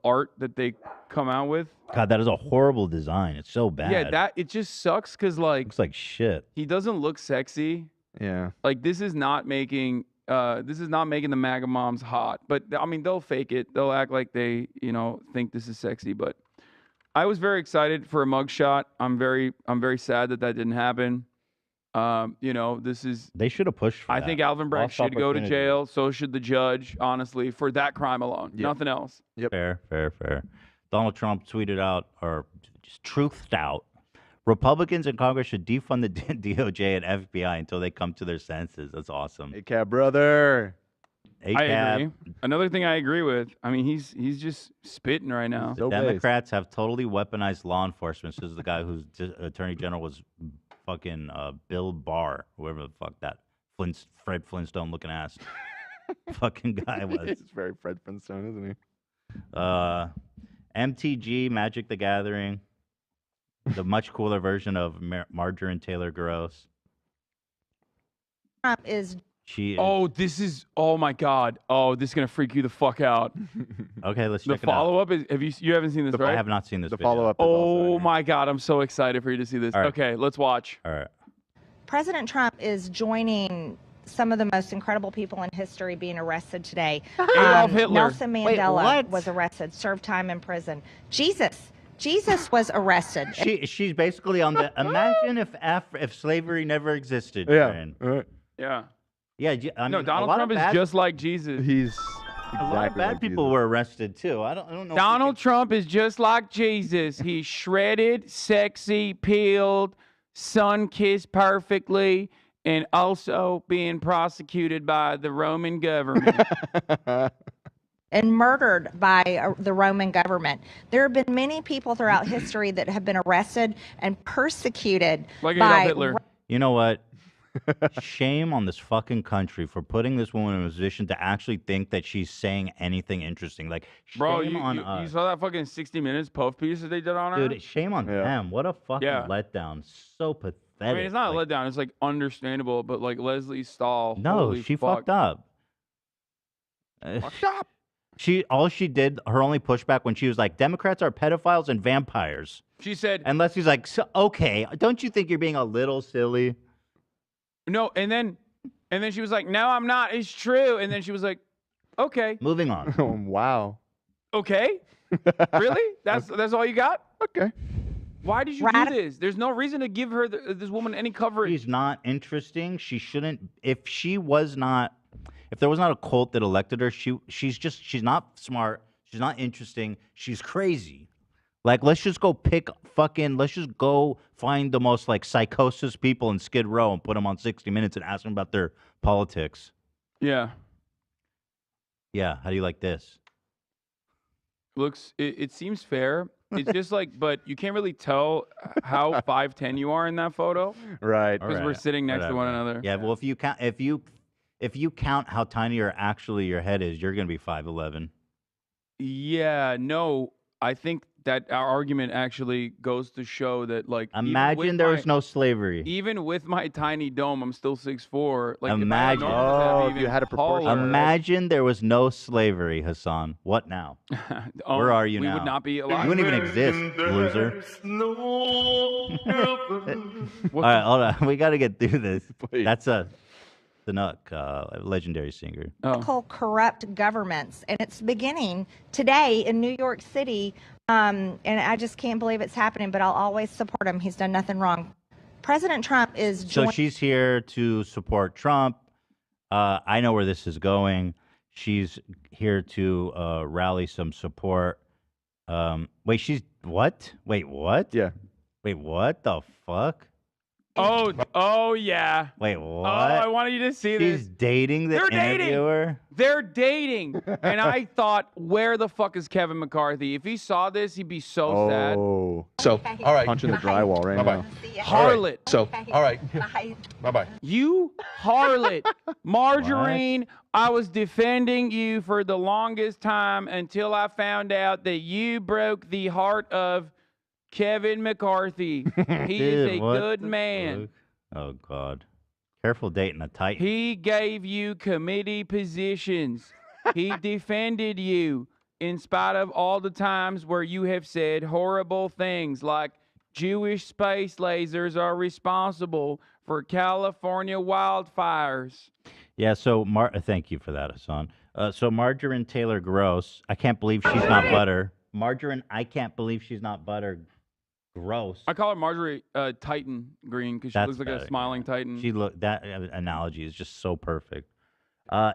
art that they come out with. God, that is a horrible design. It's so bad. Yeah, it just sucks because like looks like shit. he doesn't look sexy. Yeah. Like this is not making the MAGA moms hot. But I mean, they'll fake it. They'll act like they, think this is sexy. But I was very excited for a mugshot. I'm very sad that didn't happen. This is. They should have pushed for I that. think Alvin Bragg Lost should go to opportunity. jail. So should the judge, honestly, for that crime alone. Yep. Nothing else. Yep. Fair. Donald Trump tweeted out, or just truthed out, Republicans in Congress should defund the DOJ and FBI until they come to their senses. That's awesome. Hey, Cat brother. I agree. Another thing I agree with. I mean, he's just spitting right now. The Democrats have totally weaponized law enforcement. This is the guy whose attorney general was fucking Bill Barr, whoever the fuck that Fred Flintstone looking ass fucking guy was. He's very Fred Flintstone, isn't he? MTG, Magic the Gathering, the much cooler version of Marjorie Taylor Gross. Trump is. She is. Oh, this is. Oh my God. Oh, this is gonna freak you the fuck out. Okay, let's The check it out. follow-up is. You haven't seen this, right? I have not seen this. The video. follow-up. Oh my God, I'm so excited for you to see this. All right. Okay, let's watch. All right. President Trump is joining some of the most incredible people in history being arrested today. Adolf Hitler. Nelson Wait, Mandela what? was arrested, served time in prison. Jesus was arrested. She's basically on the. Imagine if slavery never existed. Yeah. Brian. Yeah. Yeah. I mean, No, a Donald lot Trump of is bad, just like Jesus. He's a lot of bad people were arrested too. I don't know. if we Donald Trump is just like Jesus. He's shredded, sexy, peeled, sun-kissed perfectly, and also being prosecuted by the Roman government. And murdered by the Roman government. There have been many people throughout history that have been arrested and persecuted Like Adolf by Hitler. You know what? Shame on this fucking country for putting this woman in a position to actually think that she's saying anything interesting. Like, shame Bro, on you us. saw that fucking 60 Minutes puff piece that they did on her? Dude, shame on them. What a fucking letdown. So pathetic. I mean, it's not a letdown. It's like understandable, but like Leslie Stahl. No, holy she fuck. fucked up. Fucked up. All she did, her only pushback when she was like, Democrats are pedophiles and vampires. She said, and Leslie's like, okay, don't you think you're being a little silly? No, and then she was like, no, I'm not. It's true. And then she was like, okay. Moving on. Oh, wow. Okay. Really? That's all you got? Okay. Why did you do this? There's no reason to give her this woman any coverage. She's not interesting. She shouldn't. If there was not a cult that elected her, she's not smart. She's not interesting. She's crazy. Like, let's just go find the most like psychosis people in Skid Row and put them on 60 Minutes and ask them about their politics. Yeah. Yeah. How do you like this? It seems fair. It's just like, but you can't really tell how 5'10" you are in that photo. Right. Because we're sitting next to one another. Yeah. Well, if you count how tiny your head is, you're gonna be 5'11". Yeah. No, I think that our argument actually goes to show that, like, imagine there was no slavery. Even with my tiny dome, I'm still 6'4". Like, imagine. If you had a proportion. Imagine there was no slavery, Hassan. What now? Where are you now? We would not be alive. You wouldn't even exist, loser. All right, hold on. We got to get through this. That's the Nook, a legendary singer. Corrupt governments, and it's beginning today in New York City. And I just can't believe it's happening, but I'll always support him. He's done nothing wrong. President Trump is So she's here to support Trump. I know where this is going. She's here to rally some support. Wait, she's what? Wait, what? Yeah. Wait, what the fuck? Oh yeah. Wait, what? Oh, I wanted you to see this. She's dating the interviewer? They're dating. And I thought, where the fuck is Kevin McCarthy? If he saw this, he'd be so sad. So, all right. Punching the drywall right now. Harlot. So, all right. Bye-bye. You harlot. Marjorie, I was defending you for the longest time until I found out that you broke the heart of Kevin McCarthy. He is a good man. Oh, God. Careful dating a Titan. He gave you committee positions. He defended you in spite of all the times where you have said horrible things like Jewish space lasers are responsible for California wildfires. Yeah, so thank you for that, Hassan. So Marjorie Taylor Gross, I can't believe she's not butter. Marjorie, I can't believe she's not butter. Gross. I call her Marjorie Titan Greene because she looks like a smiling Titan. That analogy is just so perfect.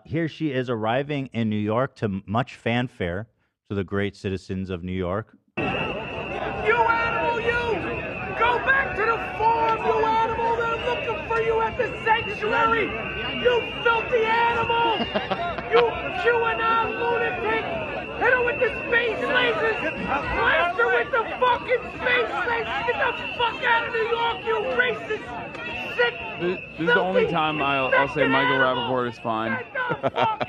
Here she is arriving in New York to much fanfare to the great citizens of New York. You animal, you! Go back to the farm, you animal! They're looking for you at the sanctuary! You filthy animal! You QAnon lunatic! Hit her with the space lasers! Blast her with the fucking space lasers! Get the fuck out of New York, you racist, sick, This is the only time I'll say Michael Rappaport is fine.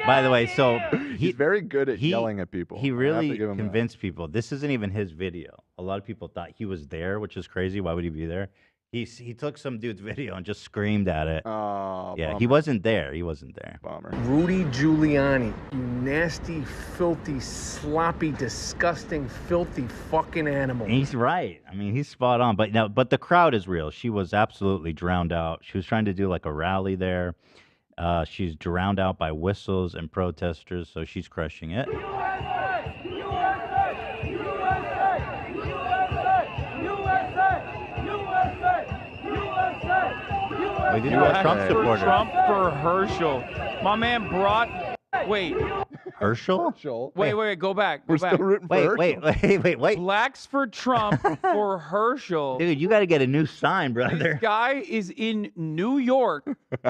By the way, so He's very good at yelling at people. He I have to really give him that. convinced people. This isn't even his video. A lot of people thought he was there, which is crazy. Why would he be there? He took some dude's video and just screamed at it. Oh, yeah, he wasn't there. He wasn't there. Bummer. Rudy Giuliani, you nasty, filthy, sloppy, disgusting, filthy fucking animal. And he's right. I mean, he's spot on. But the crowd is real. She was absolutely drowned out. She was trying to do like a rally there. She's drowned out by whistles and protesters, so she's crushing it. We did a Trump supporter. Trump for Herschel. My man brought. Wait. Herschel? Wait. Go back. We're still rooting for Wait. Blacks for Trump for Herschel. Dude, you got to get a new sign, brother. This guy is in New York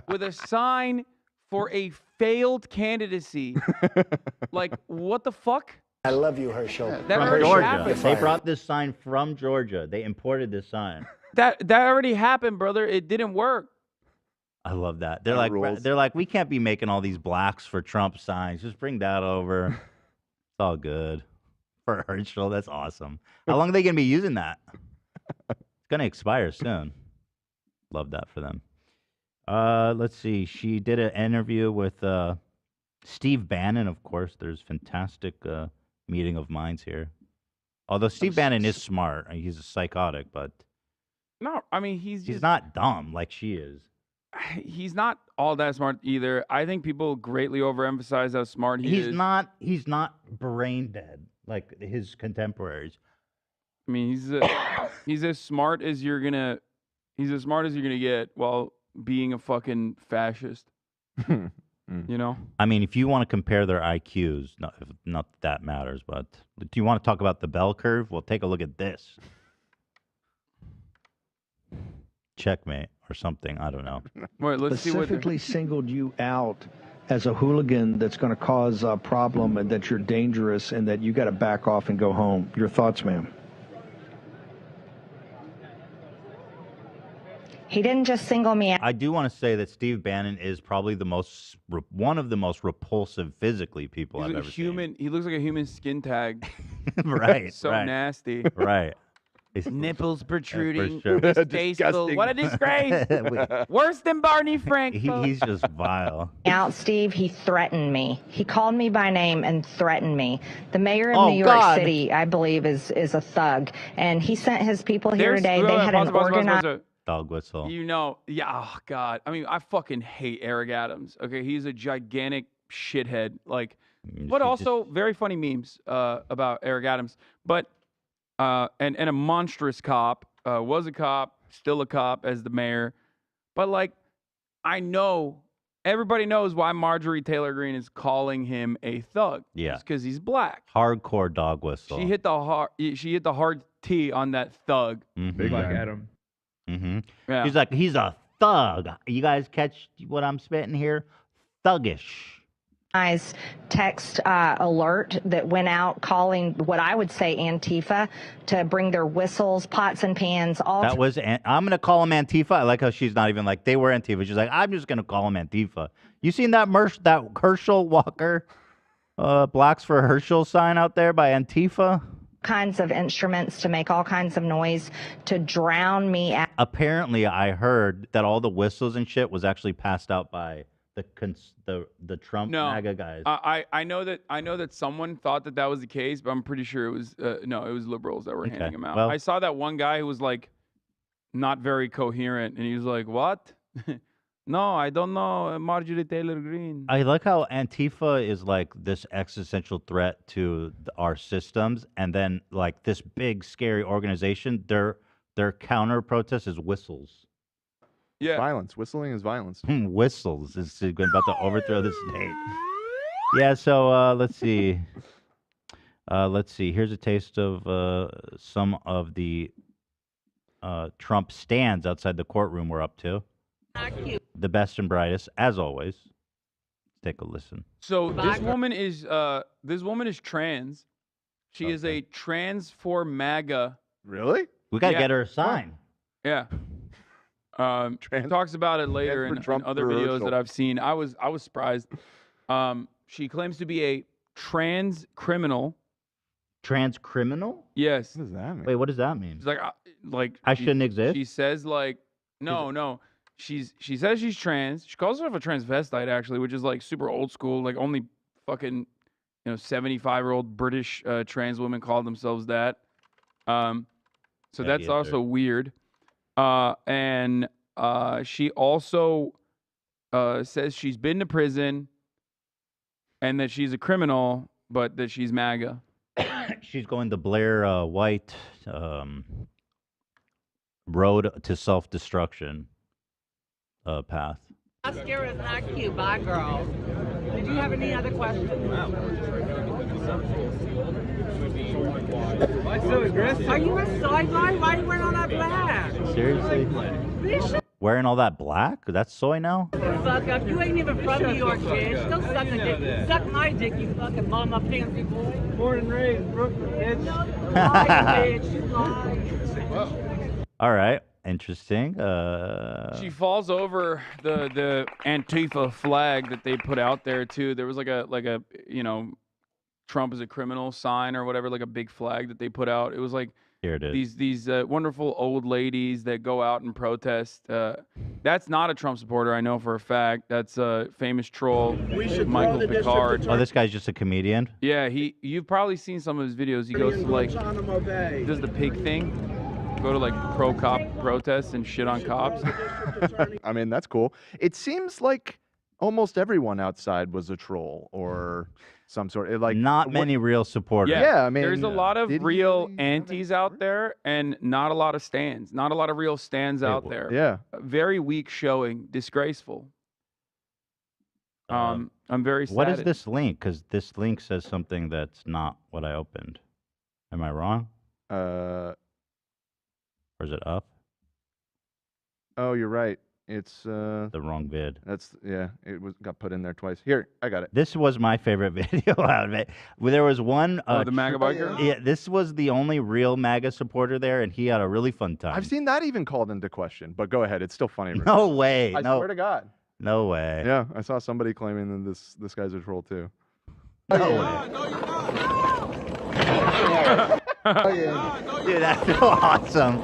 with a sign for a failed candidacy. Like, what the fuck? I love you, Herschel. That From already Georgia. happened. They brought this sign from Georgia. They imported this sign. That already happened, brother. It didn't work. I love that. That rules. They're like, we can't be making all these blacks for Trump signs. Just bring that over. It's all good. For Herschel, that's awesome. How long are they gonna be using that? It's gonna expire soon. Love that for them. Let's see. She did an interview with Steve Bannon, of course. There's fantastic meeting of minds here. Although Steve Bannon is smart. He's a psychotic, but No, I mean he's not dumb like she is. He's not all that smart either. I think people greatly overemphasize how smart he is. He's not brain dead like his contemporaries. I mean, he's as smart as you're gonna get while being a fucking fascist. You know? I mean, if you want to compare their IQs, not that matters, but do you want to talk about the bell curve? Well, take a look at this. Checkmate or something. I don't know. Wait, let's see what Specifically singled you out as a hooligan that's going to cause a problem and that you're dangerous and that you got to back off and go home. Your thoughts, ma'am? He didn't just single me out. I do want to say that Steve Bannon is probably one of the most repulsive physically people he's I've a ever human. He looks like a human skin tag. seen. Right. So right. nasty. Right. Nipples protruding. sure. Distasteful. What a disgrace. Worse than Barney Frank. He's just vile. Out, Steve, he threatened me. He called me by name and threatened me. The mayor of New York God. City, I believe, is a thug, and he sent his people here There's- today. wait, They wait, had pause, an pause, pause, organized. pause. Dog whistle. You know, yeah, oh God. I mean, I fucking hate Eric Adams. Okay, he's a gigantic shithead. Like, but also very funny memes about Eric Adams. But and a monstrous cop. Was a cop, still a cop as the mayor. But like, I know everybody knows why Marjorie Taylor Greene is calling him a thug. Yeah. It's because he's black. Hardcore dog whistle. She hit the hard T on that thug. Mhm. Fuck Adam. Mm-hmm. Yeah. He's like, he's a thug. You guys catch what I'm spitting here? Thuggish. Text alert that went out calling what I would say Antifa to bring their whistles, pots and pans, all. That was, I'm going to call him Antifa. I like how she's not even like, they were Antifa. She's like, I'm just going to call him Antifa. You seen that that Herschel Walker, Blacks for Herschel sign out there by Antifa? Kinds of instruments to make all kinds of noise to drown me out. Apparently, I heard that all the whistles and shit was actually passed out by the Trump MAGA guys. I know that someone thought that was the case, but I'm pretty sure it was it was liberals that were handing them out. Well, I saw that one guy who was like not very coherent, and he was like, "What? No, I don't know Marjorie Taylor Greene." I like how Antifa is like this existential threat to our systems, and then like this big scary organization, their counter protest is whistles. Yeah, violence. Whistling is violence. Whistles is about to overthrow the state. Yeah. So let's see. Here's a taste of some of the Trump stands outside the courtroom we're up to. The best and brightest, as always. take a listen. So this woman is trans. She is a trans for MAGA. Really? We gotta get her a sign. Yeah. She talks about it later in other videos that I've seen. I was surprised. She claims to be a trans criminal. Trans criminal? Yes. What does that mean? Wait, what does that mean? She's like I shouldn't exist? She says like no. She says she's trans. She calls herself a transvestite actually, which is like super old school. Like only fucking 75-year-old British trans women call themselves that. So that's also weird. And she also says she's been to prison and that she's a criminal, but that she's MAGA. She's going the Blair White road to self-destruction path. Mascara is not cute. Bye, girl. Did you have any other questions? Are you a soy boy? Why are you wearing all that black? Seriously? Wearing all that black? That's soy now? Fuck up. You ain't even from New York, bitch. Still suck a dick. Suck my dick, you fucking mama pansy boy. Born and raised Brooklyn, bitch. Bitch. You lie. All right. Interesting. She falls over the Antifa flag that they put out there too. There was like a Trump is a criminal sign or whatever, like a big flag that they put out. It was like here it is. These wonderful old ladies that go out and protest. That's not a Trump supporter, I know for a fact. That's a famous troll, Michael Picard. Oh, this guy's just a comedian? Yeah, you've probably seen some of his videos. He goes to like, does the pig thing. Go to like pro-cop protests and shit on cops. I mean, that's cool. It seems like almost everyone outside was a troll or some sort. Like not many real supporters. Yeah, I mean, there's a lot of real antis out there, and not a lot of stands. Not a lot of real stands out there. Yeah, very weak showing. Disgraceful. I'm very sad. What is this link? Because this link says something that's not what I opened. Am I wrong? Or is it up? Oh, you're right. It's the wrong vid. It got put in there twice. Here, I got it. This was my favorite video out of it. There was one. The MAGA biker. Yeah, this was the only real MAGA supporter there, and he had a really fun time. I've seen that even called into question, but go ahead. It's still funny. No way. I swear to God. No way. Yeah, I saw somebody claiming that this guy's a troll too. No way. Dude, that's so awesome.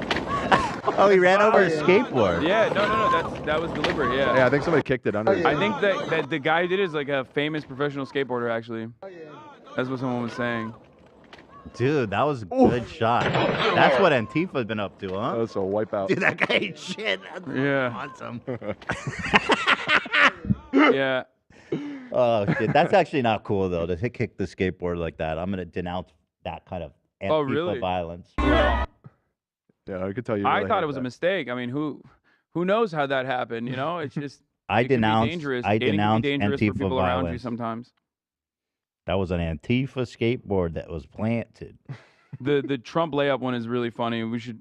Oh, he ran over a skateboard. Yeah, no, that was deliberate. Yeah. Yeah, I think somebody kicked it under. I think that the guy who did it is like a famous professional skateboarder. Actually, that's what someone was saying. Dude, that was a good shot. That's what Antifa's been up to, huh? That was a wipeout. Dude, that guy ate shit. That's awesome. Yeah. Oh shit, that's actually not cool though. To kick the skateboard like that, I'm gonna denounce that kind of Antifa violence. Yeah, I could tell you. I thought it was a mistake. I mean, who knows how that happened? You know, it's just. I denounce. Dangerous. I denounce dangerous Antifa for people violence. around you sometimes. That was an Antifa skateboard that was planted. The Trump layup one is really funny. We should,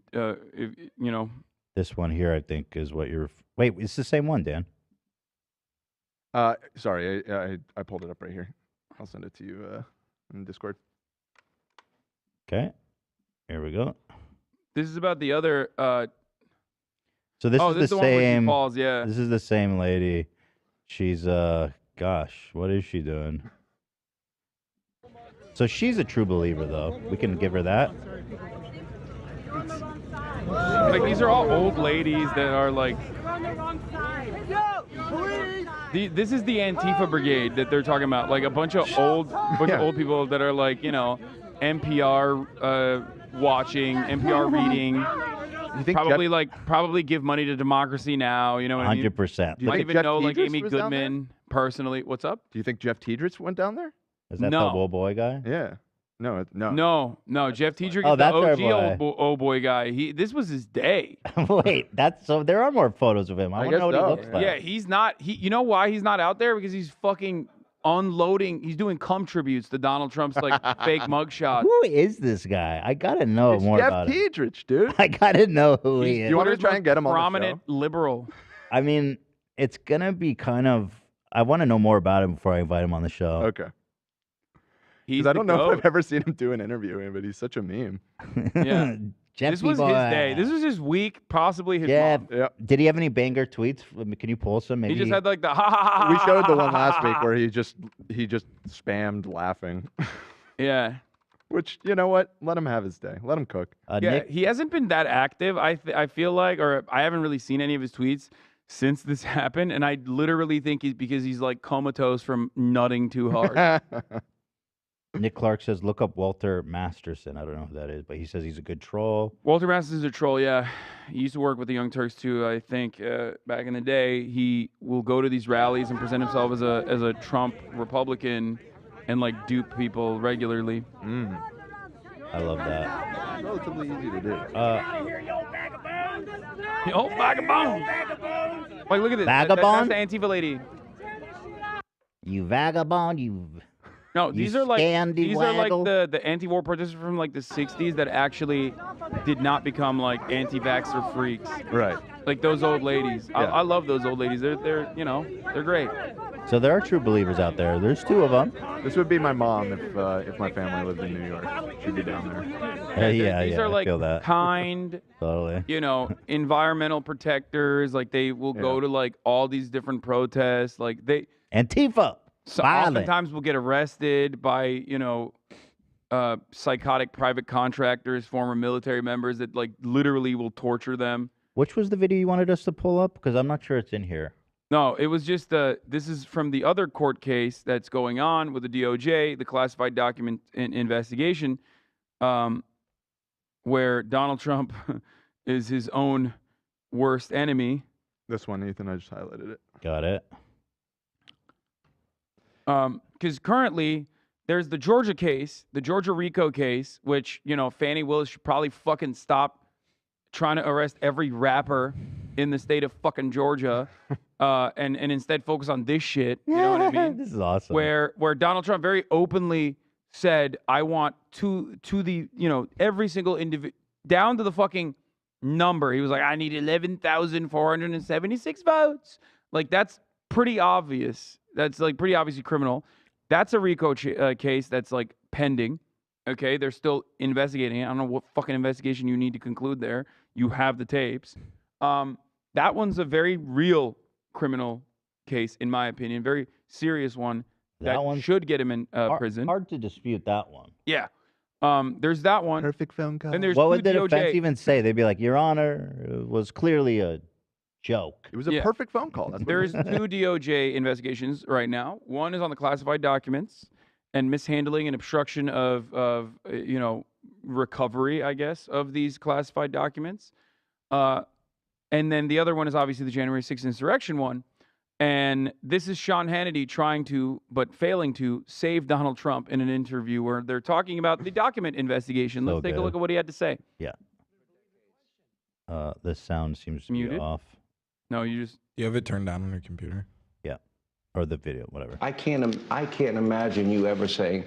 This one here, I think, is what you're. Wait, it's the same one, Dan. Sorry, I pulled it up right here. I'll send it to you in Discord. Okay, here we go. This is about the other. So this is the one where she same. falls, yeah. This is the same lady. She's gosh, what is she doing? So she's a true believer, though. We can give her that. Like these are all old ladies that are like. This is the Antifa brigade that they're talking about. Like a bunch of old people that are like, NPR watching, NPR reading. You think probably give money to Democracy Now. You know what I mean? 100%. Might even know like Amy Goodman personally. What's up? Do you think Jeff Tiedrich went down there? Is that the old boy guy? Yeah. No. No. Jeff Tiedrich Oh, is the that's our OG boy. old boy guy. This was his day. Wait, there are more photos of him. I want to know what he looks like. Yeah, he's not. You know why he's not out there? Because he's fucking unloading. He's doing cum tributes to Donald Trump's like fake mugshot. Who is this guy? I gotta know more about him. Jeff Tiedrich, dude. I gotta know who he is. You want to try and get him on the show? Prominent liberal. I mean, it's gonna be kind of I want to know more about him before I invite him on the show. Okay. He's Because I the don't know goat. if I've ever seen him do an interview, but he's such a meme. Yeah. This was his day. This was his week, possibly his mom. Yeah. Did he have any banger tweets? Can you pull some? Maybe He just had like the ha ha ha ha. We showed the one last week where he just spammed laughing. Yeah. Which, you know what? Let him have his day. Let him cook. Yeah, he hasn't been that active. I feel like, or I haven't really seen any of his tweets since this happened, and I literally think he's because he's like comatose from nutting too hard. Nick Clark says, look up Walter Masterson. I don't know who that is, but he says he's a good troll. Walter Masterson's a troll, yeah. He used to work with the Young Turks too, I think, back in the day. He will go to these rallies and present himself as a Trump Republican and like dupe people regularly. I love that. Relatively easy to do. Yo, vagabond. Like, look at this. Vagabond? That's the Antifa lady. You vagabond, you... No, You these are like scandywaggle. the anti-war protesters from like the 60s that actually did not become like anti-vaxxer freaks. Right. Like those old ladies. Yeah. I love those old ladies. They're they're great. So there are true believers out there. There's two of them. This would be my mom if my family lived in New York. She'd be down there. These are I like feel that. kind, Totally. environmental protectors. Like they will go to like all these different protests. Like they Antifa. So Violent. oftentimes we'll get arrested by, psychotic private contractors, former military members that like literally will torture them. Which was the video you wanted us to pull up? Because I'm not sure it's in here. No, it was just this is from the other court case that's going on with the DOJ, the classified document investigation, where Donald Trump is his own worst enemy. This one, Ethan, I just highlighted it. Got it. Because currently there's the Georgia case, the Georgia RICO case, which, Fannie Willis should probably fucking stop trying to arrest every rapper in the state of fucking Georgia and instead focus on this shit. You know what I mean? This is awesome. Where Donald Trump very openly said, I want to the, every single individual, down to the fucking number. He was like, I need 11,476 votes. Like, that's pretty obvious. That's like pretty obviously criminal. That's a RICO case that's like pending. Okay, they're still investigating it. I don't know what fucking investigation you need to conclude there. You have the tapes. That one's a very real criminal case, in my opinion. Very serious one that one should get him in prison. Hard to dispute that one. Yeah. There's that one. Perfect phone call. And there's What two would the DOJ. defense even say? They'd be like, Your Honor, it was clearly a joke. It was a perfect phone call. That's what There's two DOJ investigations right now. One is on the classified documents and mishandling and obstruction of recovery, I guess, of these classified documents. And then the other one is obviously the January 6th insurrection one. And this is Sean Hannity trying to, but failing to, save Donald Trump in an interview where they're talking about the document investigation. Let's take a look at what he had to say. Yeah. The sound seems to Muted? be off. No, you just... You have it turned down on your computer? Yeah. Or the video, whatever. I can't imagine you ever saying,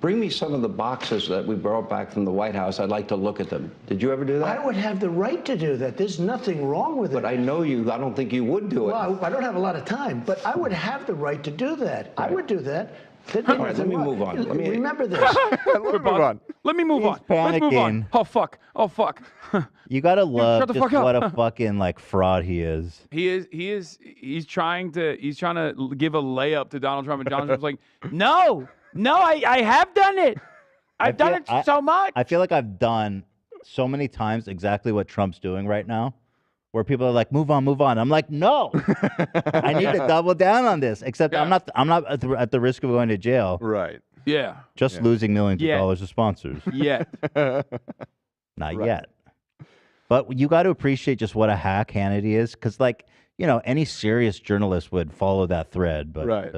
bring me some of the boxes that we brought back from the White House. I'd like to look at them. Did you ever do that? I would have the right to do that. There's nothing wrong with it. But I know you. I don't think you would do it. Well, I don't have a lot of time, but I would have the right to do that. I would do that. All right, let me move on. Remember this. Let me move on. Let me move on. Let's move on. panicking. Oh, fuck. Oh, fuck. You gotta love shut the just fuck up. what a fucking like fraud he is. He's trying to give a layup to Donald Trump, and Donald Trump's like, no, I have done it. I've done it so much. I feel like I've done so many times exactly what Trump's doing right now, where people are like, move on. I'm like, no, I need to double down on this. Except I'm not at the risk of going to jail. Right. Yeah. Just losing millions of dollars of sponsors. Yeah. Not yet. But you got to appreciate just what a hack Hannity is, because any serious journalist would follow that thread, but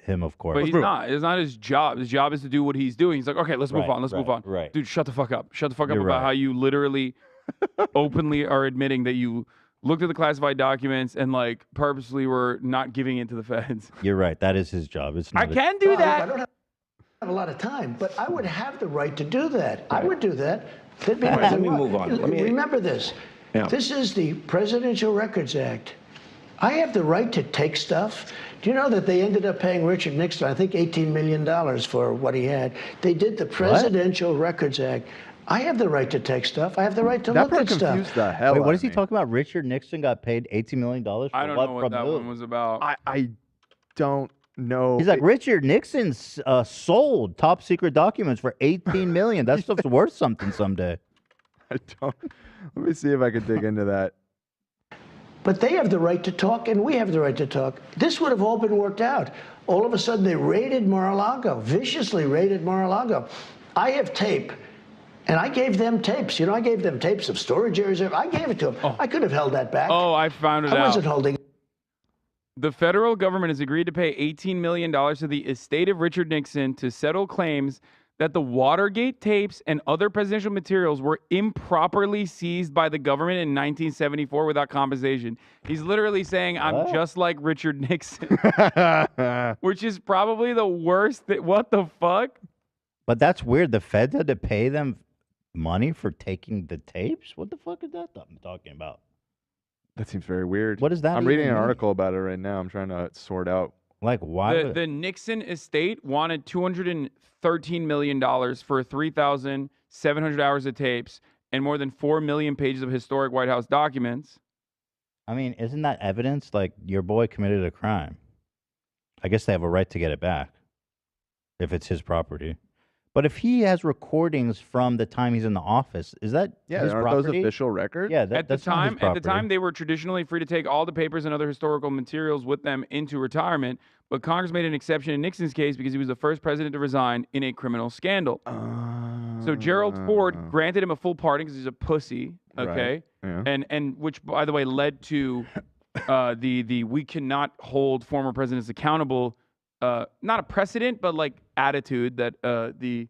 him, of course. But he's not. It's not his job. His job is to do what he's doing. He's like, okay, let's move on. Let's move on. Right. Dude, shut the fuck up. Shut the fuck up You're about right. how you literally openly are admitting that you looked at the classified documents and like purposely were not giving it to the feds. You're right. That is his job. It's not I can do I that. don't have a lot of time, but I would have the right to do that. I would do that. There'd be All right, nothing let me wrong. move on. Remember this. Yeah. This is the Presidential Records Act. I have the right to take stuff. Do you know that they ended up paying Richard Nixon, I think, $18 million for what he had? They did the Presidential Records Act. I have the right to take stuff. I have the right to look at stuff. the hell Wait, out what of is he me. talking about? Richard Nixon got paid $18 million for I don't what know what from that who? one was about. I don't know. He's like, Richard Nixon sold top secret documents for $18 million. That stuff's worth something someday. I don't. Let me see if I can dig into that. But they have the right to talk, and we have the right to talk. This would have all been worked out. All of a sudden, they raided Mar-a-Lago, viciously raided Mar-a-Lago. I have tape, and I gave them tapes. You know, I gave them tapes of storage areas. I gave it to them. I could have held that back. Oh, I found it out. I wasn't holding. The federal government has agreed to pay $18 million to the estate of Richard Nixon to settle claims that the Watergate tapes and other presidential materials were improperly seized by the government in 1974 without compensation. He's literally saying, I'm just like Richard Nixon, which is probably the worst. What the fuck? But that's weird. The feds had to pay them money for taking the tapes? What the fuck is that I'm talking about? That seems very weird. What does that I'm even reading an mean? article about it right now. I'm trying to sort out. Like, why? The Nixon estate wanted $213 million for 3,700 hours of tapes and more than 4 million pages of historic White House documents. I mean, isn't that evidence? Like, your boy committed a crime. I guess they have a right to get it back if it's his property. But if he has recordings from the time he's in the office, is that his aren't property? those official records? Yeah, At the that's not his time, property. they were traditionally free to take all the papers and other historical materials with them into retirement. But Congress made an exception in Nixon's case because he was the first president to resign in a criminal scandal. So Gerald Ford granted him a full pardon because he's a pussy. Okay, Right. Yeah. and which, by the way, led to the we cannot hold former presidents accountable. Not a precedent, but like attitude that the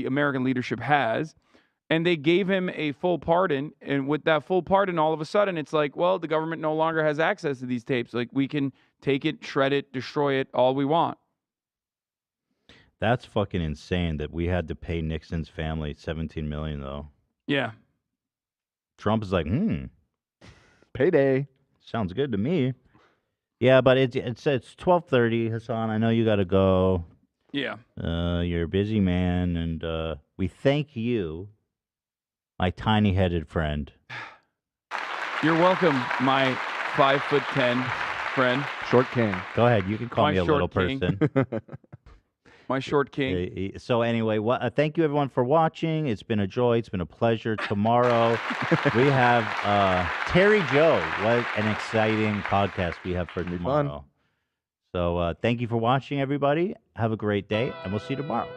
American leadership has. And they gave him a full pardon. And with that full pardon, all of a sudden, it's like, well, the government no longer has access to these tapes. Like, we can take it, shred it, destroy it, all we want. That's fucking insane that we had to pay Nixon's family $17 million, though. Yeah. Trump is like, payday. Sounds good to me. Yeah, but it's 12:30, Hassan. I know you got to go. Yeah. You're a busy man, and we thank you, my tiny-headed friend. You're welcome, my 5'10" friend. Short king. Go ahead. You can call My me a little short king. person. My short king. So anyway, thank you everyone for watching. It's been a joy. It's been a pleasure. Tomorrow we have Terry Joe. What an exciting podcast we have for tomorrow. So thank you for watching, everybody. Have a great day, and we'll see you tomorrow.